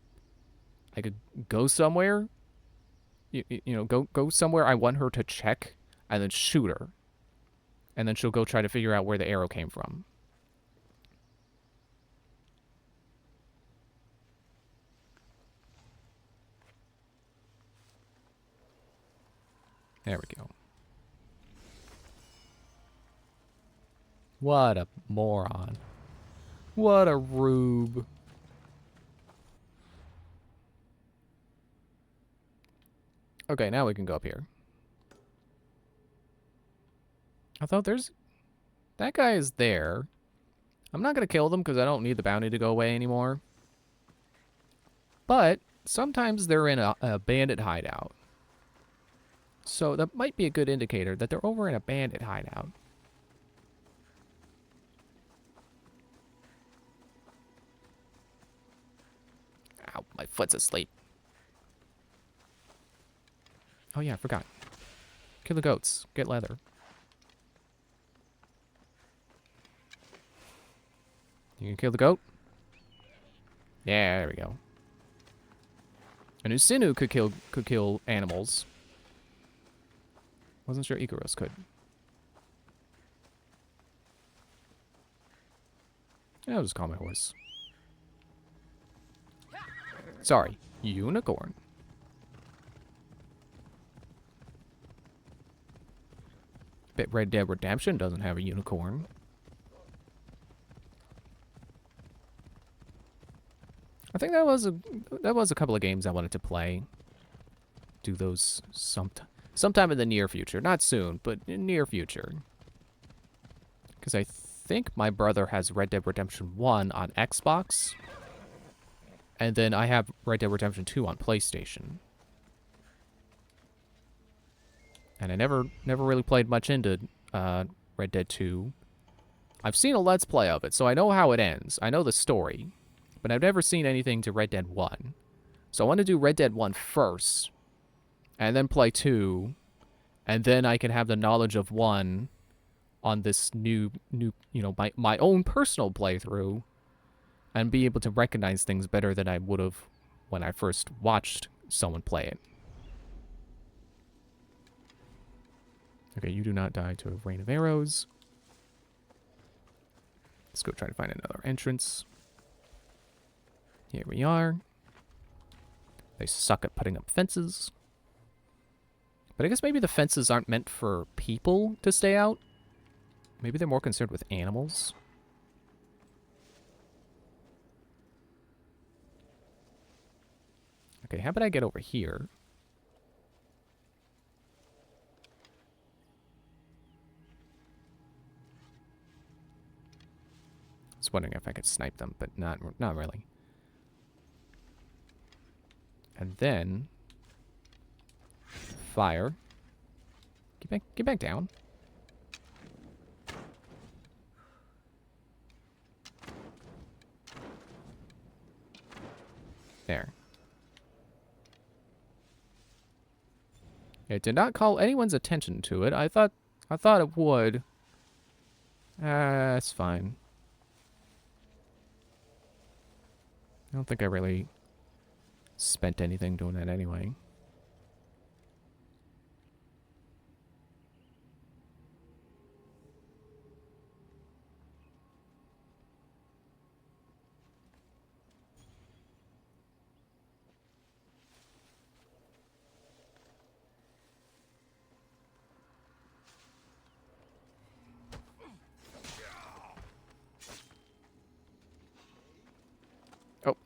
I could go somewhere. You know, go somewhere I want her to check, and then shoot her. And then she'll go try to figure out where the arrow came from. There we go. What a moron. What a rube. Okay, now we can go up here. I thought there's... That guy is there. I'm not going to kill them because I don't need the bounty to go away anymore. But sometimes they're in a bandit hideout. So that might be a good indicator that they're over in a bandit hideout. Ow, my foot's asleep. Oh yeah, I forgot. Kill the goats. Get leather. You can kill the goat? Yeah, there we go. And Usinu could kill animals. Wasn't sure Ikaros could. Yeah, I'll just call my horse. Sorry, unicorn. Bet Red Dead Redemption doesn't have a unicorn. I think that was a couple of games I wanted to play. Do those sometime in the near future. Not soon, but in near future. Because I think my brother has Red Dead Redemption 1 on Xbox. And then I have Red Dead Redemption 2 on PlayStation. And I never really played much into Red Dead 2. I've seen a Let's Play of it, so I know how it ends. I know the story. But I've never seen anything to Red Dead 1. So I want to do Red Dead 1 first. And then play 2. And then I can have the knowledge of 1 on this new you know, my own personal playthrough. And be able to recognize things better than I would have when I first watched someone play it. Okay, you do not die to a rain of arrows. Let's go try to find another entrance. Here we are. They suck at putting up fences. But I guess maybe the fences aren't meant for people to stay out. Maybe they're more concerned with animals. Okay, how about I get over here? I was wondering if I could snipe them, but not really. And then fire. Get back down. There. It did not call anyone's attention to it. I thought it would. That's fine. I don't think I really spent anything doing that anyway.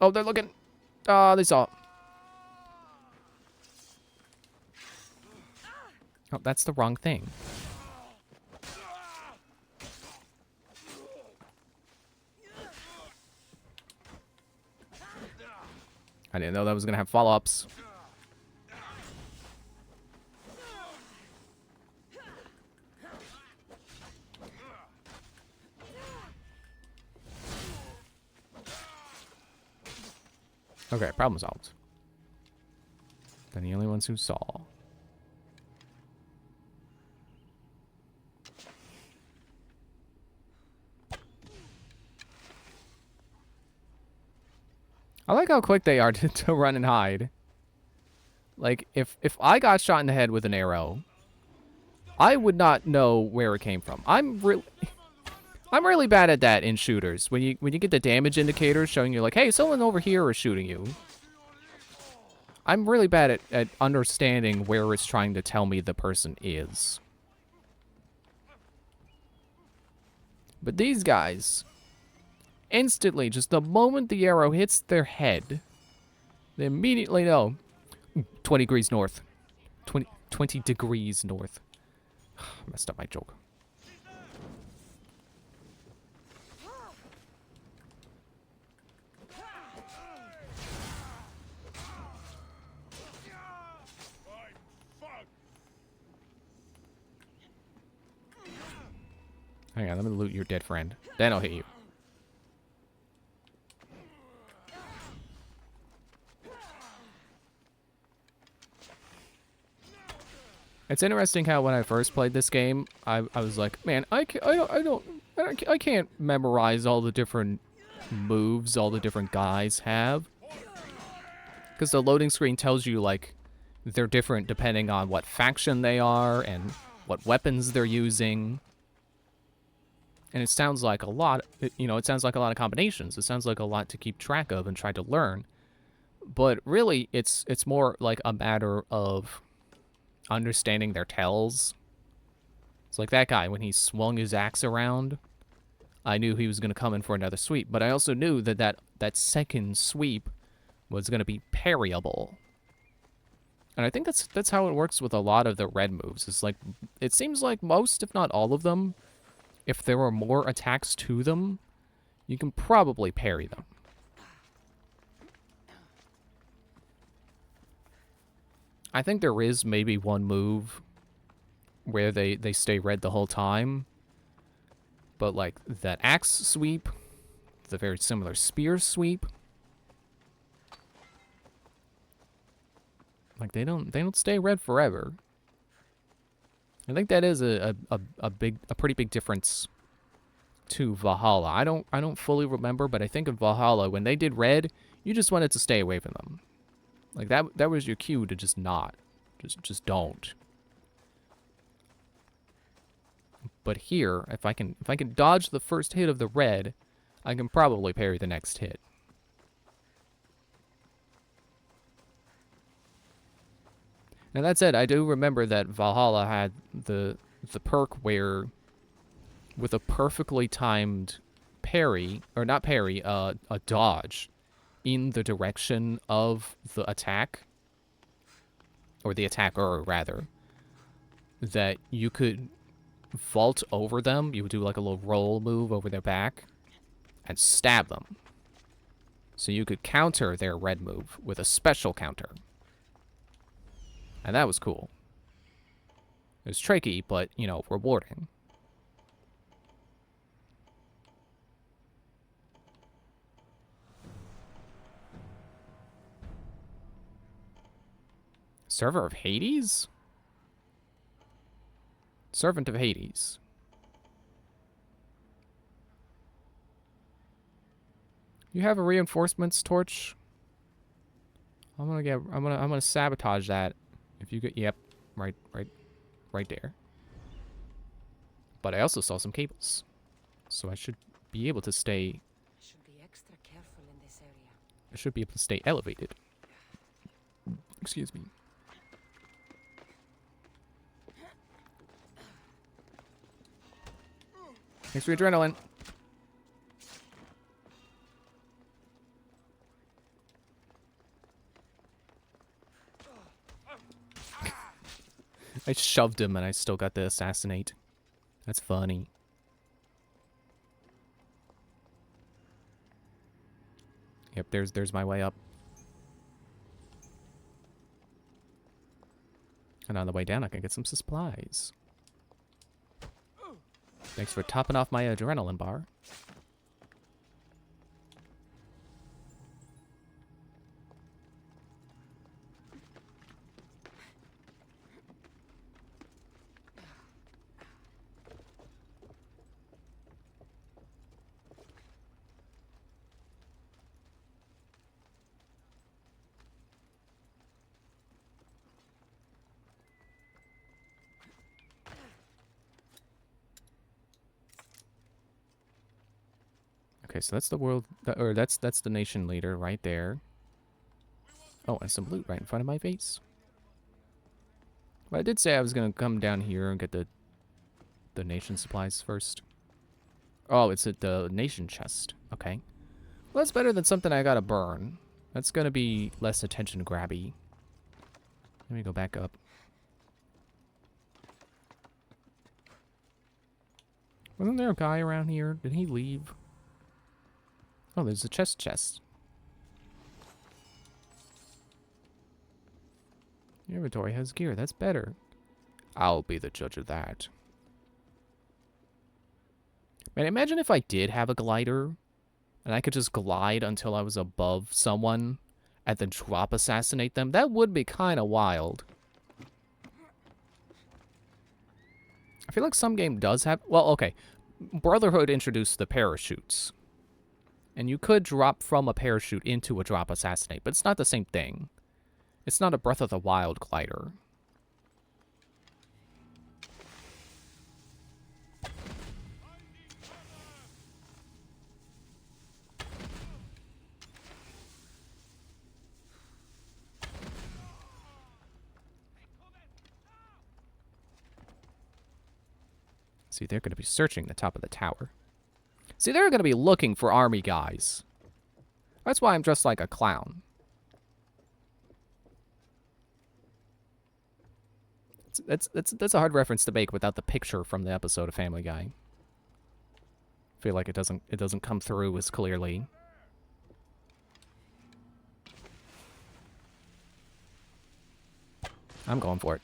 Oh, they're looking. Oh, they saw. Oh, that's the wrong thing. I didn't know that was going to have follow-ups. Okay, problem solved. Then the only ones who saw. I like how quick they are to run and hide. Like, if I got shot in the head with an arrow, I would not know where it came from. I'm really bad at that in shooters. When you get the damage indicators showing you like, hey, someone over here is shooting you. I'm really bad at understanding where it's trying to tell me the person is. But these guys, instantly, just the moment the arrow hits their head, they immediately know. 20 degrees north. 20 degrees north. Messed up my joke. Hang on, let me loot your dead friend. Then I'll hit you. It's interesting how when I first played this game, I was like, man, I can't memorize all the different moves all the different guys have. Because the loading screen tells you, like, they're different depending on what faction they are and what weapons they're using. And it sounds like a lot, it sounds like a lot of combinations. It sounds like a lot to keep track of and try to learn. But really, it's more like a matter of understanding their tells. It's like that guy, when he swung his axe around, I knew he was going to come in for another sweep. But I also knew that second sweep was going to be parryable. And I think that's how it works with a lot of the red moves. It's like, it seems like most, if not all of them, if there are more attacks to them, you can probably parry them. I think there is maybe one move where they stay red the whole time. But like that axe sweep, the very similar spear sweep, like they don't stay red forever. I think that is a pretty big difference to Valhalla. I don't fully remember, but I think in Valhalla when they did red, you just wanted to stay away from them. Like that was your cue to just not. Just don't. But here, if I can dodge the first hit of the red, I can probably parry the next hit. Now that said, I do remember that Valhalla had the perk where with a perfectly timed parry, or not parry, a dodge in the direction of the attack, or the attacker, rather, that you could vault over them. You would do like a little roll move over their back and stab them. So you could counter their red move with a special counter. And that was cool. It was tricky, but, rewarding. Server of Hades? Servant of Hades. You have a reinforcements torch? I'm gonna sabotage that. If you get, yep, right there. But I also saw some cables, so I should be able to stay. I should be extra careful in this area. I should be able to stay elevated. Excuse me. Thanks for your adrenaline. I shoved him and I still got the assassinate. That's funny. Yep, there's my way up. And on the way down I can get some supplies. Thanks for topping off my adrenaline bar. Okay, so that's the world, or that's the nation leader right there. Oh, and some loot right in front of my face. Well, I did say I was gonna come down here and get the nation supplies first. Oh, it's at the nation chest. Okay. Well, that's better than something I gotta burn. That's gonna be less attention grabby. Let me go back up. Wasn't there a guy around here? Did he leave? Oh, there's a chest. Your inventory has gear. That's better. I'll be the judge of that. Man, imagine if I did have a glider, and I could just glide until I was above someone, and then drop assassinate them. That would be kind of wild. I feel like some game does have... Well, okay. Brotherhood introduced the parachutes. And you could drop from a parachute into a drop assassinate, but it's not the same thing. It's not a Breath of the Wild glider. See, they're going to be searching the top of the tower. See, they're going to be looking for army guys. That's why I'm dressed like a clown. That's a hard reference to make without the picture from the episode of Family Guy. I feel like it doesn't come through as clearly. I'm going for it.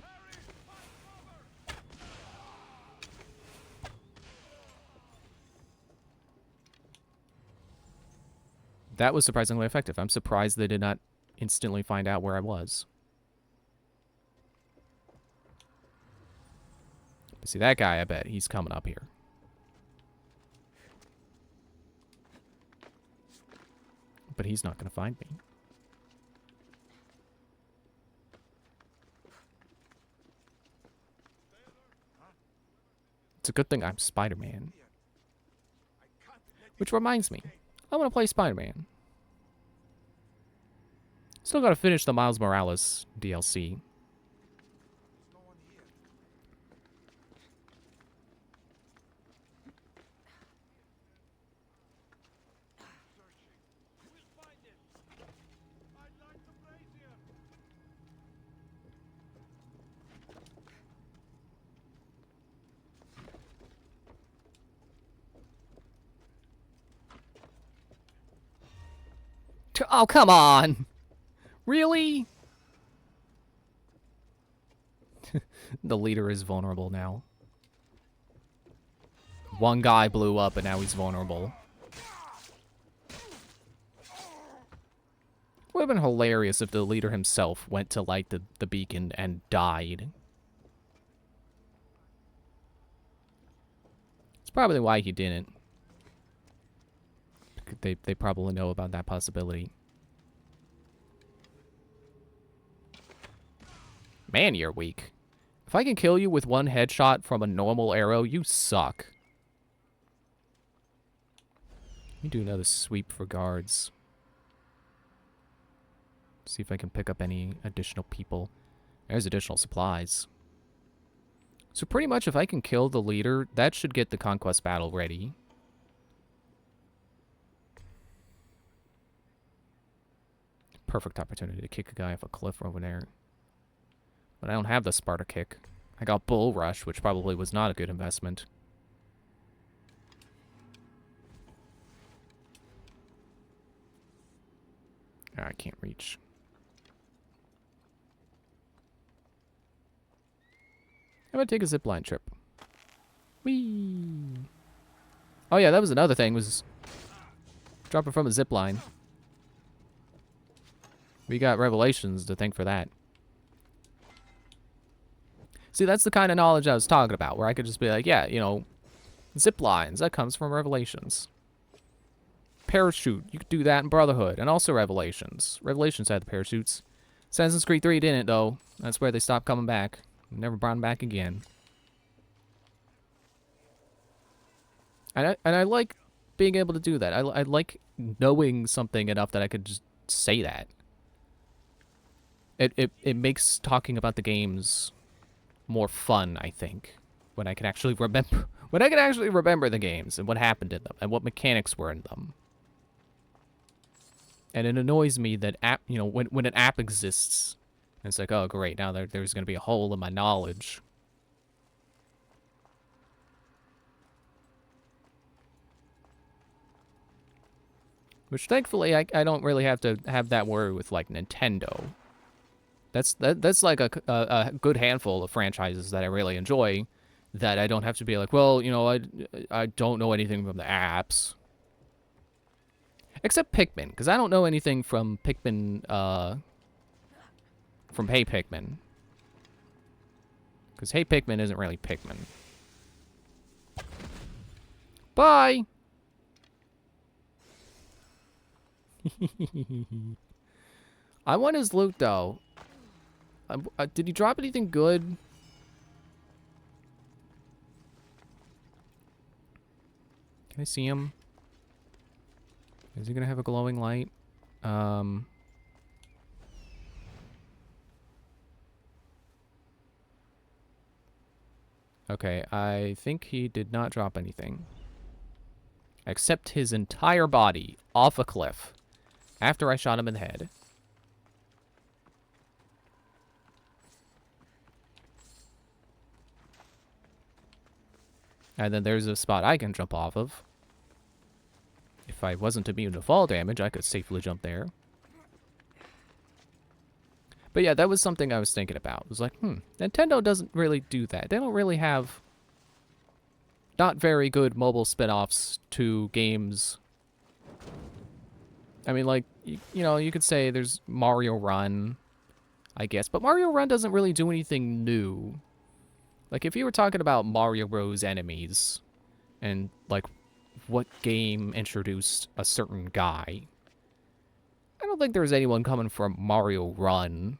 That was surprisingly effective. I'm surprised they did not instantly find out where I was. See, that guy, I bet, he's coming up here. But he's not going to find me. It's a good thing I'm Spider-Man. Which reminds me, I want to play Spider-Man. Still got to finish the Miles Morales DLC. Oh, come on! Really? The leader is vulnerable now. One guy blew up and now he's vulnerable. Would have been hilarious if the leader himself went to light the beacon and died. It's probably why he didn't. They probably know about that possibility. Man, you're weak. If I can kill you with one headshot from a normal arrow, you suck. Let me do another sweep for guards. See if I can pick up any additional people. There's additional supplies. So pretty much if I can kill the leader, that should get the conquest battle ready. Perfect opportunity to kick a guy off a cliff over there. But I don't have the Sparta kick. I got Bull Rush, which probably was not a good investment. I can't reach. I'm gonna take a zipline trip. Whee! Oh yeah, that was another thing, was dropping from a zipline. We got Revelations to thank for that. See, that's the kind of knowledge I was talking about, where I could just be like, yeah, you know, zip lines, that comes from Revelations. Parachute, you could do that in Brotherhood, and also Revelations. Revelations had the parachutes. Assassin's Creed 3 didn't, though. That's where they stopped coming back. Never brought them back again. And I like being able to do that. I like knowing something enough that I could just say that. It makes talking about the games more fun, I think, when I can actually remember the games and what happened in them and what mechanics were in them. And it annoys me that when an app exists, and it's like, oh great, now there's going to be a hole in my knowledge. Which thankfully I don't really have to have that worry with like Nintendo. That's like a good handful of franchises that I really enjoy, that I don't have to be like, well, you know, I don't know anything from the apps. Except Pikmin, because I don't know anything from Pikmin, from Hey Pikmin. Because Hey Pikmin isn't really Pikmin. Bye! I want his loot, though. Did he drop anything good? Can I see him? Is he gonna have a glowing light? Okay, I think he did not drop anything. Except his entire body off a cliff after I shot him in the head. And then there's a spot I can jump off of. If I wasn't immune to fall damage, I could safely jump there. But yeah, that was something I was thinking about. It was like, Nintendo doesn't really do that. They don't really have not very good mobile spin-offs to games. I mean, like, you know, you could say there's Mario Run, I guess. But Mario Run doesn't really do anything new. Like, if you were talking about Mario Bros. Enemies, and, like, what game introduced a certain guy, I don't think there's anyone coming from Mario Run.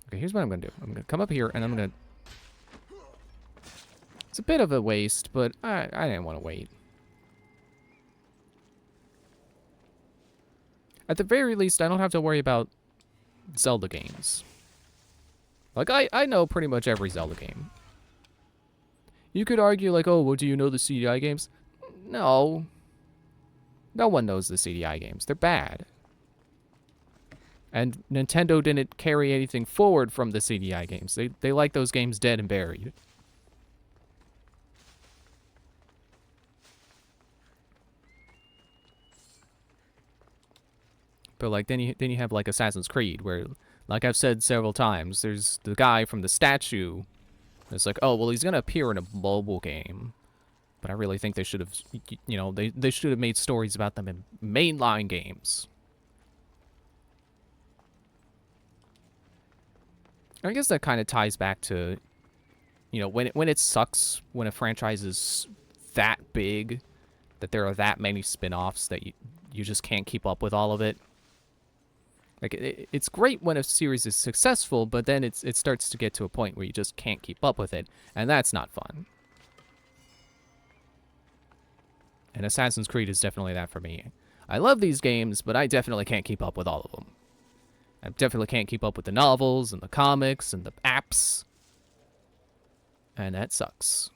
Okay, here's what I'm going to do. I'm going to come up here, and I'm going to... It's a bit of a waste, but I didn't want to wait. At the very least, I don't have to worry about Zelda games. Like, I know pretty much every Zelda game. You could argue, like, oh, well, do you know the CDI games? No. No one knows the CDI games. They're bad. And Nintendo didn't carry anything forward from the CDI games. They like those games dead and buried. But, like, then you have, like, Assassin's Creed, where, like I've said several times, there's the guy from the statue. It's like, oh, well, he's going to appear in a mobile game. But I really think they should have, you know, they should have made stories about them in mainline games. I guess that kind of ties back to, you know, when it sucks when a franchise is that big, that there are that many spin-offs that you just can't keep up with all of it. Like, it's great when a series is successful, but then it starts to get to a point where you just can't keep up with it, and that's not fun. And Assassin's Creed is definitely that for me. I love these games, but I definitely can't keep up with all of them. I definitely can't keep up with the novels, and the comics, and the apps. And that sucks.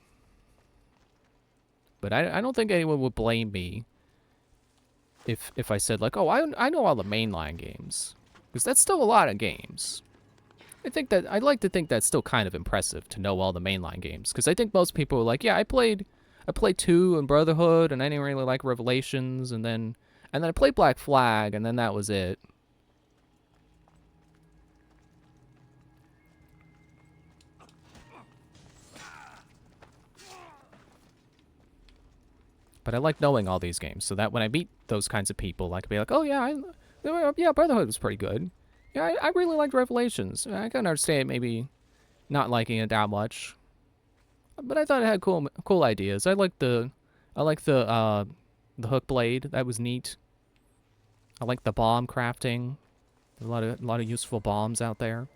But I don't think anyone would blame me if I said, like, oh, I know all the mainline games. Because that's still a lot of games. I'd like to think that's still kind of impressive to know all the mainline games. Because I think most people are like, yeah, I played 2 and Brotherhood, and I didn't really like Revelations, and then I played Black Flag, and then that was it. But I like knowing all these games, so that when I meet those kinds of people, I can be like, oh, yeah, yeah, Brotherhood was pretty good. Yeah, I really liked Revelations. I can understand maybe not liking it that much. But I thought it had cool ideas. I like the hook blade. That was neat. I like the bomb crafting. There's a lot of useful bombs out there.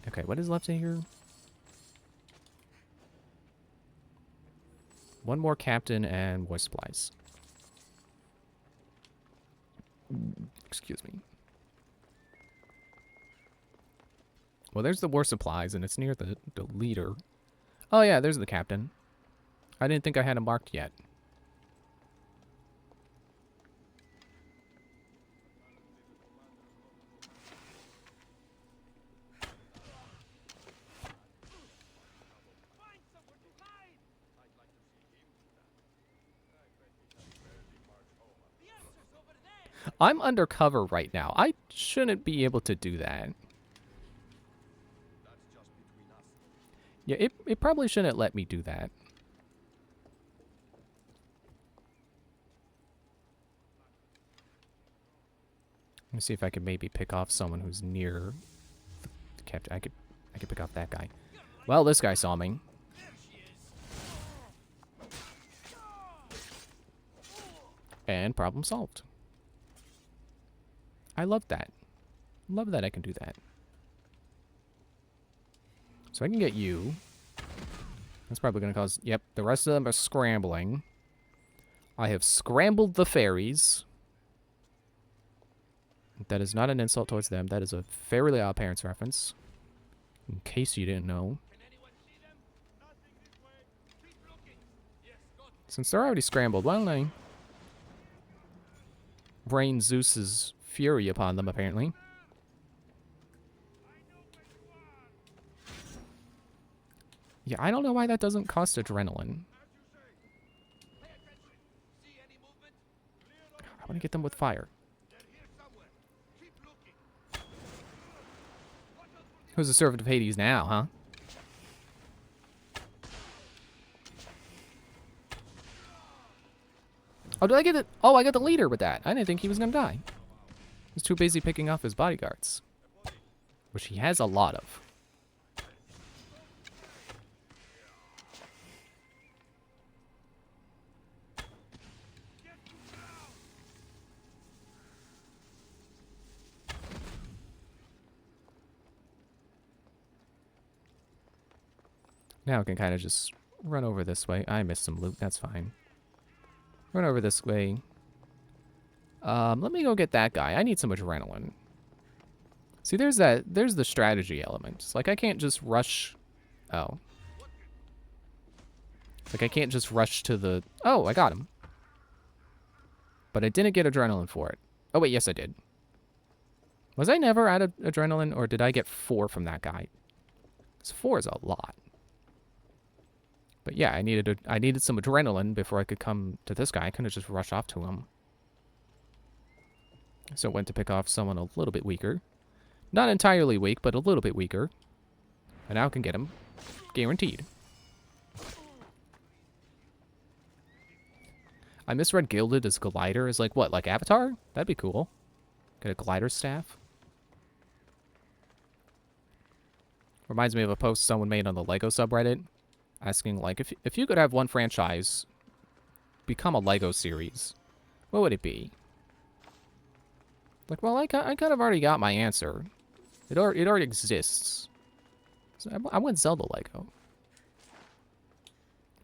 Okay, what is left in here? One more captain and war supplies. Excuse me. Well, there's the war supplies, and it's near the leader. Oh, yeah, there's the captain. I didn't think I had him marked yet. I'm undercover right now. I shouldn't be able to do that. Yeah, it probably shouldn't let me do that. Let me see if I could maybe pick off someone who's near the captain. I could pick off that guy. Well, this guy saw me. And problem solved. I love that. Love that I can do that. So I can get you. That's probably going to cause... Yep, the rest of them are scrambling. I have scrambled the fairies. That is not an insult towards them. That is a Fairly Odd Parents reference. In case you didn't know. Since they're already scrambled, why don't I rain Zeus's fury upon them, apparently. Yeah, I don't know why that doesn't cost adrenaline. I want to get them with fire. Who's the servant of Hades now, huh? Oh, did I get it? Oh, I got the leader with that. I didn't think he was gonna die. He was too busy picking off his bodyguards. Which he has a lot of. Now I can kind of just run over this way. I missed some loot. That's fine. Run over this way. Let me go get that guy. I need some adrenaline. See, there's the strategy element. It's like I can't just rush. Oh. Like I can't just rush to the... Oh, I got him. But I didn't get adrenaline for it. Oh, wait, yes, I did. Was I never out of adrenaline, or did I get 4 from that guy? Because 4 is a lot. But yeah, I needed some adrenaline before I could come to this guy. I couldn't just rush off to him. So I went to pick off someone a little bit weaker. Not entirely weak, but a little bit weaker. And now I can get him. Guaranteed. I misread Gilded as Glider. Is like, what, like Avatar? That'd be cool. Get a glider staff. Reminds me of a post someone made on the Lego subreddit. Asking, like, if you could have one franchise become a Lego series, what would it be? Like, well, I kind of already got my answer. It already exists. So I went Zelda Lego.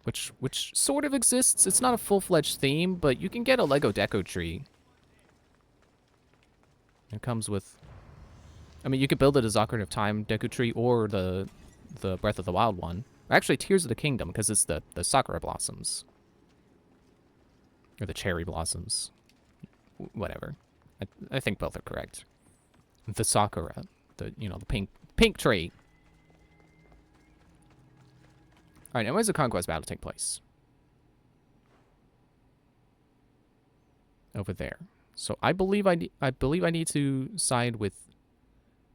Which sort of exists. It's not a full-fledged theme, but you can get a Lego Deco Tree. It comes with... I mean, you could build it as Ocarina of Time Deku Tree or the Breath of the Wild one. Actually, Tears of the Kingdom, because it's the Sakura Blossoms. Or the Cherry Blossoms. Whatever. I think both are correct. The Sakura. The pink tree. Alright, now where's the conquest battle take place? Over there. So I believe I need to side with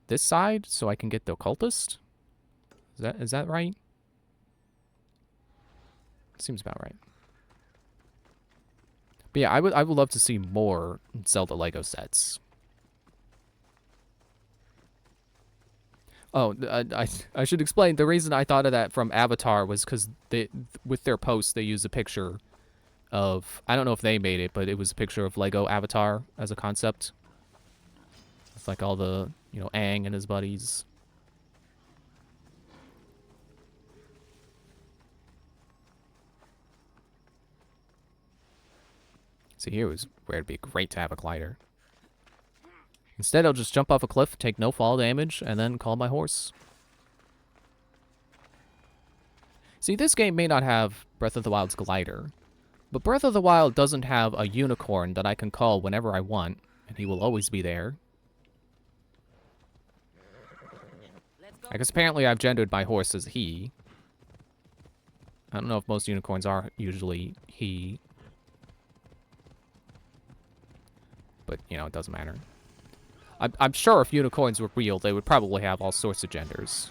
this side so I can get the occultist. Is that right? Seems about right. But yeah, I would love to see more Zelda Lego sets. Oh, I should explain. The reason I thought of that from Avatar was because with their post they used a picture of, I don't know if they made it, but it was a picture of Lego Avatar as a concept. It's like all the, Aang and his buddies. See, here was where it'd be great to have a glider. Instead, I'll just jump off a cliff, take no fall damage, and then call my horse. See, this game may not have Breath of the Wild's glider, but Breath of the Wild doesn't have a unicorn that I can call whenever I want, and he will always be there. I guess apparently I've gendered my horse as he. I don't know if most unicorns are usually he. But, it doesn't matter. I'm sure if unicorns were real, they would probably have all sorts of genders.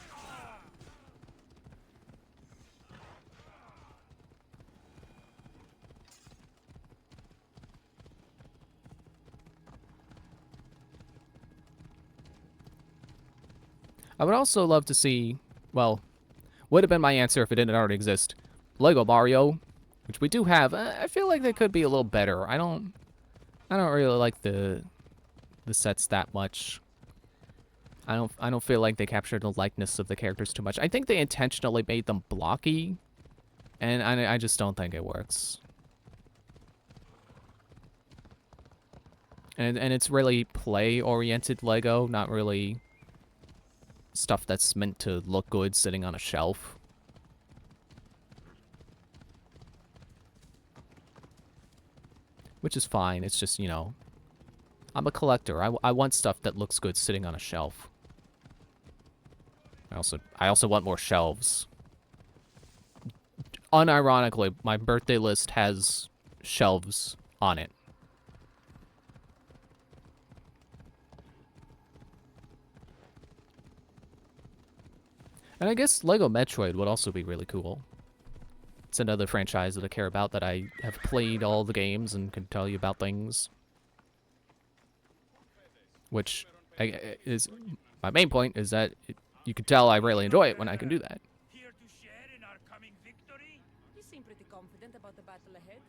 I would also love to see, well, would have been my answer if it didn't already exist. Lego Mario, which we do have. I feel like they could be a little better. I don't really like the sets that much. I don't feel like they captured the likeness of the characters too much. I think they intentionally made them blocky, and I just don't think it works. And it's really play-oriented Lego, not really stuff that's meant to look good sitting on a shelf. Which is fine. It's just, you know, I'm a collector. I want stuff that looks good sitting on a shelf. I also want more shelves. Unironically, my birthday list has shelves on it. And I guess Lego Metroid would also be really cool. It's another franchise that I care about, that I have played all the games and can tell you about things. Which is my main point, is that you can tell I really enjoy it when I can do that. Here to share in our coming victory? You seem pretty confident about the battle ahead.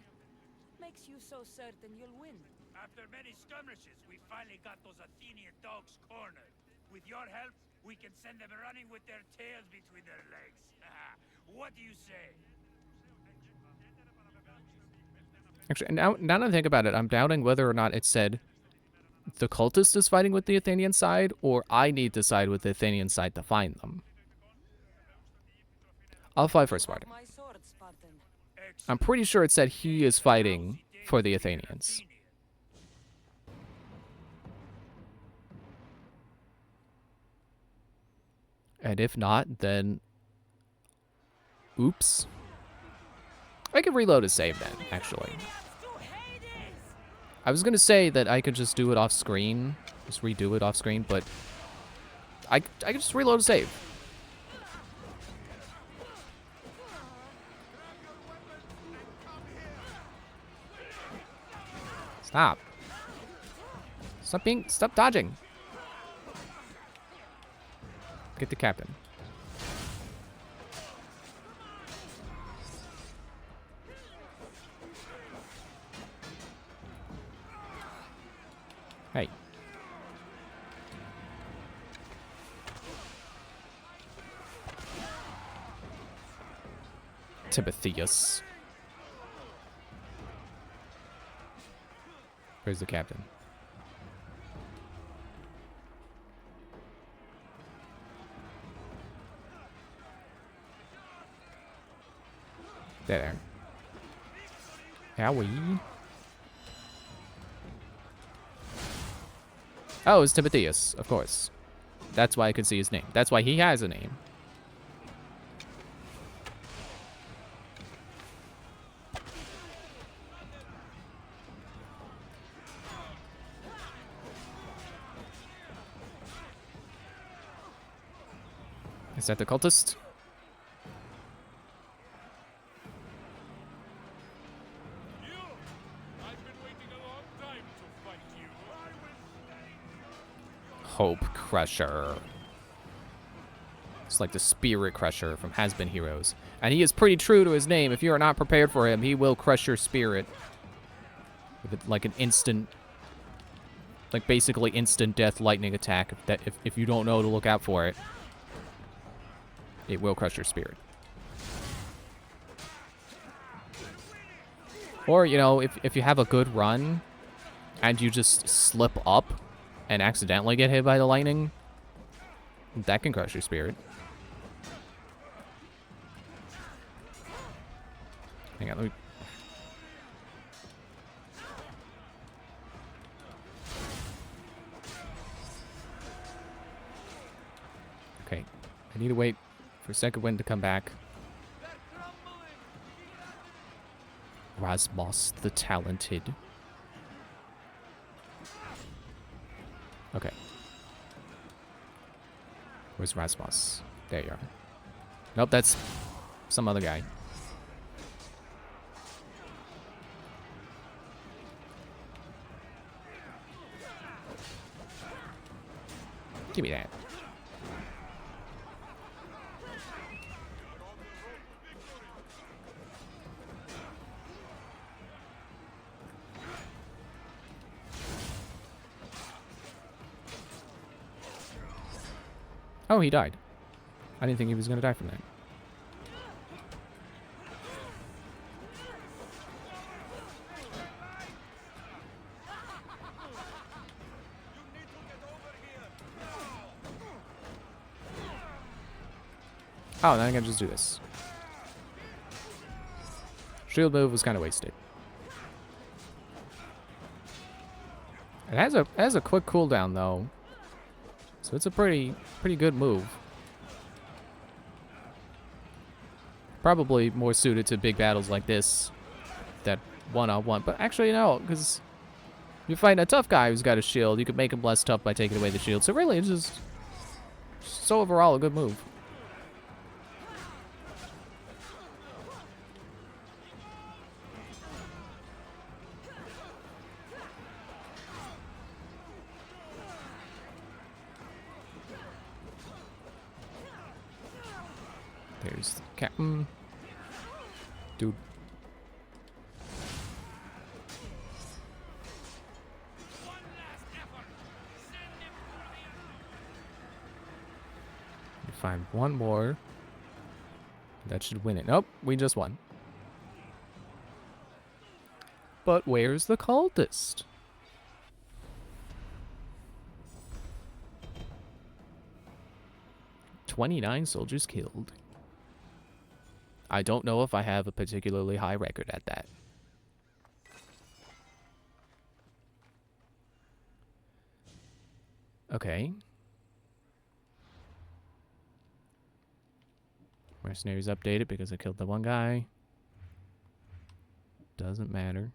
Makes you so certain you'll win. After many skirmishes, we finally got those Athenian dogs cornered. With your help, we can send them running with their tails between their legs. What do you say? Actually, now that I think about it, I'm doubting whether or not it said the cultist is fighting with the Athenian side, or I need to side with the Athenian side to find them. I'll fight for Spartan. My sword, Spartan. I'm pretty sure it said he is fighting for the Athenians. And if not, then... Oops. I could reload a save then, actually. I was gonna say that I could just do it off screen. Just redo it off screen, but... I could just reload a save. Stop. Stop dodging. Get the captain. Hey. Timotheus. Where's the captain? There. Howie. Oh, it's Timotheus, of course. That's why I could see his name. That's why he has a name. Is that the cultist? Hope Crusher. It's like the Spirit Crusher from Has Been Heroes. And he is pretty true to his name. If you are not prepared for him, he will crush your spirit. With like an instant... Like basically instant death lightning attack. If you don't know to look out for it, it will crush your spirit. Or, you know, if you have a good run and you just slip up and accidentally get hit by the lightning, that can crush your spirit. Hang on, let me... Okay, I need to wait for second wind to come back. Rasmus the Talented. Okay. Where's Rasmus? There you are. Nope, that's some other guy. Give me that. Oh, he died. I didn't think he was going to die from that. Oh, then I can just do this. Shield move was kind of wasted. It has a quick cooldown though, so it's a pretty good move. Probably more suited to big battles like this, that one-on-one. But actually, no, because you're fighting a tough guy who's got a shield. You could make him less tough by taking away the shield. So really, it's just so overall a good move. There's the captain. Dude. Find one more. That should win it. Nope, we just won. But where's the cultist? "29 soldiers killed." I don't know if I have a particularly high record at that. Okay. Mercenaries updated because I killed the one guy. Doesn't matter.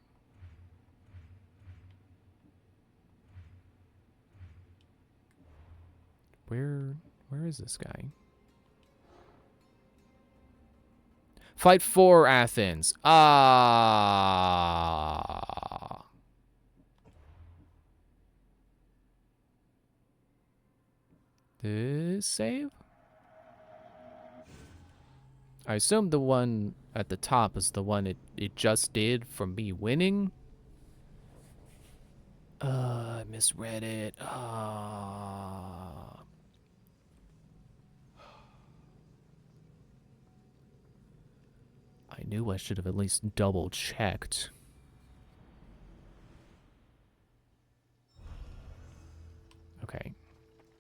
Where is this guy? Fight for Athens. Ah. This save? I assume the one at the top is the one it just did from me winning. I misread it. I knew I should have at least double checked. Okay.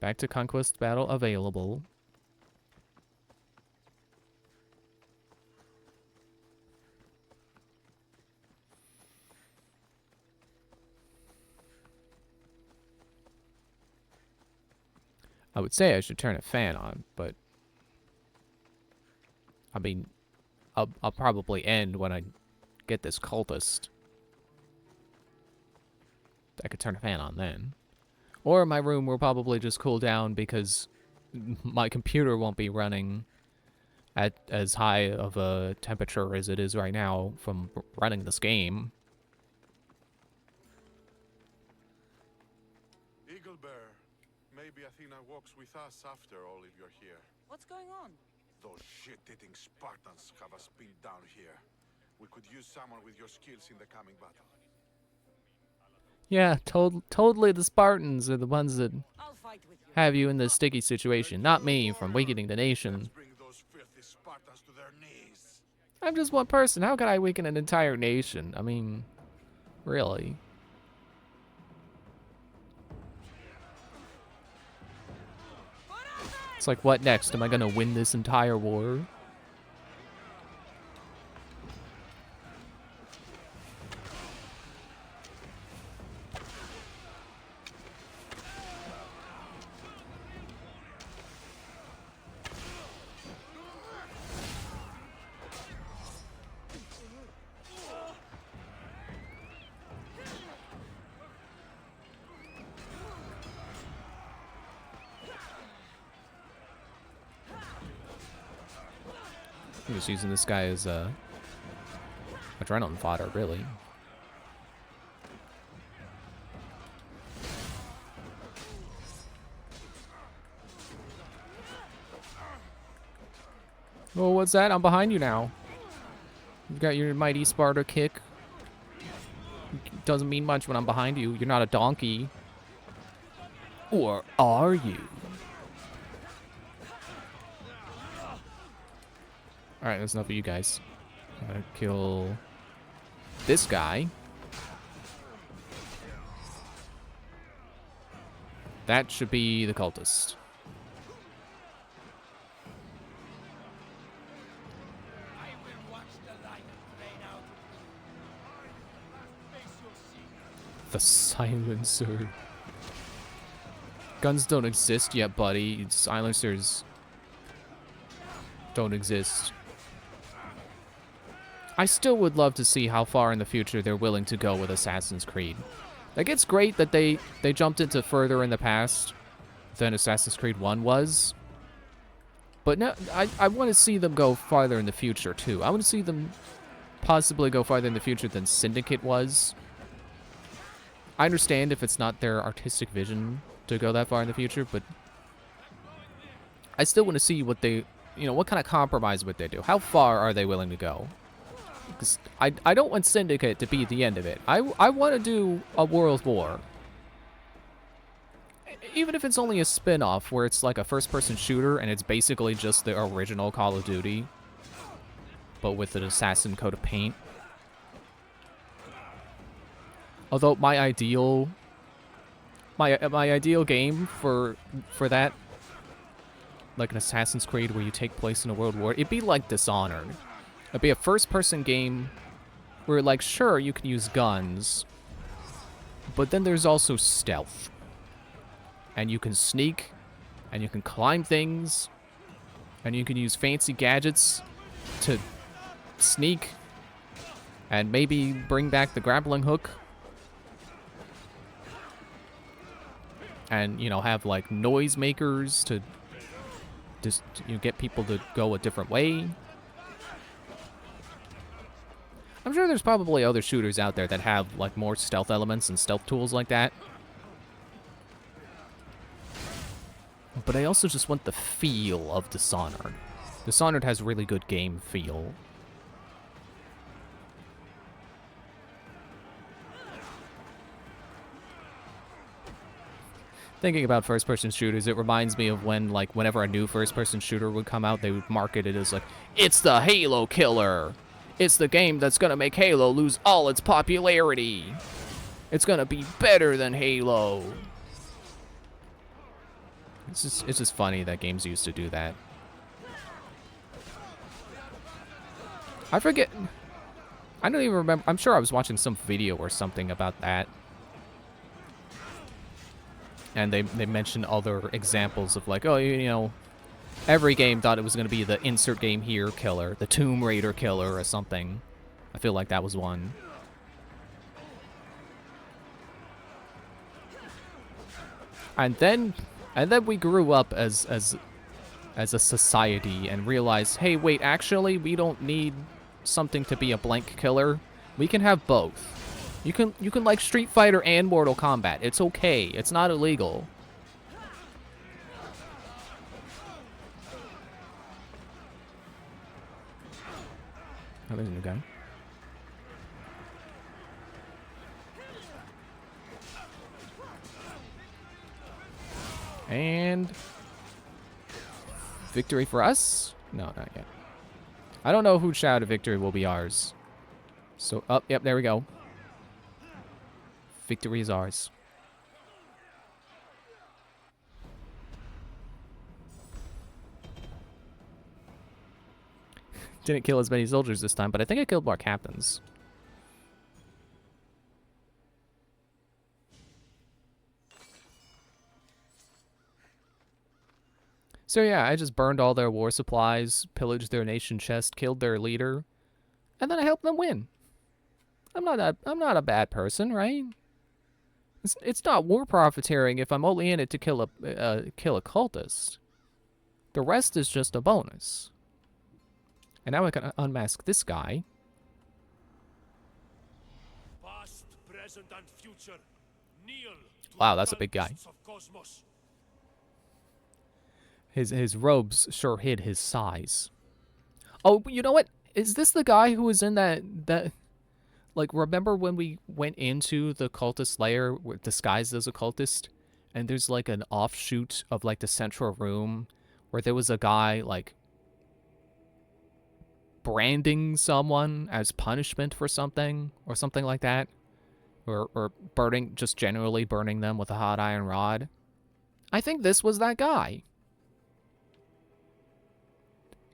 Back to Conquest Battle available. I would say I should turn a fan on, but I mean, I'll probably end when I get this cultist. I could turn a fan on then. Or my room will probably just cool down because my computer won't be running at as high of a temperature as it is right now from running this game. Eaglebear, maybe Athena walks with us after all if you're here. What's going on? Those shit-eating Spartans have us pinned down here. We could use someone with your skills in the coming battle. Yeah, totally the Spartans are the ones that I'll fight with you. have you in this sticky situation, not me from weakening the nation. Let's bring those filthy Spartans to their knees. I'm just one person. How could I weaken an entire nation? I mean, really? It's like, what next? Am I gonna win this entire war? I'm just using this guy as adrenaline fodder, really. Oh, what's that? I'm behind you now. You've got your mighty Sparta kick. Doesn't mean much when I'm behind you. You're not a donkey. Or are you? Alright, that's enough of you guys. I'm gonna kill this guy. That should be the cultist. I will watch the light rain out. Face your sea. The silencer. Guns don't exist yet, buddy. Silencers don't exist. I still would love to see how far in the future they're willing to go with Assassin's Creed. Like, it's great that they jumped into further in the past than Assassin's Creed 1 was. But no, I want to see them go farther in the future, too. I want to see them possibly go farther in the future than Syndicate was. I understand if it's not their artistic vision to go that far in the future, but I still want to see what they, you know, what kind of compromise would they do? How far are they willing to go? Because I don't want Syndicate to be the end of it. I want to do a World War. Even if it's only a spin-off where it's like a first-person shooter and it's basically just the original Call of Duty, but with an assassin coat of paint. Although my ideal game for that, like an Assassin's Creed where you take place in a world war, it'd be like Dishonored. It'd be a first-person game where, like, sure, you can use guns, but then there's also stealth. And you can sneak, and you can climb things, and you can use fancy gadgets to sneak, and maybe bring back the grappling hook. And, you know, have, like, noisemakers to just, you know, get people to go a different way. I'm sure there's probably other shooters out there that have, like, more stealth elements and stealth tools like that. But I also just want the feel of Dishonored. Dishonored has really good game feel. Thinking about first-person shooters, it reminds me of when, like, whenever a new first-person shooter would come out, they would market it as, like, it's the Halo killer! It's the game that's gonna make Halo lose all its popularity! It's gonna be better than Halo! It's just funny that games used to do that. I forget... I don't even remember... I'm sure I was watching some video or something about that. And they mentioned other examples of, like, oh, you know, every game thought it was going to be the insert game here killer, the Tomb Raider killer or something. I feel like that was one. And then we grew up as a society and realized, hey, wait, actually, we don't need something to be a blank killer. We can have both. You can like Street Fighter and Mortal Kombat. It's okay. It's not illegal. Oh, there's a new guy. And victory for us? No, not yet. I don't know who shouted victory will be ours. So, oh, yep, there we go. Victory is ours. Didn't kill as many soldiers this time, but I think I killed more captains. So yeah, I just burned all their war supplies, pillaged their nation chest, killed their leader, and then I helped them win. I'm not a bad person, right? It's not war profiteering if I'm only in it to kill a cultist. The rest is just a bonus. And now I can unmask this guy. Past, present, and future. Kneel to Wow, the that's a big guy. gods of Cosmos. His robes sure hid his size. Oh, you know what? Is this the guy who was in that like, remember when we went into the cultist lair disguised as a cultist? And there's like an offshoot of like the central room where there was a guy like branding someone as punishment for something, or something like that. Or burning, just generally burning them with a hot iron rod. I think this was that guy.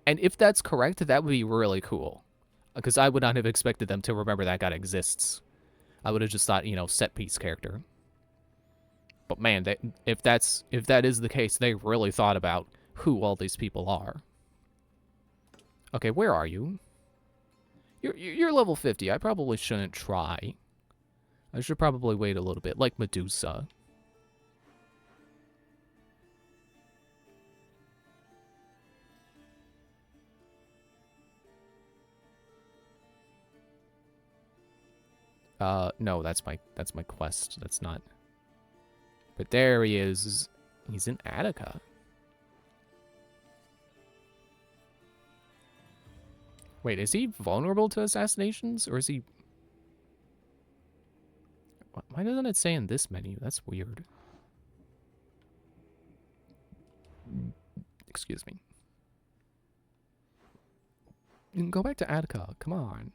And if that's correct, that would be really cool. Because I would not have expected them to remember that guy exists. I would have just thought, you know, set piece character. But man, if that is the case, they really thought about who all these people are. Okay, where are you? You're level 50. I probably shouldn't try. I should probably wait a little bit, like Medusa. No, that's my quest. That's not. But there he is. He's in Attica. Wait, is he vulnerable to assassinations, or is he? Why doesn't it say in this menu? That's weird. Excuse me. You can go back to Attica. Come on.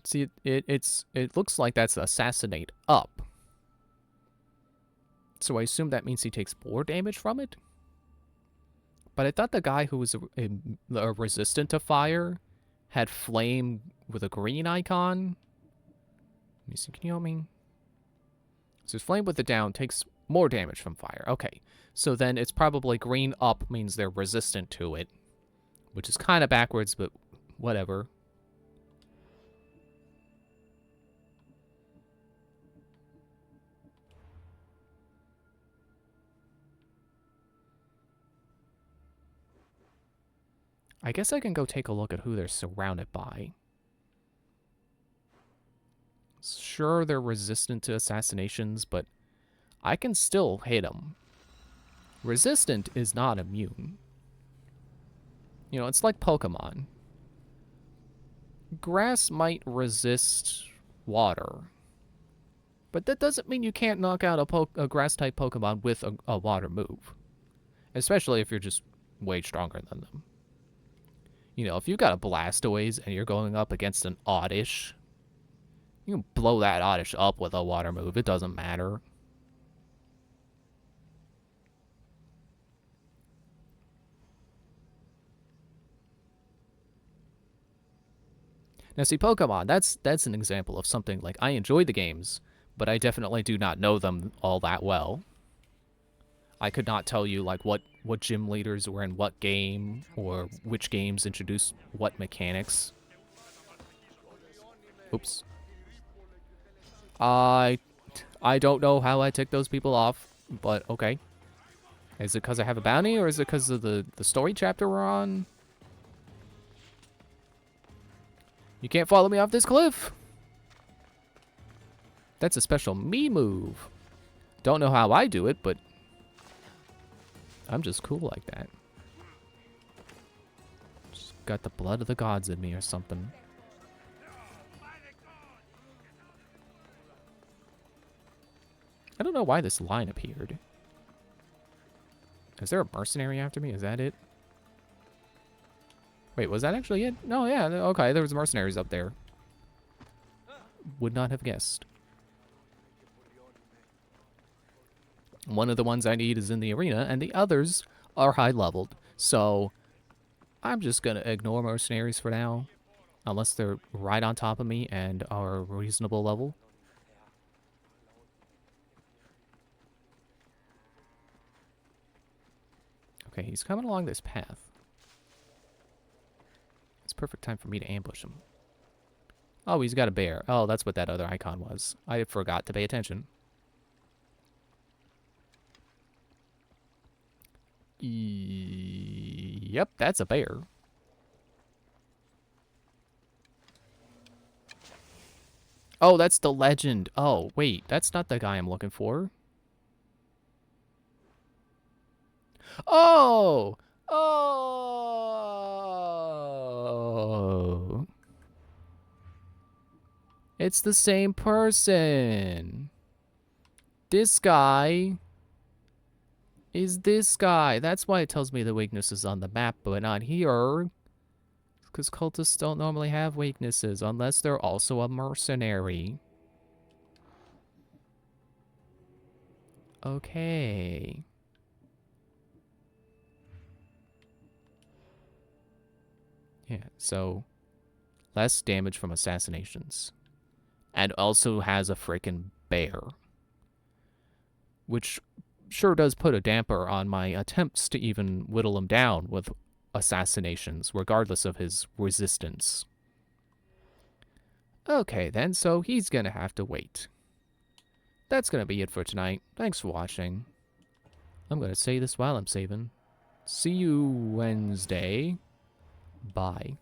See, it looks like that's assassinate up. So I assume that means he takes more damage from it. But I thought the guy who was a resistant to fire had flame with a green icon. Let me see, can you help me? So flame with the down takes more damage from fire. Okay, so then it's probably green up means they're resistant to it, which is kind of backwards, but whatever. I guess I can go take a look at who they're surrounded by. Sure, they're resistant to assassinations, but I can still hit them. Resistant is not immune. You know, it's like Pokemon. Grass might resist water, but that doesn't mean you can't knock out a grass-type Pokemon with a water move. Especially if you're just way stronger than them. You know, if you got a Blastoise and you're going up against an Oddish, you can blow that Oddish up with a water move. It doesn't matter. Now, see, Pokemon, that's an example of something like I enjoy the games, but I definitely do not know them all that well. I could not tell you, like, what gym leaders were in what game, or which games introduced what mechanics. Oops. I don't know how I tick those people off, but okay. Is it because I have a bounty, or is it because of the story chapter we're on? You can't follow me off this cliff! That's a special me move. Don't know how I do it, but I'm just cool like that. Just got the blood of the gods in me or something. I don't know why this line appeared. Is there a mercenary after me? Is that it? Wait, was that actually it? No, yeah, okay, there was mercenaries up there. Would not have guessed. One of the ones I need is in the arena, and the others are high-leveled. So, I'm just going to ignore mercenaries for now. Unless they're right on top of me and are a reasonable level. Okay, he's coming along this path. It's perfect time for me to ambush him. Oh, he's got a bear. Oh, that's what that other icon was. I forgot to pay attention. Yep, that's a bear. Oh, that's the legend. Oh, wait, that's not the guy I'm looking for. Oh! Oh! It's the same person. This guy is this guy. That's why it tells me the weakness is on the map, but not here. Because cultists don't normally have weaknesses unless they're also a mercenary. Okay. Yeah, so less damage from assassinations. And also has a freaking bear. Which sure does put a damper on my attempts to even whittle him down with assassinations, regardless of his resistance. Okay then, so he's gonna have to wait. That's gonna be it for tonight. Thanks for watching. I'm gonna say this while I'm saving. See you Wednesday. Bye.